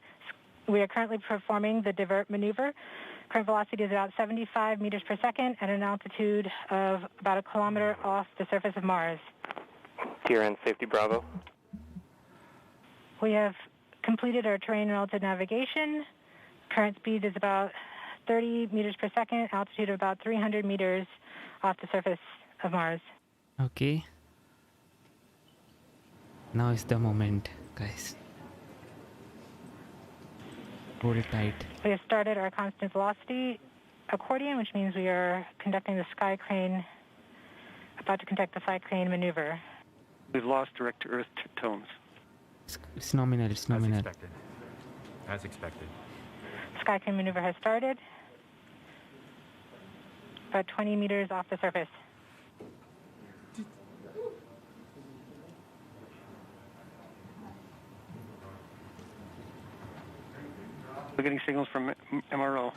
We are currently performing the divert maneuver. Current velocity is about 75 meters per second at an altitude of about a kilometer off the surface of Mars. TRN Safety Bravo. We have completed our terrain relative navigation. Current speed is about 30 meters per second, altitude of about 300 meters off the surface of Mars. Okay. Now is the moment, guys. Hold it tight. We have started our constant velocity accordion, which means we are conducting the sky crane, about to conduct the sky crane maneuver. We've lost direct-to-earth tones. It's nominal, it's nominal. As expected. Sky crane maneuver has started, about 20 meters off the surface. We're getting signals from MRO.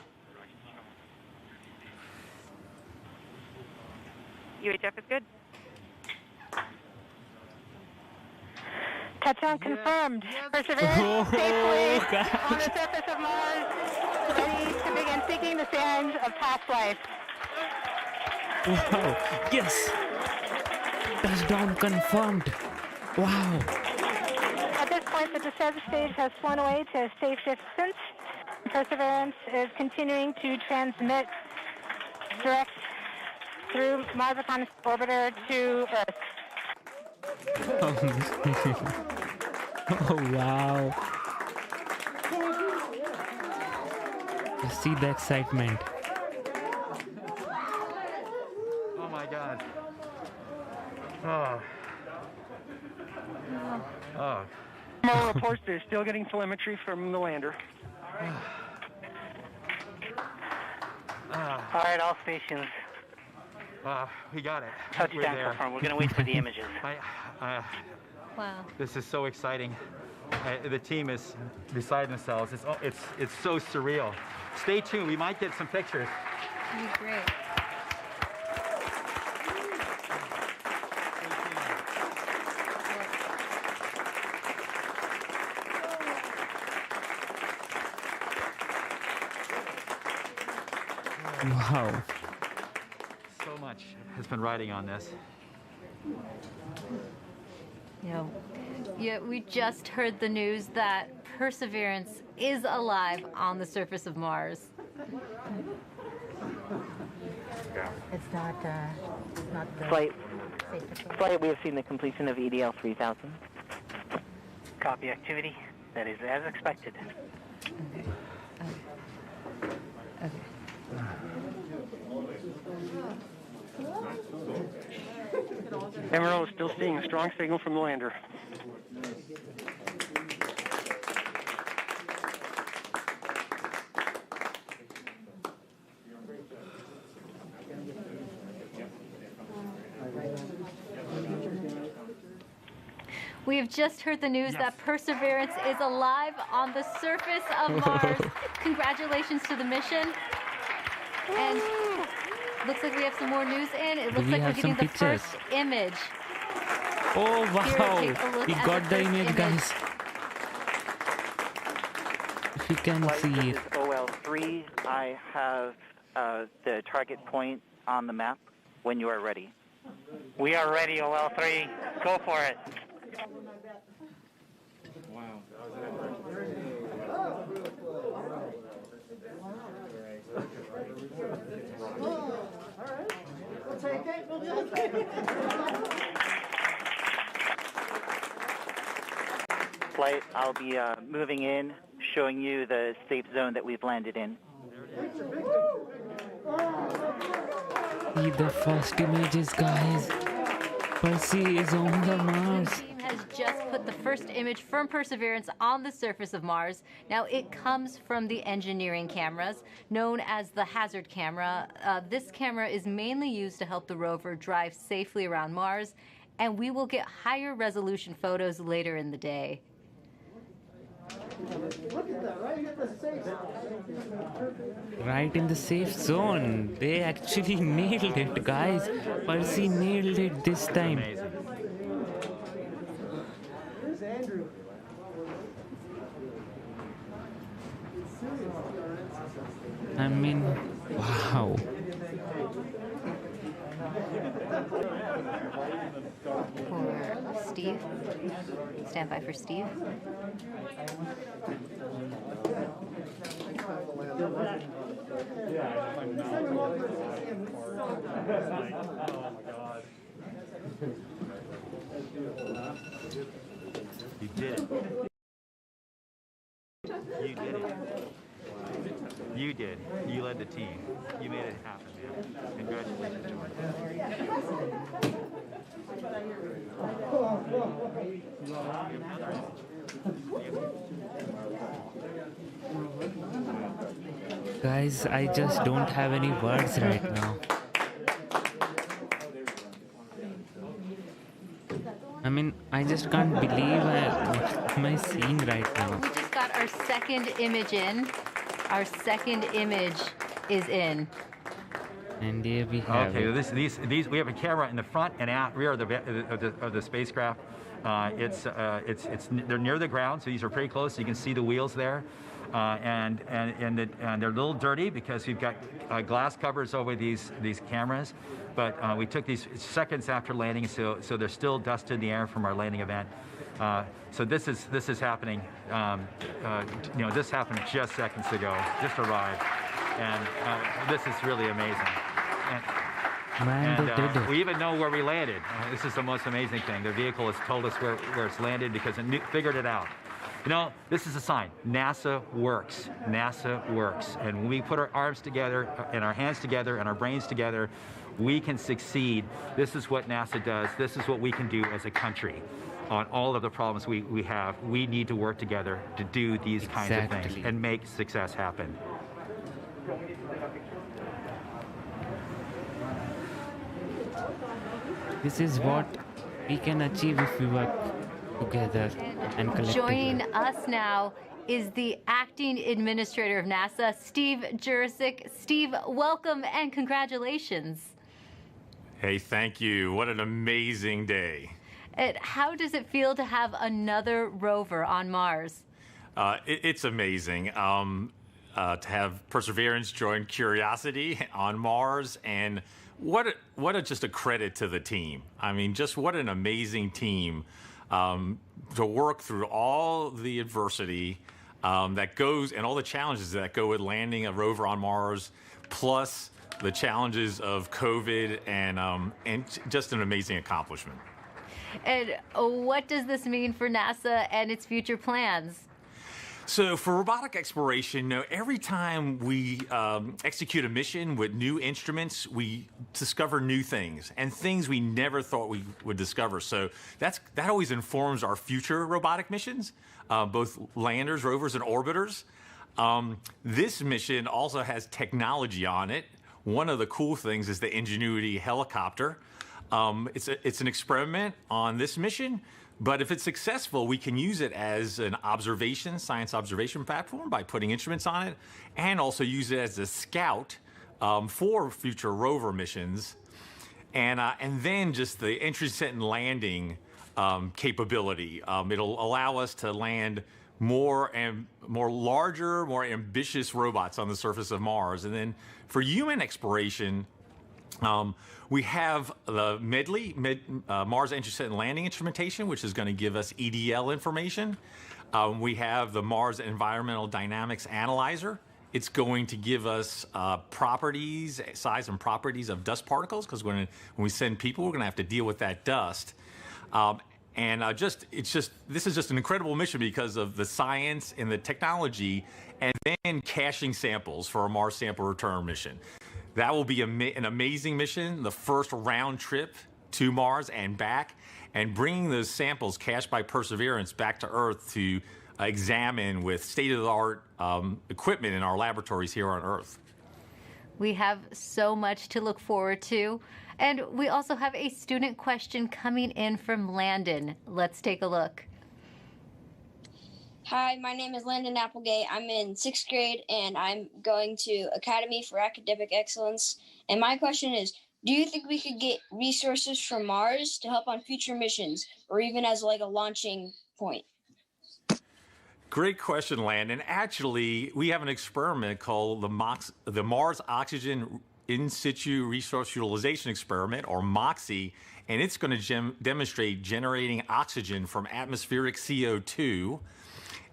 UHF is good. Touchdown confirmed. Perseverance safely on the surface of Mars, ready to begin seeking the sands of past life. Wow. Yes. Touchdown confirmed. Wow. At this point, the descent stage has flown away to safe distance. Perseverance is continuing to transmit direct through Mars Reconnaissance Orbiter to Earth. Oh wow. You see the excitement. Oh my God. Oh. Oh. More reports, they're still getting telemetry from the lander. All right, all stations. We got it. Touchdown confirmed. We're going to wait for the images. Wow. This is so exciting. The team is beside themselves. It's so surreal. Stay tuned. We might get some pictures. That'd be great. Wow. So much has been riding on this. Yeah, we just heard the news that Perseverance is alive on the surface of Mars. It's not Flight, we have seen the completion of EDL 3000. Copy activity. That is as expected. Emerald is still seeing a strong signal from the lander. We have just heard the news that Perseverance is alive on the surface of Mars. Congratulations to the mission. And looks like we have some more news in. It looks like we're getting the first image. Oh wow! We got the image, guys. If you can see it. This is OL3. I have the target point on the map when you are ready. We are ready, OL3. Go for it. Wow. We'll take it. We'll do it. Flight, I'll be moving in, showing you the safe zone that we've landed in. See the first images, guys. Percy is on the Mars. The team has just put the first image from Perseverance on the surface of Mars. Now, it comes from the engineering cameras, known as the hazard camera. This camera is mainly used to help the rover drive safely around Mars, and we will get higher resolution photos later in the day. Right in the safe zone. They actually nailed it, guys. Percy nailed it this time. I mean, wow. For Steve. Stand by for Steve. You did it. You did it. You did. You led the team. You made it happen, man. Congratulations, Guys, I just don't have any words right now. I mean, I just can't believe what am I seeing right now. We just got our second image in. Our second image is in. And here we have these we have a camera in the front and rear of the spacecraft. They're near the ground, so these are pretty close. So you can see the wheels there, and they're a little dirty because we've got glass covers over these cameras. But we took these seconds after landing, so there's still dust in the air from our landing event. So this is happening. This happened just seconds ago. Just arrived, and this is really amazing. Man, they did it. We even know where we landed. This is the most amazing thing. The vehicle has told us where it's landed because it figured it out. You know, this is a sign. NASA works. NASA works. And when we put our arms together and our hands together and our brains together, we can succeed. This is what NASA does. This is what we can do as a country. On all of the problems we have, we need to work together to do these kinds of things and make success happen. This is what we can achieve if we work together and collectively. Joining us now is the acting administrator of NASA, Steve Jurisic. Steve, welcome and congratulations. Hey, thank you. What an amazing day. And how does it feel to have another rover on Mars? It's amazing to have Perseverance join Curiosity on Mars, and just a credit to the team. I mean, just what an amazing team to work through all the adversity that goes and all the challenges that go with landing a rover on Mars, plus the challenges of COVID, and just an amazing accomplishment. And what does this mean for NASA and its future plans? So for robotic exploration, every time we execute a mission with new instruments, we discover new things and things we never thought we would discover. So that always informs our future robotic missions, both landers, rovers, and orbiters. This mission also has technology on it. One of the cool things is the Ingenuity helicopter. It's an experiment on this mission, but if it's successful, we can use it as an science observation platform by putting instruments on it, and also use it as a scout for future rover missions, and then just the entry, descent, and landing capability. It'll allow us to land more larger, more ambitious robots on the surface of Mars, and then for human exploration. We have the Mars Entry, Descent, and Landing Instrumentation, which is going to give us EDL information. We have the Mars Environmental Dynamics Analyzer. It's going to give us size and properties of dust particles, because when we send people, we're going to have to deal with that dust. This is just an incredible mission because of the science and the technology, and then caching samples for a Mars sample return mission. That will be an amazing mission, the first round trip to Mars and back, and bringing those samples cached by Perseverance back to Earth to examine with state-of-the-art equipment in our laboratories here on Earth. We have so much to look forward to. And we also have a student question coming in from Landon. Let's take a look. Hi, my name is Landon Applegate. I'm in 6th grade, and I'm going to Academy for Academic Excellence. And my question is, do you think we could get resources from Mars to help on future missions, or even as like a launching point? Great question, Landon. Actually, we have an experiment called the Mars Oxygen In Situ Resource Utilization Experiment, or MOXIE, and it's going to demonstrate generating oxygen from atmospheric CO2.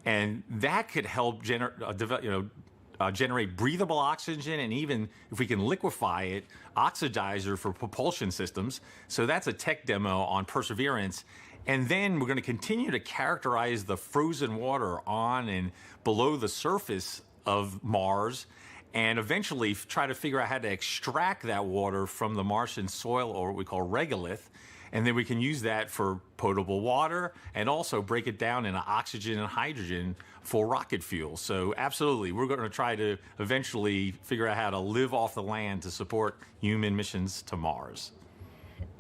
And that could help generate breathable oxygen, and even if we can liquefy it, oxidizer for propulsion systems. So that's a tech demo on Perseverance. And then we're going to continue to characterize the frozen water on and below the surface of Mars, and eventually try to figure out how to extract that water from the Martian soil, or what we call regolith. And then we can use that for potable water, and also break it down into oxygen and hydrogen for rocket fuel. So absolutely, we're going to try to eventually figure out how to live off the land to support human missions to Mars.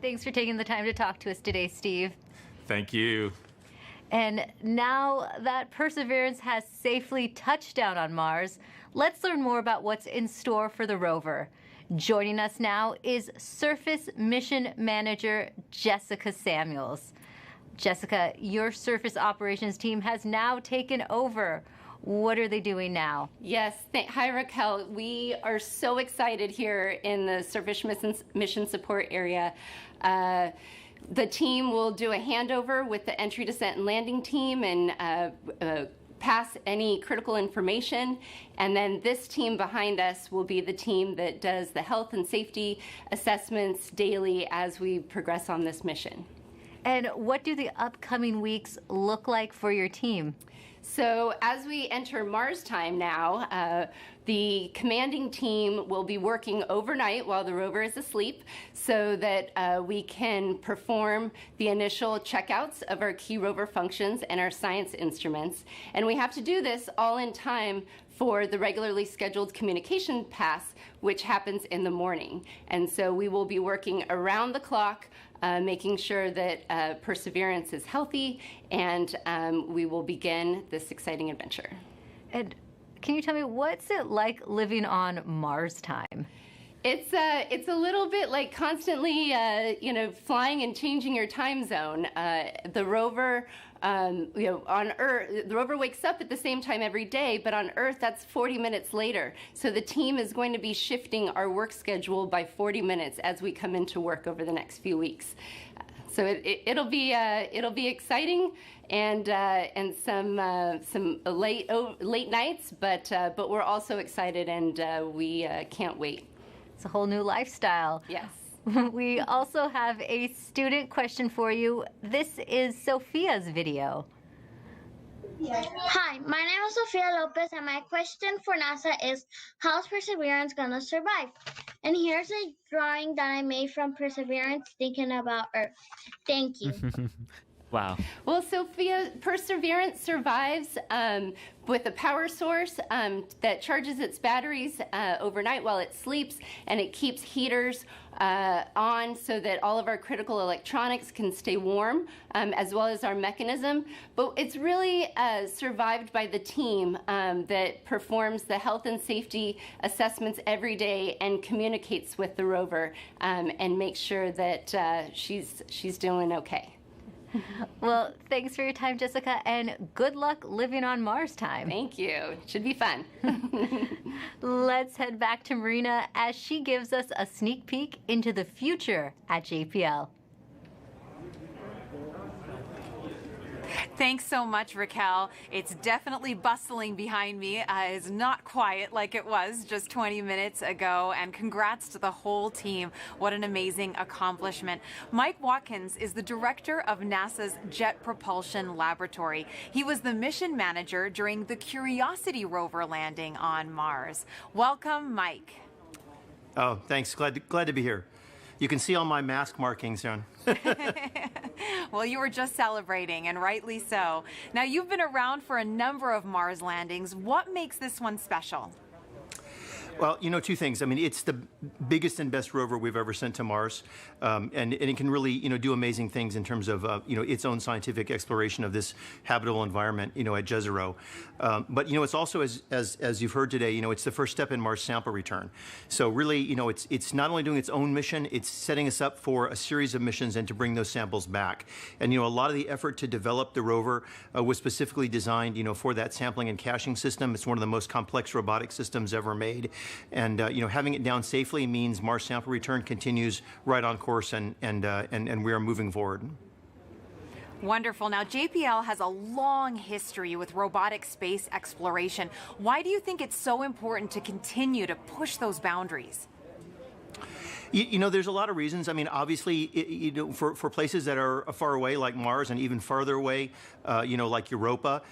Thanks for taking the time to talk to us today, Steve. Thank you. And now that Perseverance has safely touched down on Mars, let's learn more about what's in store for the rover. Joining us now is Surface Mission Manager Jessica Samuels. Jessica, your surface operations team has now taken over. What are they doing now? Yes, hi Raquel. We are so excited here in the Surface Mission Support area. The team will do a handover with the Entry, Descent, and Landing team, and pass any critical information, and then this team behind us will be the team that does the health and safety assessments daily as we progress on this mission. And what do the upcoming weeks look like for your team? So as we enter Mars time now, the commanding team will be working overnight while the rover is asleep so that we can perform the initial checkouts of our key rover functions and our science instruments. And we have to do this all in time for the regularly scheduled communication pass, which happens in the morning. And so we will be working around the clock, making sure that Perseverance is healthy, and we will begin this exciting adventure. And can you tell me, what's it like living on Mars time? It's a little bit like constantly, flying and changing your time zone. The rover, on Earth, the rover wakes up at the same time every day, but on Earth, that's 40 minutes later. So the team is going to be shifting our work schedule by 40 minutes as we come into work over the next few weeks. So it'll be exciting and some late nights, but we're also excited and we can't wait. It's a whole new lifestyle. Yes. We also have a student question for you. This is Sophia's video. Hi, my name is Sofia Lopez, and my question for NASA is, how's Perseverance gonna survive? And here's a drawing that I made from Perseverance thinking about Earth. Thank you. Wow. Well, Sophia, Perseverance survives with a power source that charges its batteries overnight while it sleeps, and it keeps heaters on so that all of our critical electronics can stay warm, as well as our mechanism. But it's really survived by the team that performs the health and safety assessments every day and communicates with the rover and makes sure that she's doing okay. Well, thanks for your time, Jessica, and good luck living on Mars time. Thank you. It should be fun. Let's head back to Marina as she gives us a sneak peek into the future at JPL. Thanks so much, Raquel. It's definitely bustling behind me. It's not quiet like it was just 20 minutes ago. And congrats to the whole team. What an amazing accomplishment. Mike Watkins is the director of NASA's Jet Propulsion Laboratory. He was the mission manager during the Curiosity rover landing on Mars. Welcome, Mike. Oh, thanks. Glad to be here. You can see all my mask markings on. Well, you were just celebrating, and rightly so. Now, you've been around for a number of Mars landings. What makes this one special? Well, two things. I mean, it's the biggest and best rover we've ever sent to Mars, and it can really, do amazing things in terms of, its own scientific exploration of this habitable environment, at Jezero. But, it's also, as you've heard today, it's the first step in Mars sample return. So really, it's not only doing its own mission, it's setting us up for a series of missions and to bring those samples back. And, a lot of the effort to develop the rover was specifically designed, for that sampling and caching system. It's one of the most complex robotic systems ever made. And having it down safely means Mars sample return continues right on course, and we are moving forward. Wonderful. Now, JPL has a long history with robotic space exploration. Why do you think it's so important to continue to push those boundaries? There's a lot of reasons. I mean, obviously, for places that are far away, like Mars, and even farther away, like Europa,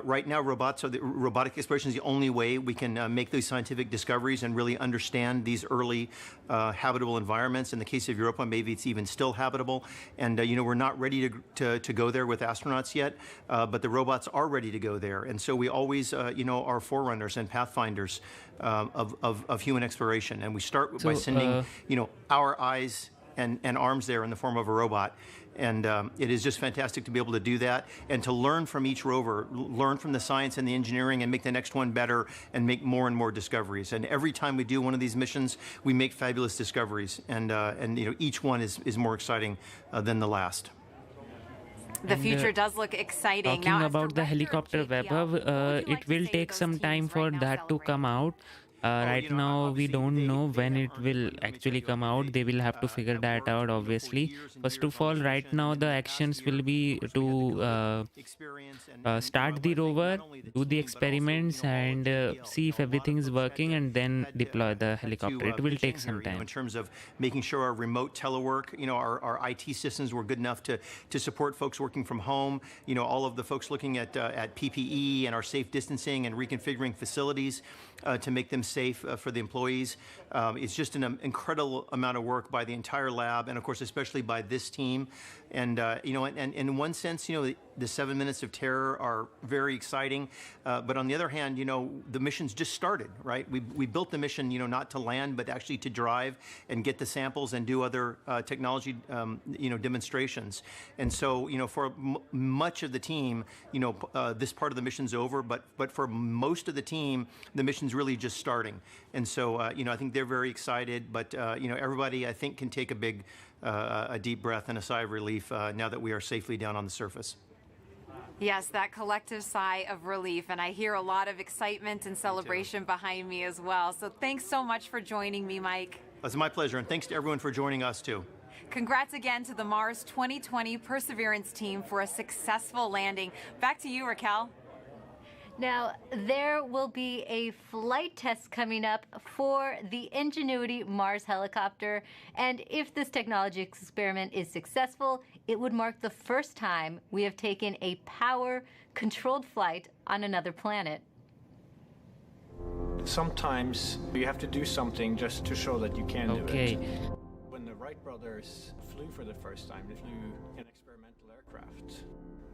right now, robotic exploration is the only way we can make those scientific discoveries and really understand these early habitable environments. In the case of Europa, maybe it's even still habitable. And, we're not ready to go there with astronauts yet, but the robots are ready to go there. And so we always, are forerunners and pathfinders of human exploration. And we start by sending, our eyes and arms there in the form of a robot. And it is just fantastic to be able to do that and to learn from each rover, learn from the science and the engineering, and make the next one better and make more and more discoveries. And every time we do one of these missions, we make fabulous discoveries. And each one is more exciting than the last. The future does look exciting. Talking about the helicopter Weber, it will take some time for that to come out. Right now, we don't know when it will actually come out. They will have to figure that out, obviously. First of all, right now, the actions will be to start the rover, do the experiments, and see if everything is working, and then deploy the helicopter. It will take some time. In terms of making sure our remote telework, our IT systems were good enough to support folks working from home, all of the folks looking at PPE and our safe distancing and reconfiguring facilities to make them safe for the employees. It's just an incredible amount of work by the entire lab, and of course, especially by this team. And and in one sense, the 7 minutes of terror are very exciting. But on the other hand, the mission's just started, right? We built the mission, not to land, but actually to drive and get the samples and do other technology, demonstrations. And so, for much of the team, this part of the mission's over. But for most of the team, the mission's really just starting. And so, I think they're very excited. But everybody, I think, can take a deep breath and a sigh of relief now that we are safely down on the surface. Yes, that collective sigh of relief, and I hear a lot of excitement and celebration behind me as well. So thanks so much for joining me, Mike. It's my pleasure, and thanks to everyone for joining us, too. Congrats again to the Mars 2020 Perseverance team for a successful landing. Back to you, Raquel. Now, there will be a flight test coming up for the Ingenuity Mars helicopter, and if this technology experiment is successful, it would mark the first time we have taken a power-controlled flight on another planet. Sometimes you have to do something just to show that you can do it. When the Wright brothers flew for the first time, they flew an experimental aircraft.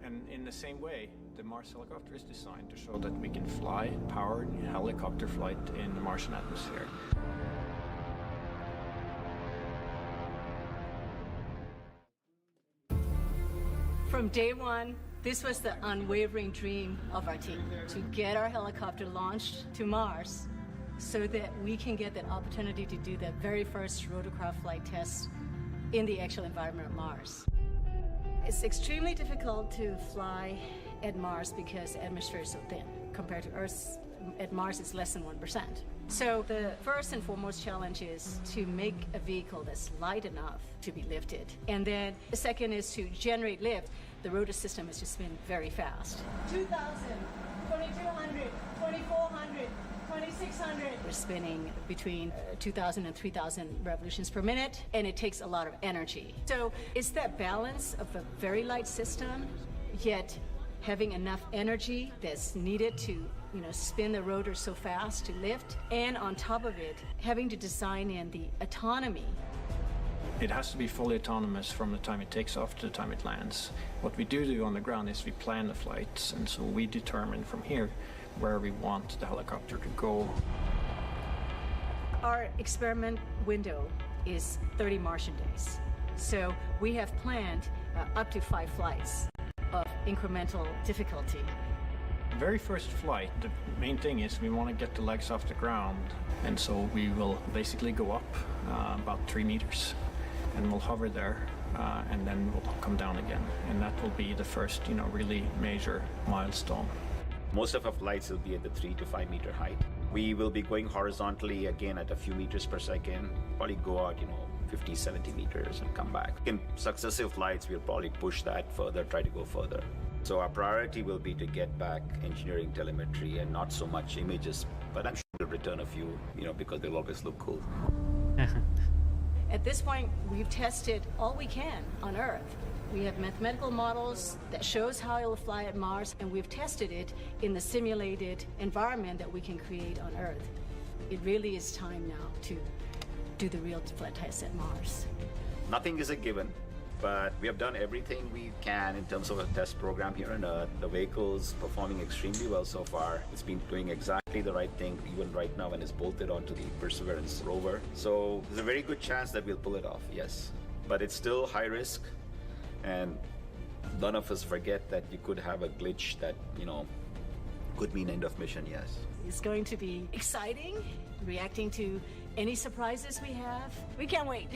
And in the same way, the Mars helicopter is designed to show that we can fly powered helicopter flight in the Martian atmosphere. From day one, this was the unwavering dream of our team, to get our helicopter launched to Mars so that we can get that opportunity to do that very first rotorcraft flight test in the actual environment of Mars. It's extremely difficult to fly at Mars because the atmosphere is so thin. Compared to Earth, at Mars it's less than 1%. So the first and foremost challenge is to make a vehicle that's light enough to be lifted. And then the second is to generate lift. The rotor system has just been very fast. 2,000, 2,200, 2,400, 2,600. We're spinning between 2,000 and 3,000 revolutions per minute, and it takes a lot of energy. So it's that balance of a very light system, yet having enough energy that's needed to spin the rotor so fast to lift, and on top of it, having to design in the autonomy. It has to be fully autonomous from the time it takes off to the time it lands. What we do on the ground is we plan the flights, and so we determine from here where we want the helicopter to go. Our experiment window is 30 Martian days. So we have planned up to 5 flights of incremental difficulty. The very first flight, the main thing is we want to get the legs off the ground, and so we will basically go up about 3 meters, and we'll hover there, and then we'll come down again, and that will be the first, really major milestone. Most of our flights will be at the 3 to 5 meter height. We will be going horizontally again at a few meters per second, probably go out, 50, 70 meters and come back. In successive flights, we'll probably push that further, try to go further. So our priority will be to get back engineering telemetry and not so much images, but I'm sure we'll return a few, because they'll always look cool. At this point, we've tested all we can on Earth. We have mathematical models that shows how it will fly at Mars, and we've tested it in the simulated environment that we can create on Earth. It really is time now to do the real flight test at Mars. Nothing is a given, but we have done everything we can in terms of a test program here on Earth. The vehicle's performing extremely well so far. It's been doing exactly the right thing, even right now when it's bolted onto the Perseverance rover. So there's a very good chance that we'll pull it off, yes. But it's still high risk, and none of us forget that you could have a glitch that, could mean end of mission, yes. It's going to be exciting, reacting to any surprises we have. We can't wait.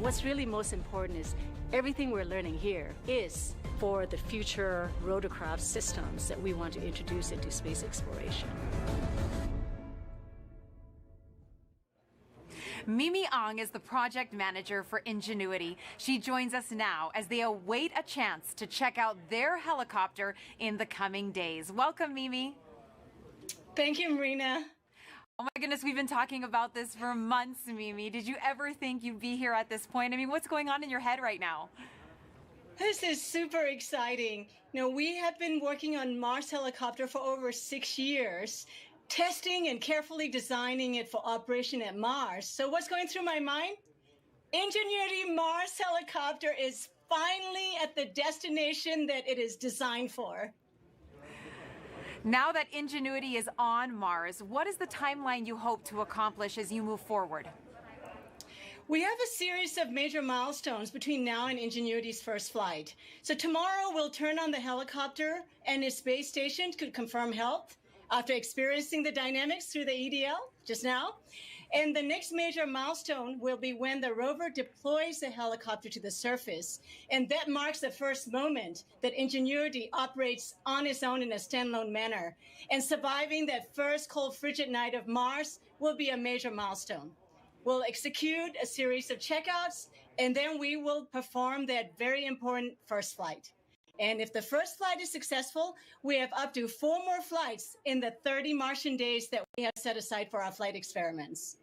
What's really most important is everything we're learning here is for the future rotorcraft systems that we want to introduce into space exploration. Mimi Ong is the project manager for Ingenuity. She joins us now as they await a chance to check out their helicopter in the coming days. Welcome, Mimi. Thank you, Marina. Oh my goodness, we've been talking about this for months, Mimi. Did you ever think you'd be here at this point? I mean, what's going on in your head right now? This is super exciting. We have been working on Mars helicopter for over 6 years, testing and carefully designing it for operation at Mars. So what's going through my mind? Ingenuity Mars helicopter is finally at the destination that it is designed for. Now that Ingenuity is on Mars, what is the timeline you hope to accomplish as you move forward? We have a series of major milestones between now and Ingenuity's first flight. So tomorrow we'll turn on the helicopter and its base station to confirm health after experiencing the dynamics through the EDL just now. And the next major milestone will be when the rover deploys the helicopter to the surface. And that marks the first moment that Ingenuity operates on its own in a standalone manner. And surviving that first cold, frigid night of Mars will be a major milestone. We'll execute a series of checkouts, and then we will perform that very important first flight. And if the first flight is successful, we have up to 4 more flights in the 30 Martian days that we have set aside for our flight experiments.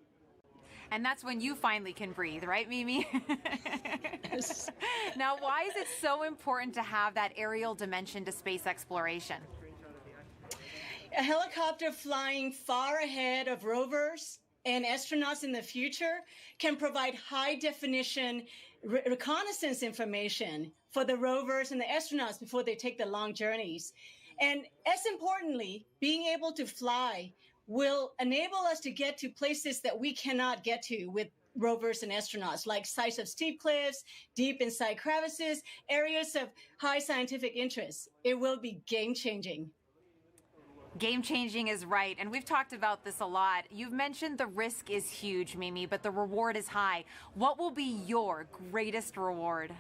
And that's when you finally can breathe, right, Mimi? Yes. Now, why is it so important to have that aerial dimension to space exploration? A helicopter flying far ahead of rovers and astronauts in the future can provide high-definition reconnaissance information for the rovers and the astronauts before they take the long journeys. And as importantly, being able to fly will enable us to get to places that we cannot get to with rovers and astronauts, like sites of steep cliffs, deep inside crevices, areas of high scientific interest. It will be game-changing. Game-changing is right, and we've talked about this a lot. You've mentioned the risk is huge, Mimi, but the reward is high. What will be your greatest reward?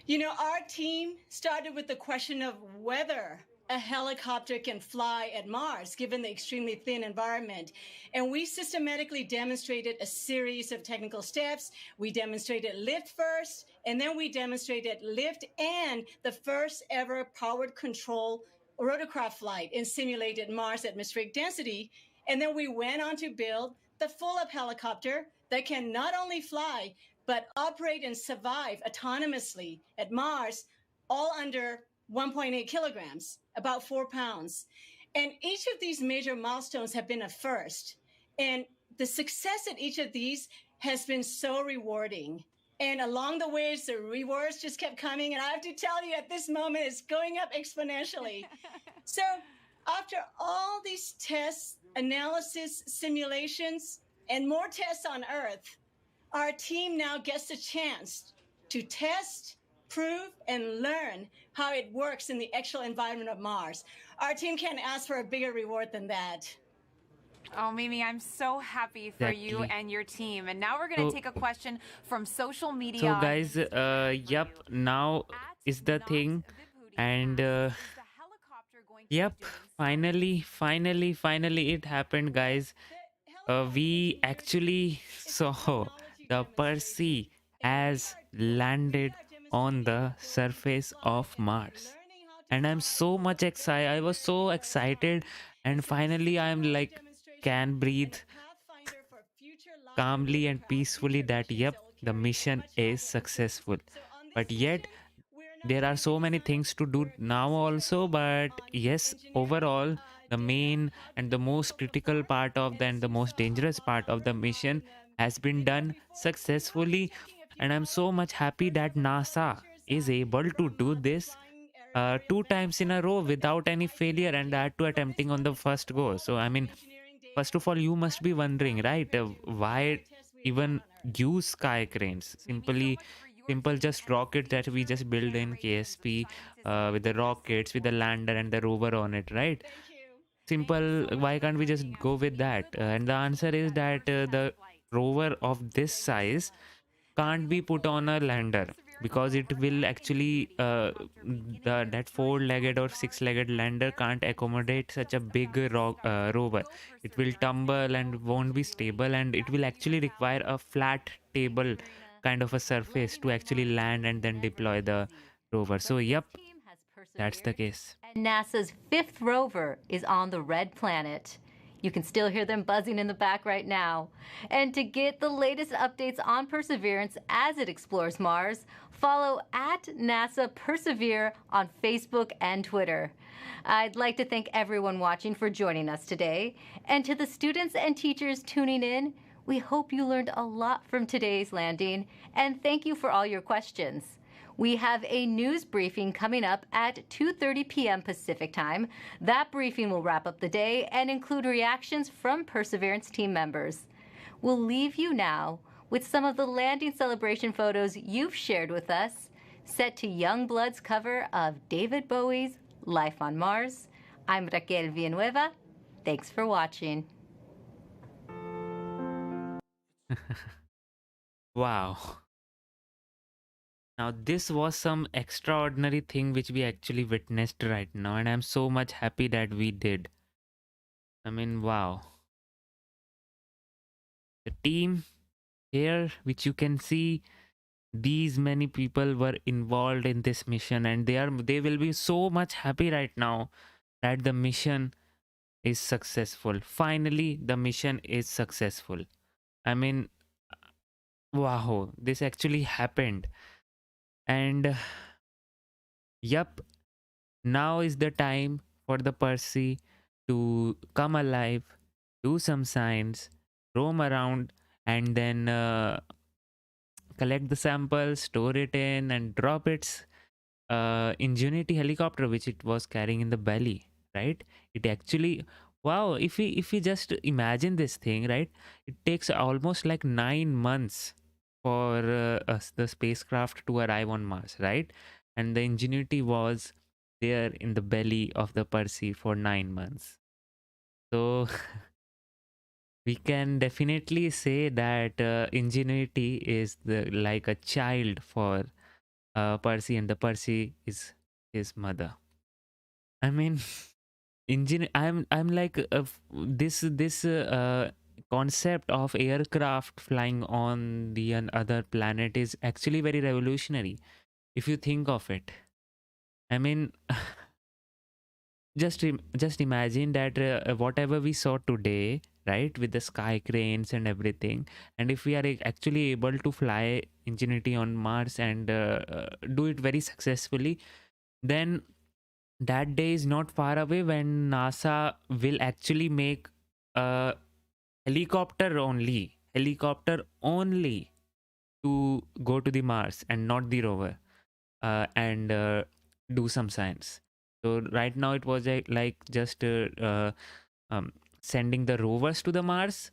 Our team started with the question of whether a helicopter can fly at Mars, given the extremely thin environment. And we systematically demonstrated a series of technical steps. We demonstrated lift first, and then we demonstrated lift and the first ever powered control rotorcraft flight in simulated Mars atmospheric density. And then we went on to build the full-up helicopter that can not only fly, but operate and survive autonomously at Mars, all under 1.8 kilograms, about 4 pounds. And each of these major milestones have been a first. And the success at each of these has been so rewarding. And along the ways, the rewards just kept coming. And I have to tell you, at this moment, it's going up exponentially. So after all these tests, analysis, simulations, and more tests on Earth, our team now gets a chance to test, prove, and learn how it works in the actual environment of Mars. Our team can't ask for a bigger reward than that. Oh, Mimi, I'm so happy for you and your team. And now we're going to take a question from social media. So guys, yep, now is the thing. And yep, finally it happened, guys. We actually saw the Percy has landed on the surface of Mars. And I'm so much excited. I was so excited. And finally, I'm like, can breathe calmly and peacefully that, yep, the mission is successful. But yet, there are so many things to do now also. But yes, overall, the main and the most critical part of and the most dangerous part of the mission has been done successfully. And I'm so much happy that NASA is able to do this 2 times in a row without any failure, and that too attempting on the first go. So I mean, first of all, you must be wondering, right, why even use sky cranes? Simple just rocket that we just build in KSP with the rockets, with the lander and the rover on it, right? Simple. Why can't we just go with that? And the answer is that the rover of this size can't be put on a lander. because it will actually that four-legged or six-legged lander can't accommodate such a big rover. It will tumble and won't be stable, and it will actually require a flat table kind of a surface to actually land and then deploy the rover. So yep, that's the case. And NASA's fifth rover is on the red planet. You can still hear them buzzing in the back right now. And to get the latest updates on Perseverance as it explores Mars, follow at NASA Persevere on Facebook and Twitter. I'd like to thank everyone watching for joining us today. And to the students and teachers tuning in, we hope you learned a lot from today's landing, and thank you for all your questions. We have a news briefing coming up at 2:30 p.m. Pacific Time. That briefing will wrap up the day and include reactions from Perseverance team members. We'll leave you now with some of the landing celebration photos you've shared with us, set to Youngblood's cover of David Bowie's Life on Mars. I'm Raquel Villanueva. Thanks for watching. Wow. Now this was some extraordinary thing which we actually witnessed right now, and I'm so much happy that we did. I mean, wow. The team here, which you can see, these many people were involved in this mission, and they will be so much happy right now that the mission is successful. Finally, the mission is successful. I mean, wow, this actually happened. And yep, now is the time for the Percy to come alive, do some science, roam around, and then collect the samples, store it in, and drop its Ingenuity helicopter, which it was carrying in the belly, right? It actually, wow, if we just imagine this thing, right? It takes almost like 9 months for the spacecraft to arrive on Mars, right? And the Ingenuity was there in the belly of the Percy for 9 months. So we can definitely say that Ingenuity is like a child for Percy, and the Percy is his mother. I mean, I'm like this concept of aircraft flying on the other planet is actually very revolutionary if you think of it. I mean, just imagine that whatever we saw today, right, with the sky cranes and everything, and if we are actually able to fly Ingenuity on Mars and do it very successfully, then that day is not far away when NASA will actually make a helicopter only to go to the Mars and not the rover, and do some science. So right now it was like just sending the rovers to the Mars.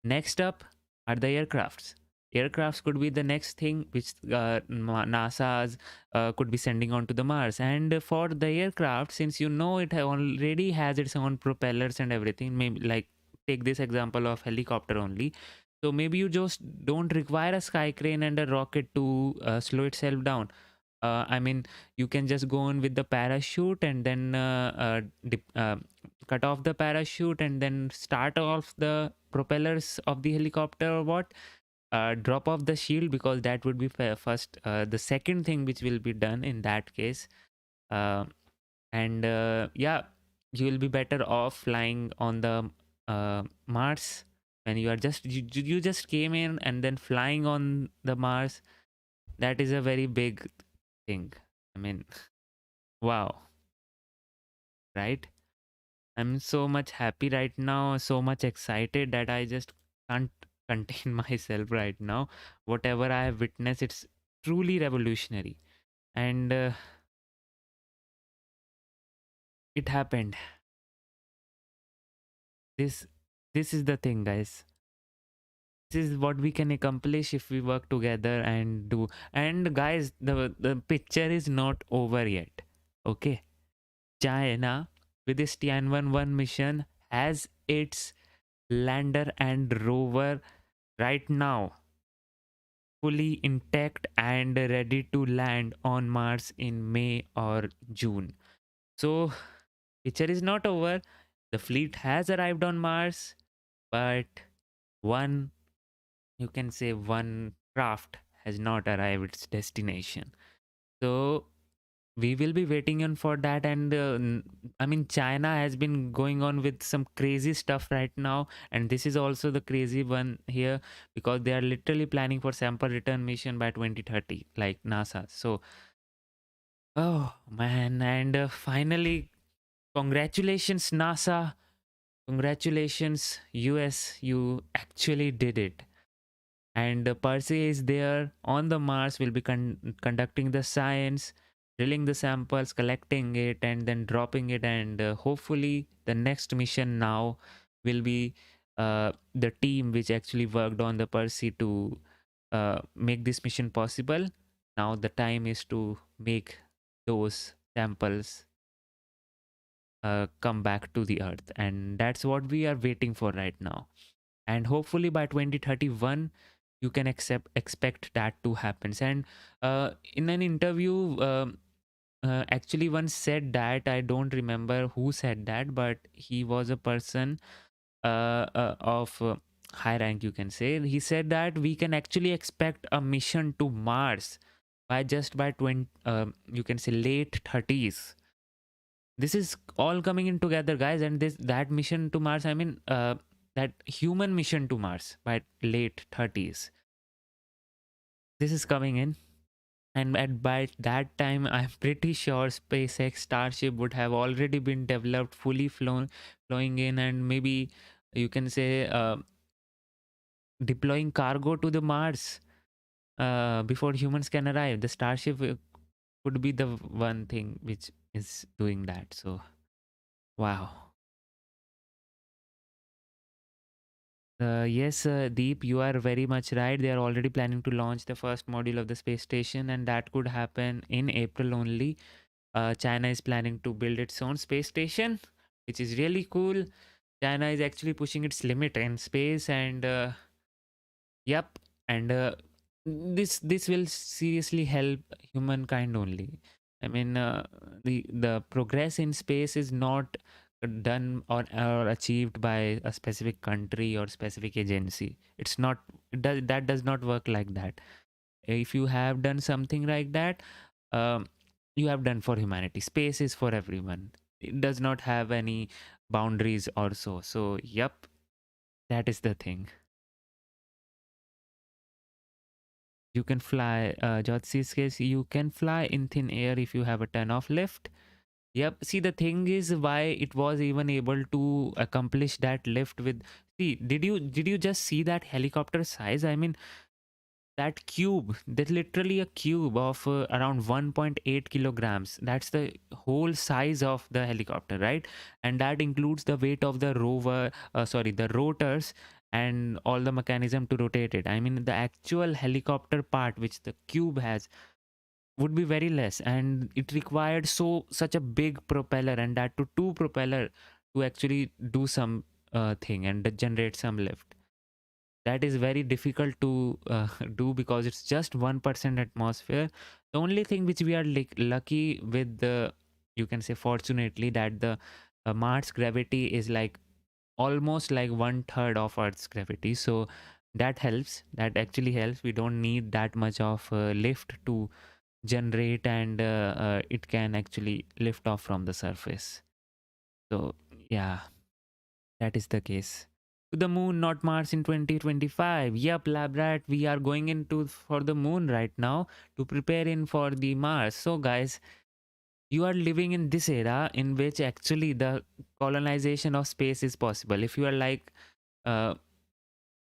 Next up are the aircrafts. Aircrafts could be the next thing which NASA's could be sending on to the Mars. And for the aircraft, since you know it already has its own propellers and everything, maybe like take this example of helicopter only. So maybe you just don't require a sky crane and a rocket to slow itself down. I mean, you can just go on with the parachute and then cut off the parachute and then start off the propellers of the helicopter, or what, drop off the shield, because that would be first. The second thing which will be done in that case, and yeah, you will be better off flying on the Mars when you are just you just came in, and then flying on the Mars. That is a very big thing. I mean, wow, right? I'm so much happy right now, so much excited that I just can't contain myself right now. Whatever I have witnessed, it's truly revolutionary, and it happened. This is the thing, guys. This is what we can accomplish if we work together and do. And guys, the picture is not over yet. Okay, China with this Tianwen-1 mission has its lander and rover right now fully intact and ready to land on Mars in May or June. So, picture is not over. The fleet has arrived on Mars, but one, you can say, one craft has not arrived its destination. So, we will be waiting on for that. And I mean, China has been going on with some crazy stuff right now, and this is also the crazy one here, because they are literally planning for sample return mission by 2030, like NASA. So oh man, and finally, congratulations NASA, congratulations US, you actually did it. And Percy is there on the Mars, will be conducting the science, drilling the samples, collecting it, and then dropping it. And hopefully the next mission now will be the team which actually worked on the Percy to make this mission possible. Now the time is to make those samples come back to the Earth, and that's what we are waiting for right now. And hopefully by 2031 you can expect that to happen. And in an interview, actually one said that, I don't remember who said that, but he was a person of high rank, you can say. He said that we can actually expect a mission to Mars by 20 you can say late 30s. This is all coming in together, guys. And that mission to Mars, I mean, that human mission to Mars by late 30s, this is coming in. And by that time, I'm pretty sure SpaceX Starship would have already been developed, fully flowing in, and maybe you can say deploying cargo to the Mars before humans can arrive. The Starship could be the one thing which is doing that. So wow. Yes, Deep, you are very much right. They are already planning to launch the first module of the space station, and that could happen in April only. China is planning to build its own space station, which is really cool. China is actually pushing its limit in space, and yep, and this will seriously help humankind only. I mean, the progress in space is not done or achieved by a specific country or specific agency. It's not, that does not work like that. If you have done something like that, um, you have done for humanity. Space is for everyone. It does not have any boundaries or so. So yep, that is the thing. You can fly, Jyotsi's case, you can fly in thin air if you have a 10 off lift. Yep. See, the thing is why it was even able to accomplish that lift with. See, did you just see that helicopter size? I mean, that cube, that's literally a cube of around 1.8 kilograms. That's the whole size of the helicopter, right? And that includes the weight of the rover, sorry, the rotors and all the mechanism to rotate it. I mean, the actual helicopter part which the cube has would be very less, and it required such a big propeller, and that to two propeller to actually do some thing and generate some lift. That is very difficult to do, because it's just 1% atmosphere. The only thing which we are lucky with, the you can say fortunately, that the Mars gravity is like almost like 1/3 of Earth's gravity. So that helps, that actually helps. We don't need that much of lift to generate, and it can actually lift off from the surface. So yeah, that is the case. To the moon, not Mars, in 2025. Yep, lab rat, we are going into for the moon right now to prepare in for the Mars. So guys, you are living in this era in which actually the colonization of space is possible. If you are like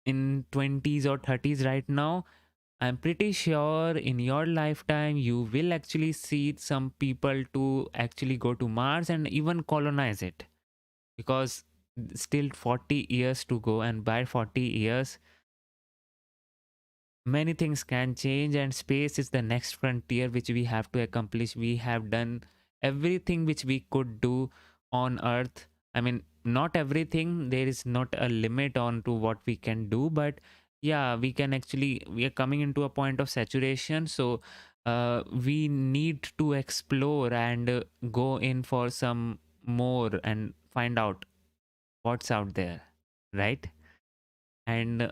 in 20s or 30s right now, I'm pretty sure in your lifetime you will actually see some people to actually go to Mars and even colonize it, because still 40 years to go, and by 40 years many things can change, and space is the next frontier which we have to accomplish. We have done everything which we could do on Earth. I mean, not everything, there is not a limit on to what we can do, but yeah, we are coming into a point of saturation. So we need to explore and go in for some more and find out what's out there, right? And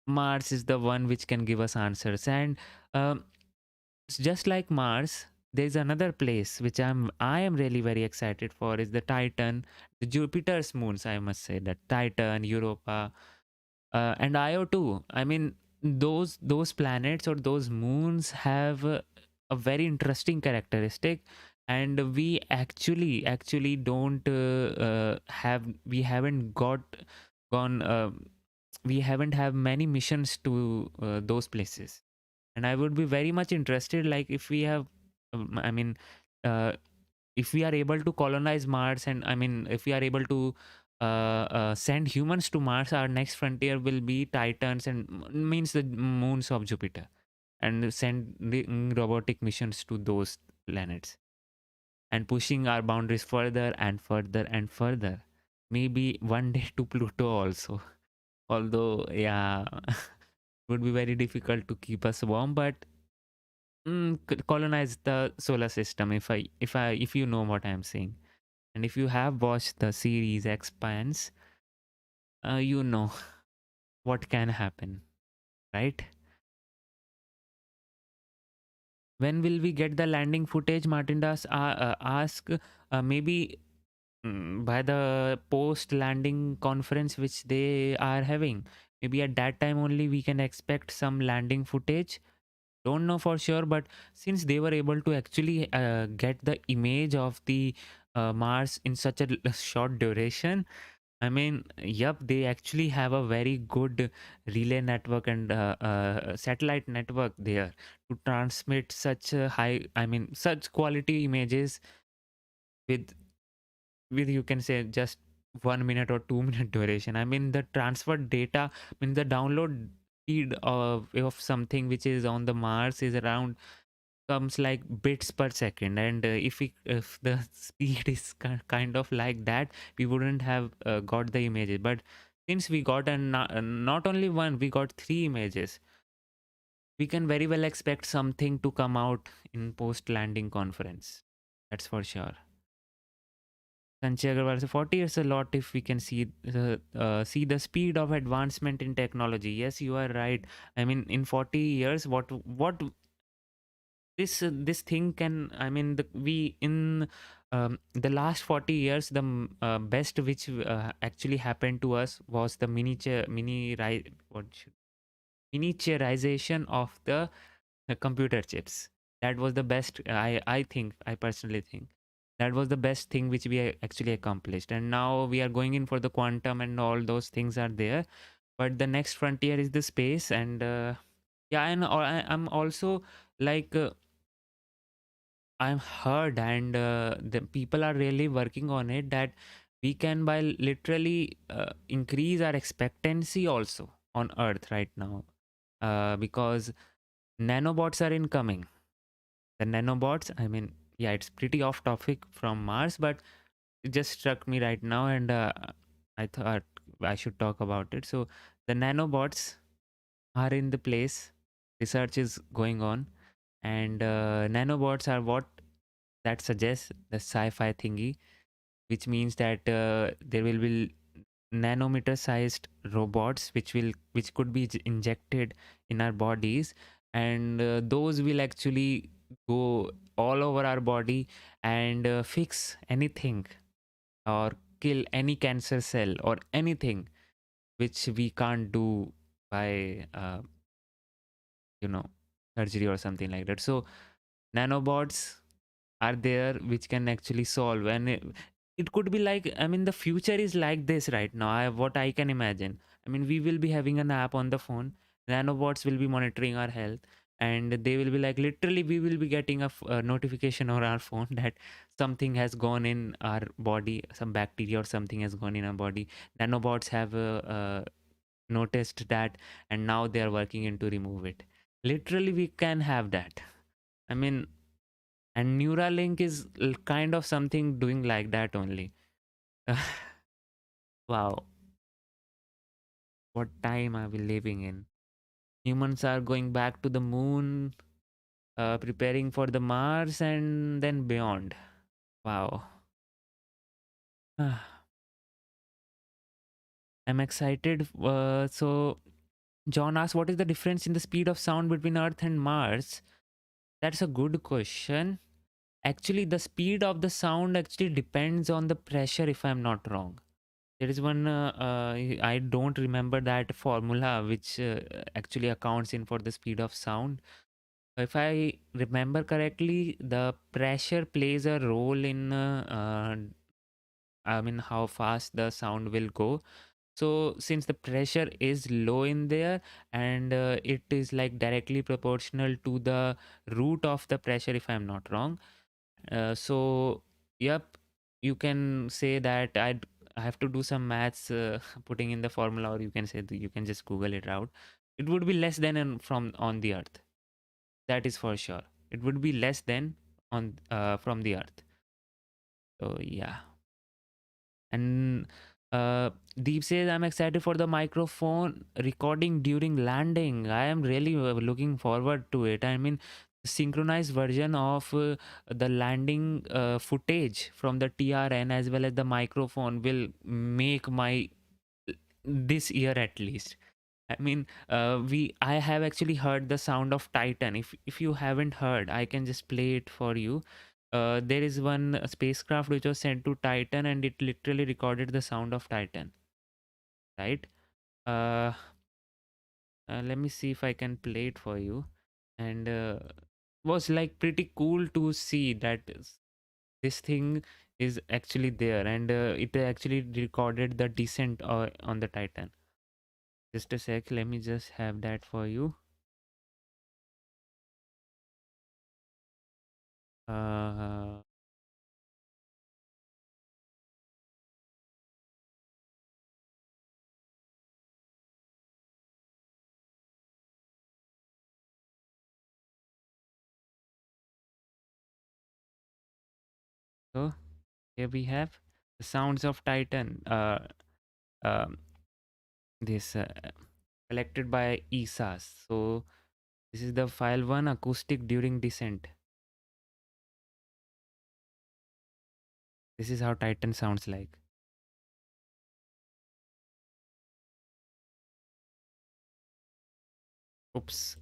Mars is the one which can give us answers. And um, just like Mars, there's another place which I am really very excited for, is the Titan, the Jupiter's moons. I must say that Titan, Europa, and Io too. I mean, those planets or those moons have a very interesting characteristic, and we actually don't have we haven't got gone we haven't have many missions to those places. And I would be very much interested, like if we have I mean uh, if we are able to colonize Mars, and I mean if we are able to send humans to Mars, our next frontier will be Titans, and means the moons of Jupiter, and send the robotic missions to those planets, and pushing our boundaries further and further and further, maybe one day to Pluto also. Although yeah, would be very difficult to keep us warm, but colonize the solar system, if you know what I'm saying. And if you have watched the series Expanse, you know what can happen, right? When will we get the landing footage? Martin does ask. Maybe by the post landing conference which they are having, maybe at that time only we can expect some landing footage. Don't know for sure, but since they were able to actually get the image of the Mars in such a short duration, I mean, yep, they actually have a very good relay network and satellite network there to transmit such such quality images with you can say just 1 minute or 2 minute duration. I mean, the transfer data, I mean, the download speed of something which is on the Mars is around comes like bits per second. And if the speed is kind of like that, we wouldn't have got the images. But since we got not only one, we got 3 images, we can very well expect something to come out in post landing conference. That's for sure. Sanjay Agarwal, so 40 years a lot if we can see the speed of advancement in technology. Yes, you are right. I mean, in 40 years, what this thing can, I mean, we in the last 40 years, the best which actually happened to us was the miniaturization of the computer chips. That was the best. I personally think that was the best thing which we actually accomplished. And now we are going in for the quantum, and all those things are there. But the next frontier is the space. And yeah, and I'm also like I've heard, and the people are really working on it, that we can by literally increase our expectancy also on Earth right now, because nanobots are incoming. The nanobots, I mean, yeah, it's pretty off topic from Mars, but it just struck me right now, and I thought I should talk about it. So the nanobots are in the place. Research is going on, and nanobots are what that suggests the sci-fi thingy, which means that there will be nanometer sized robots which could be injected in our bodies, and those will actually go all over our body and fix anything or kill any cancer cell or anything which we can't do by you know surgery or something like that. So nanobots are there which can actually solve, and it could be like, I mean, the future is like this right now. What I can imagine, I mean, we will be having an app on the phone, nanobots will be monitoring our health, and they will be like, literally we will be getting a notification on our phone that something has gone in our body, some bacteria or something has gone in our body. Nanobots have noticed that, and now they are working in to remove it. Literally we can have that. I mean, and Neuralink is kind of something doing like that only. Wow, what time are we living in? Humans are going back to the moon, preparing for the Mars, and then beyond. Wow. I'm excited. So John asked, what is the difference in the speed of sound between Earth and Mars? That's a good question. Actually, the speed of the sound actually depends on the pressure, if I'm not wrong. There is one, I don't remember that formula, which actually accounts in for the speed of sound. If I remember correctly, the pressure plays a role in, I mean, how fast the sound will go. So since the pressure is low in there, and it is like directly proportional to the root of the pressure, if I'm not wrong. So yep, you can say that I have to do some maths, putting in the formula, or you can say that you can just Google it out. It would be less than from on the Earth. That is for sure. It would be less than on from the Earth. So yeah. And Deep says, I'm excited for the microphone recording during landing. I am really looking forward to it. I mean, synchronized version of the landing footage from the TRN as well as the microphone will make my this year at least. I mean, I have actually heard the sound of Titan. If you haven't heard, I can just play it for you. There is one spacecraft which was sent to Titan, and it literally recorded the sound of Titan. Right? Uh, Let me see if I can play it for you. And was like pretty cool to see that this thing is actually there, and it actually recorded the descent on the Titan. Just a sec. Let me just have that for you. Uh, so here we have the sounds of Titan. Um, this collected by ESAs. So this is the file one, acoustic during descent. This is how Titan sounds like. Oops.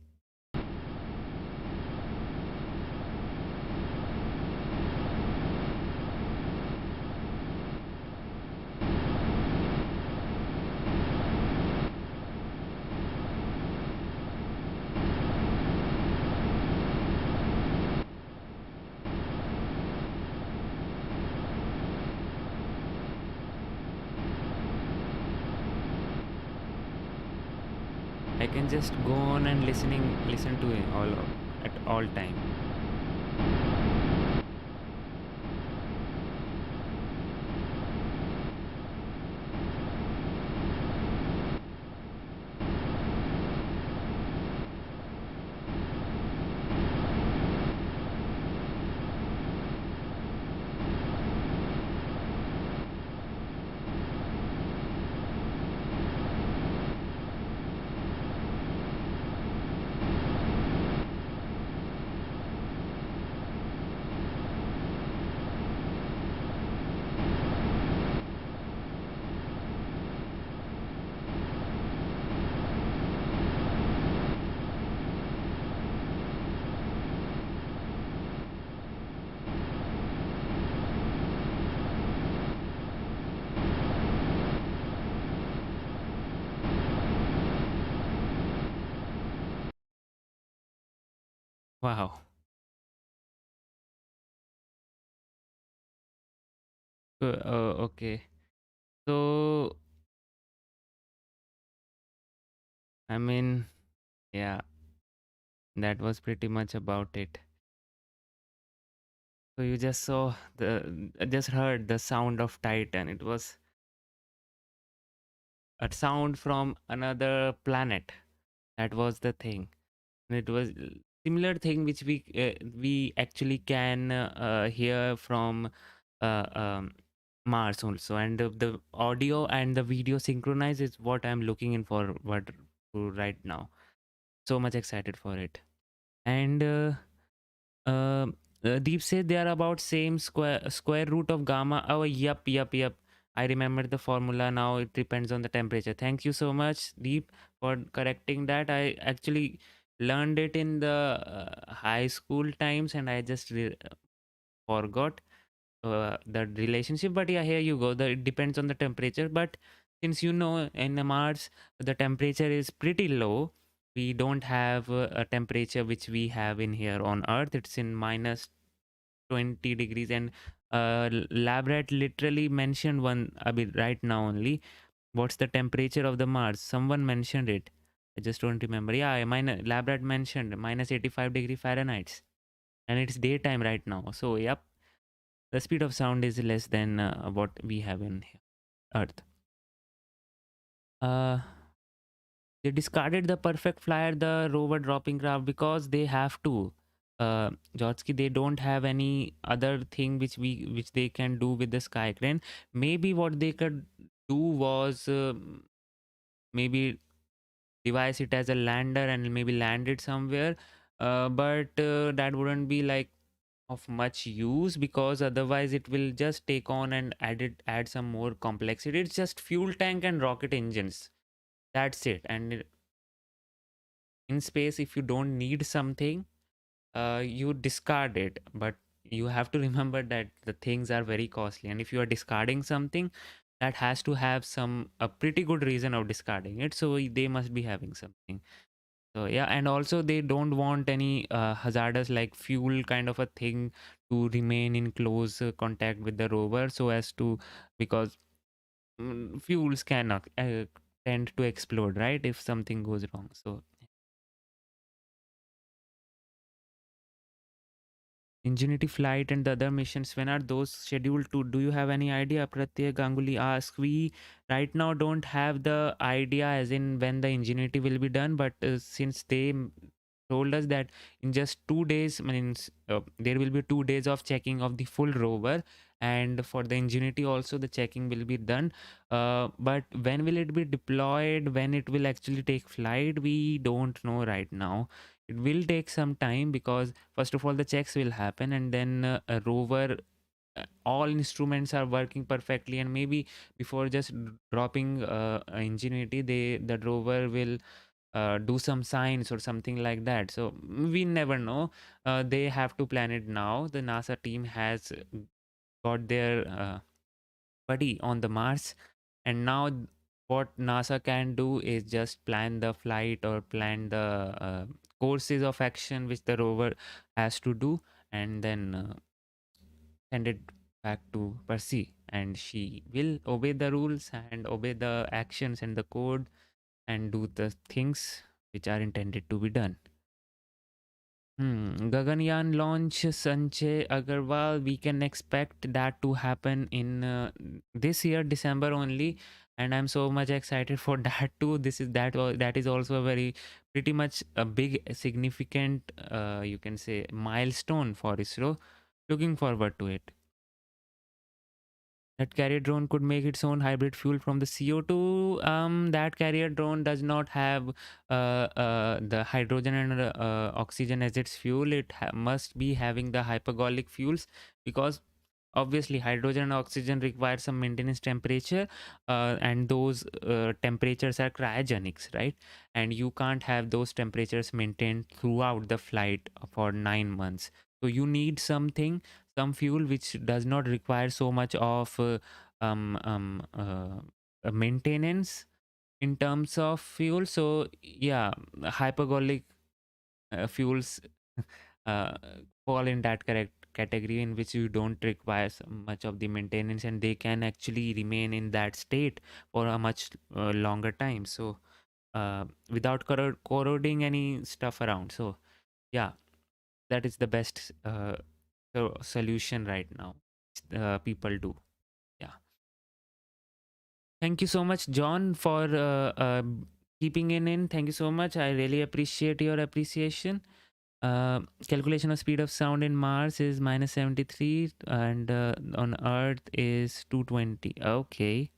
I can just go on and listen to it all at all time. Wow. Okay. So I mean, yeah, that was pretty much about it. So you just saw just heard the sound of Titan. It was a sound from another planet. That was the thing. And it was similar thing which we actually can hear from Mars also. And the audio and the video synchronize is what I'm looking in forward to right now. So much excited for it. And uh, Deep said they are about same square root of gamma. Oh, yep. I remember the formula now. It depends on the temperature. Thank you so much, Deep, for correcting that. I actually learned it in the high school times, and I just forgot the relationship. But yeah, here you go. It depends on the temperature. But since you know in Mars the temperature is pretty low, we don't have a temperature which we have in here on Earth. It's in minus 20 degrees. And Labrat literally mentioned one a bit right now only. What's the temperature of the Mars? Someone mentioned it. I just don't remember. Yeah, Labrat mentioned minus 85 degree Fahrenheit, and it's daytime right now. So yep, the speed of sound is less than what we have in Earth. Uh, they discarded the perfect flyer, the rover dropping craft, because they have to. Jotsky, they don't have any other thing which they can do with the sky crane. Maybe what they could do was maybe devise it as a lander and maybe land it somewhere. But that wouldn't be like of much use, because otherwise it will just take on and add some more complexity. It's just fuel tank and rocket engines, that's it. And in space, if you don't need something, you discard it. But you have to remember that the things are very costly, and if you are discarding something, that has to have a pretty good reason of discarding it, so they must be having something. So yeah, and also they don't want any hazardous like fuel kind of a thing to remain in close contact with the rover, so as to, because fuels can tend to explode, right, if something goes wrong. So Ingenuity flight and the other missions, when are those scheduled to? Do you have any idea? Pratyay Ganguly asks. We right now don't have the idea as in when the Ingenuity will be done, but since they told us that in just 2 days, means there will be 2 days of checking of the full rover, and for the Ingenuity also the checking will be done. But when will it be deployed, when it will actually take flight, we don't know right now. It will take some time, because first of all the checks will happen, and then a rover, all instruments are working perfectly, and maybe before just dropping Ingenuity, the rover will do some science or something like that. So we never know. They have to plan it now. The NASA team has got their buddy on the Mars, and now what NASA can do is just plan the flight or plan the courses of action which the rover has to do, and then send it back to Percy, and she will obey the rules and obey the actions and the code and do the things which are intended to be done. Gaganyaan launch, Sanjay Agarwal, we can expect that to happen in this year, December only, and I'm so much excited for that too. That is also a very pretty much a big significant you can say milestone for ISRO. Looking forward to it. That carrier drone could make its own hybrid fuel from the CO2. That carrier drone does not have the hydrogen and oxygen as its fuel. It must be having the hypergolic fuels, because obviously hydrogen and oxygen require some maintenance temperature, and those temperatures are cryogenics, right? And you can't have those temperatures maintained throughout the flight for 9 months. So you need some fuel which does not require so much of maintenance in terms of fuel. So yeah, hypergolic fuels uh, fall in that correct category, in which you don't require so much of the maintenance, and they can actually remain in that state for a much longer time, so without corroding any stuff around. So yeah, that is the best solution right now people do. Yeah, thank you so much, John, for keeping in. Thank you so much. I really appreciate your appreciation. Calculation of speed of sound in Mars is minus 73, and on Earth is 220. Okay,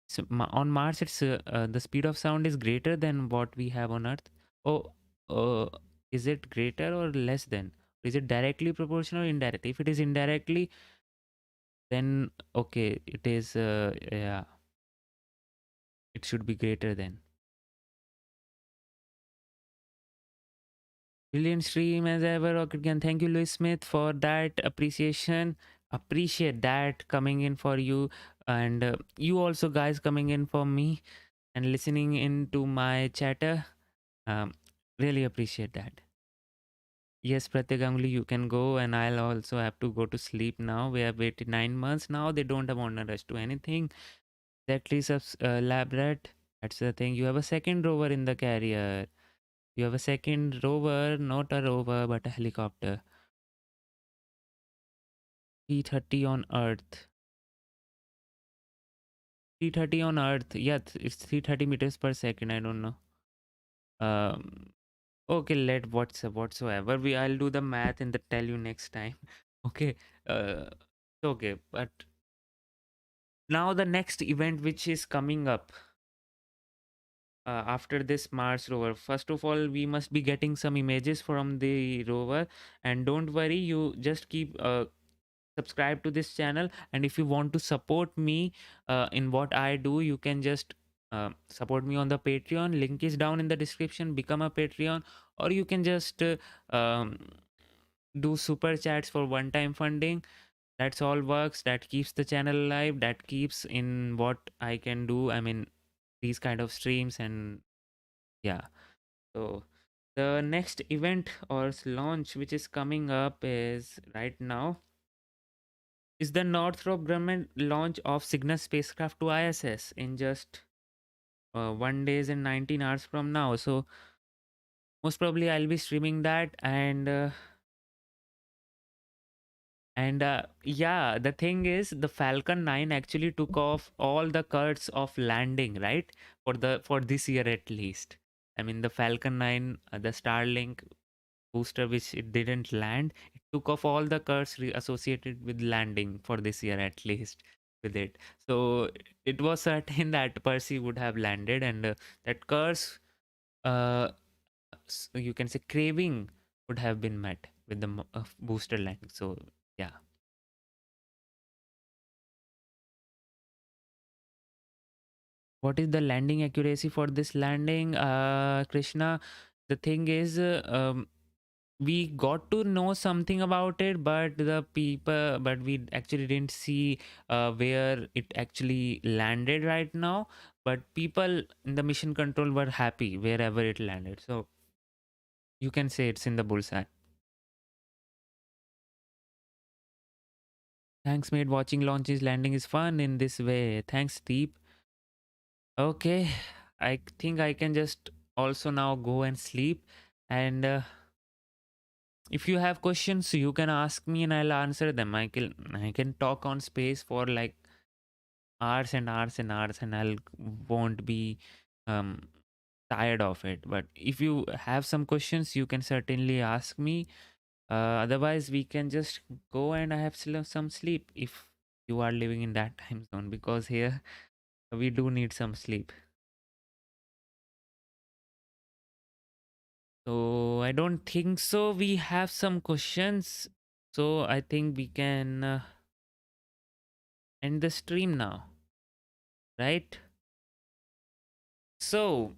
so on Mars it's the speed of sound is greater than what we have on Earth. Oh, uh, is it greater or less than? Is it directly proportional or indirectly? If it is indirectly, then okay, it is, yeah, it should be greater than. Brilliant stream as ever, Rocket Gun. Thank you, Louis Smith, for that appreciation. Appreciate that coming in for you, and you also guys coming in for me and listening into my chatter. Really appreciate that. Yes, Pratyek Ganguly, you can go, and I'll also have to go to sleep now. We have waited 9 months now. They don't want us to anything. Exactly, lab rat. That's the thing. You have a second rover in the carrier. You have a second rover, not a rover, but a helicopter. 330 on Earth. 330 on Earth. Yeah, it's 330 meters per second. I don't know. Okay, let whatsoever. I'll do the math and tell you next time. Okay. Okay, but now the next event which is coming up after this Mars rover. First of all, we must be getting some images from the rover, and don't worry, you just keep subscribe to this channel, and if you want to support me in what I do, you can just support me on the Patreon. Link is down in the description. Become a Patreon, or you can just do super chats for one-time funding. That's all works. That keeps the channel alive. That keeps in what I can do. I mean, these kind of streams, and yeah. So the next event or launch which is coming up is right now is the Northrop Grumman launch of Cygnus spacecraft to ISS in just 1 days and 19 hours from now. So most probably I'll be streaming that, and yeah, the thing is the Falcon 9 actually took off all the cuts of landing, right? For this year at least. I mean, the Falcon 9, the Starlink booster, which it didn't land, it took off all the curves associated with landing for this year at least with it. So it was certain that Percy would have landed, and that curse, uh, you can say craving, would have been met with the booster landing. So yeah. What is the landing accuracy for this landing, Krishna? The thing is, we got to know something about it, but we actually didn't see where it actually landed right now. But people in the mission control were happy wherever it landed. So you can say it's in the bullseye. Thanks, mate. Watching launches landing is fun in this way. Thanks, Deep. Okay, I think I can just also now go and sleep, and if you have questions, you can ask me and I'll answer them. I can talk on space for like hours and hours and hours, and I'll won't be um tired of it. But if you have some questions, you can certainly ask me. Otherwise, we can just go, and I have some sleep if you are living in that time zone, because here we do need some sleep. So I don't think so. We have some questions, so I think we can end the stream now, right? So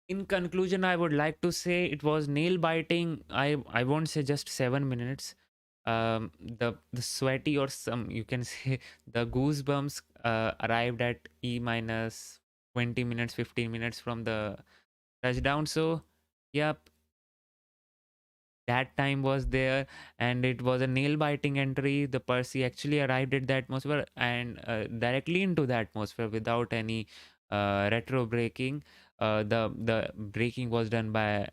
in conclusion, I would like to say it was nail biting. I won't say just 7 minutes. The sweaty, or some you can say the goosebumps arrived at E minus 20 minutes, 15 minutes from the touchdown. So yep, that time was there, and it was a nail biting entry. The Percy actually arrived at the atmosphere, and directly into the atmosphere without any retro braking. The braking was done by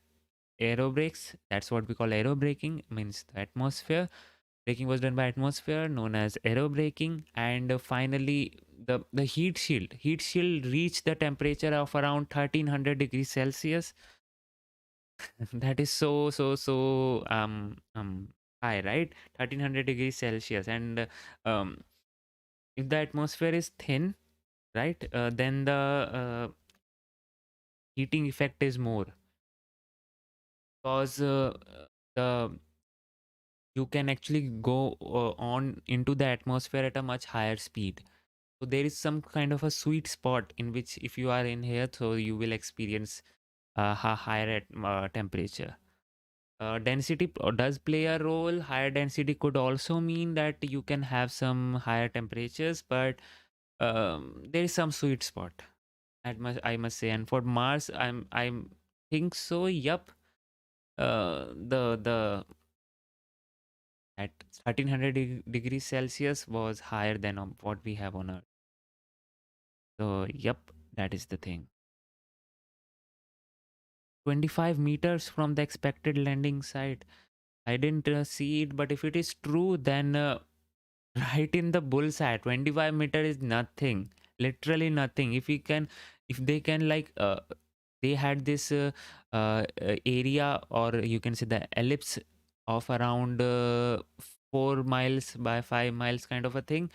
aero brakes. That's what we call aero braking, means the atmosphere. Braking was done by atmosphere, known as aero braking. And finally, the heat shield reached the temperature of around 1300 degrees Celsius. That is so high, right? 1300 degrees Celsius. And if the atmosphere is thin, right, then the heating effect is more. because the you can actually go on into the atmosphere at a much higher speed. So there is some kind of a sweet spot in which if you are in here, so you will experience a higher temperature. Density does play a role. Higher density could also mean that you can have some higher temperatures, but there is some sweet spot. I must say. And for Mars, I'm think so. Yup. The at 1300 degrees Celsius was higher than what we have on Earth. So yup, that is the thing. 25 meters from the expected landing site. I didn't see it, but if it is true, then right in the bullseye, 25 meter is nothing, literally nothing. If they can like they had this area, or you can say the ellipse of around 4 miles by 5 miles kind of a thing,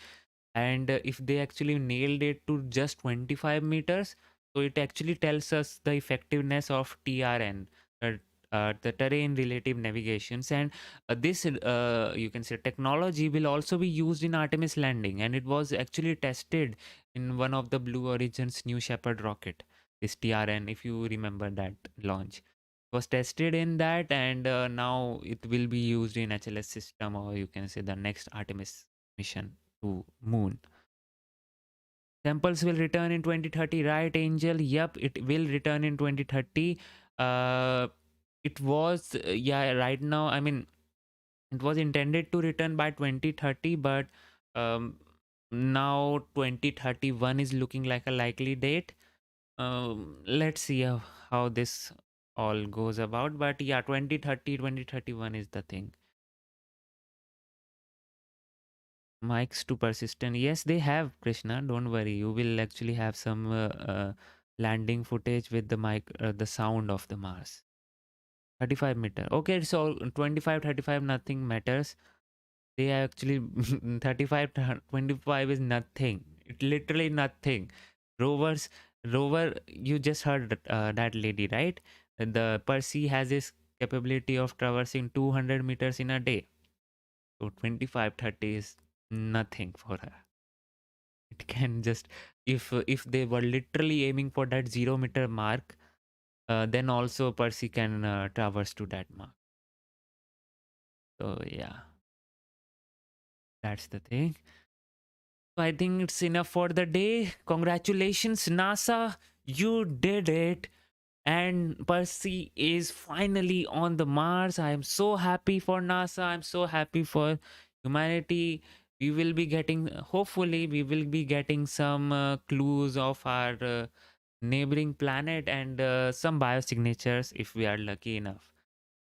and if they actually nailed it to just 25 meters, so it actually tells us the effectiveness of TRN, the terrain relative navigations. And this you can say technology will also be used in Artemis landing, and it was actually tested in one of the Blue Origin's New Shepard rocket, this TRN, if you remember that launch. It was tested in that, and now it will be used in HLS system, or you can say the next Artemis mission to moon. Samples will return in 2030, right, Angel? Yep, it will return in 2030. It was yeah, right now, I mean, it was intended to return by 2030, but now 2031 is looking like a likely date. Let's see how this all goes about, but yeah, 2030 2031 is the thing. Mics to persistent. Yes, they have, Krishna. Don't worry. You will actually have some landing footage with the mic, the sound of the Mars. 35 meter. Okay, so 25, 35, nothing matters. They actually 35, 25 is nothing. It literally nothing. Rover, you just heard that lady, right? The Percy has this capability of traversing 200 meters in a day. So 25, 30 is nothing for her. It can just, if they were literally aiming for that 0 meter mark, then also Percy can traverse to that mark. So yeah, that's the thing. So I think it's enough for the day. Congratulations, NASA, you did it. And Percy is finally on the Mars. I am so happy for NASA. I'm so happy for humanity. We will be getting, hopefully we will be getting some clues of our neighboring planet, and some biosignatures if we are lucky enough.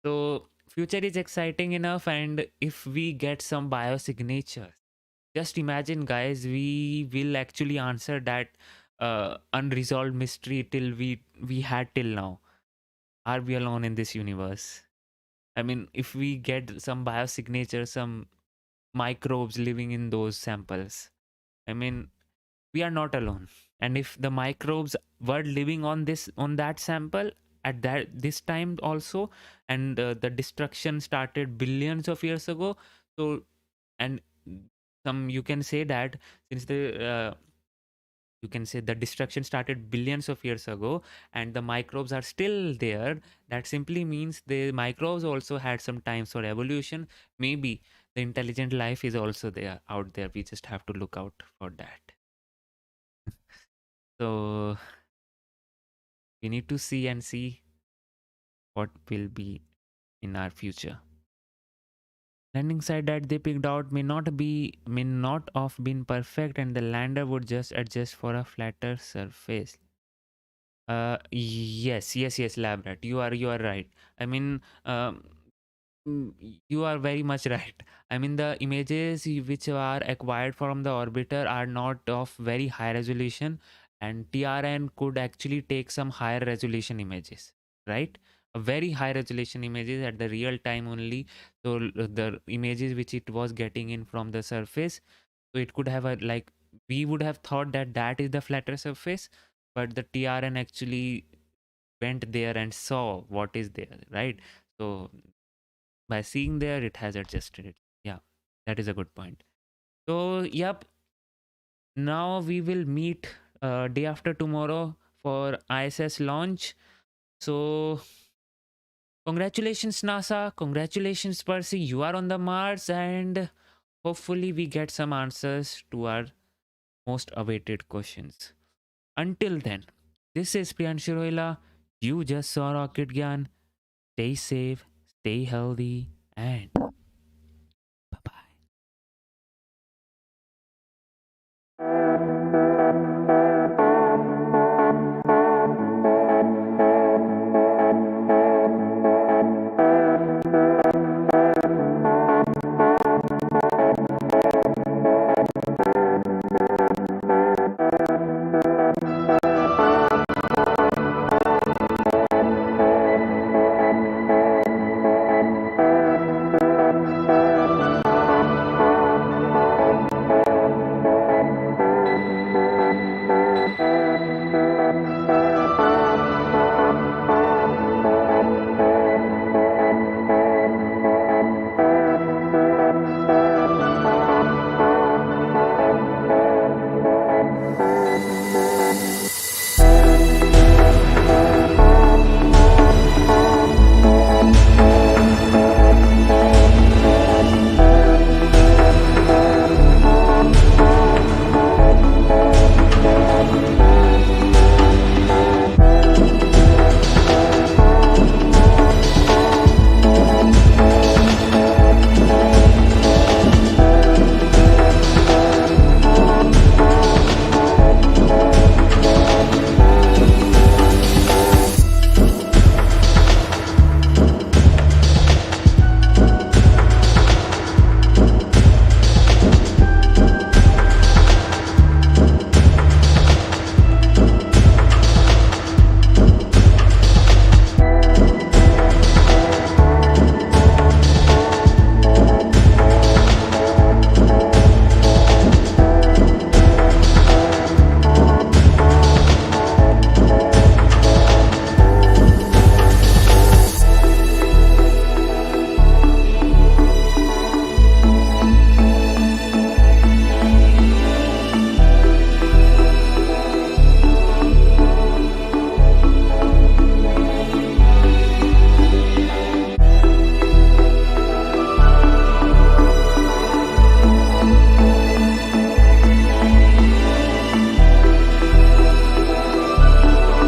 So future is exciting enough, and if we get some biosignatures, just imagine, guys, we will actually answer that unresolved mystery till we had till now. Are we alone in this universe? I mean, if we get some biosignatures, some microbes living in those samples, I mean, we are not alone. And if the microbes were living on that sample at this time also, and the destruction started billions of years ago, so, and some, you can say that since you can say the destruction started billions of years ago and the microbes are still there, that simply means the microbes also had some times for evolution. Maybe the intelligent life is also there out there. We just have to look out for that. So we need to see what will be in our future. Landing site that they picked out may not have been perfect, and the lander would just adjust for a flatter surface. Yes, Labrat. You are right. I mean, you are very much right. I mean, the images which are acquired from the orbiter are not of very high resolution, and TRN could actually take some higher resolution images, right? A very high resolution images at the real time only. So the images which it was getting in from the surface, so it could have a, like, we would have thought that is the flatter surface, but the TRN actually went there and saw what is there, right? So by seeing there, it has adjusted it. Yeah, that is a good point. So yep, now we will meet day after tomorrow for ISS launch. So congratulations NASA, congratulations Percy, you are on the Mars, and hopefully we get some answers to our most awaited questions. Until then, this is Priyanshu Roila. You just saw Rocket Gyan. Stay safe, stay healthy,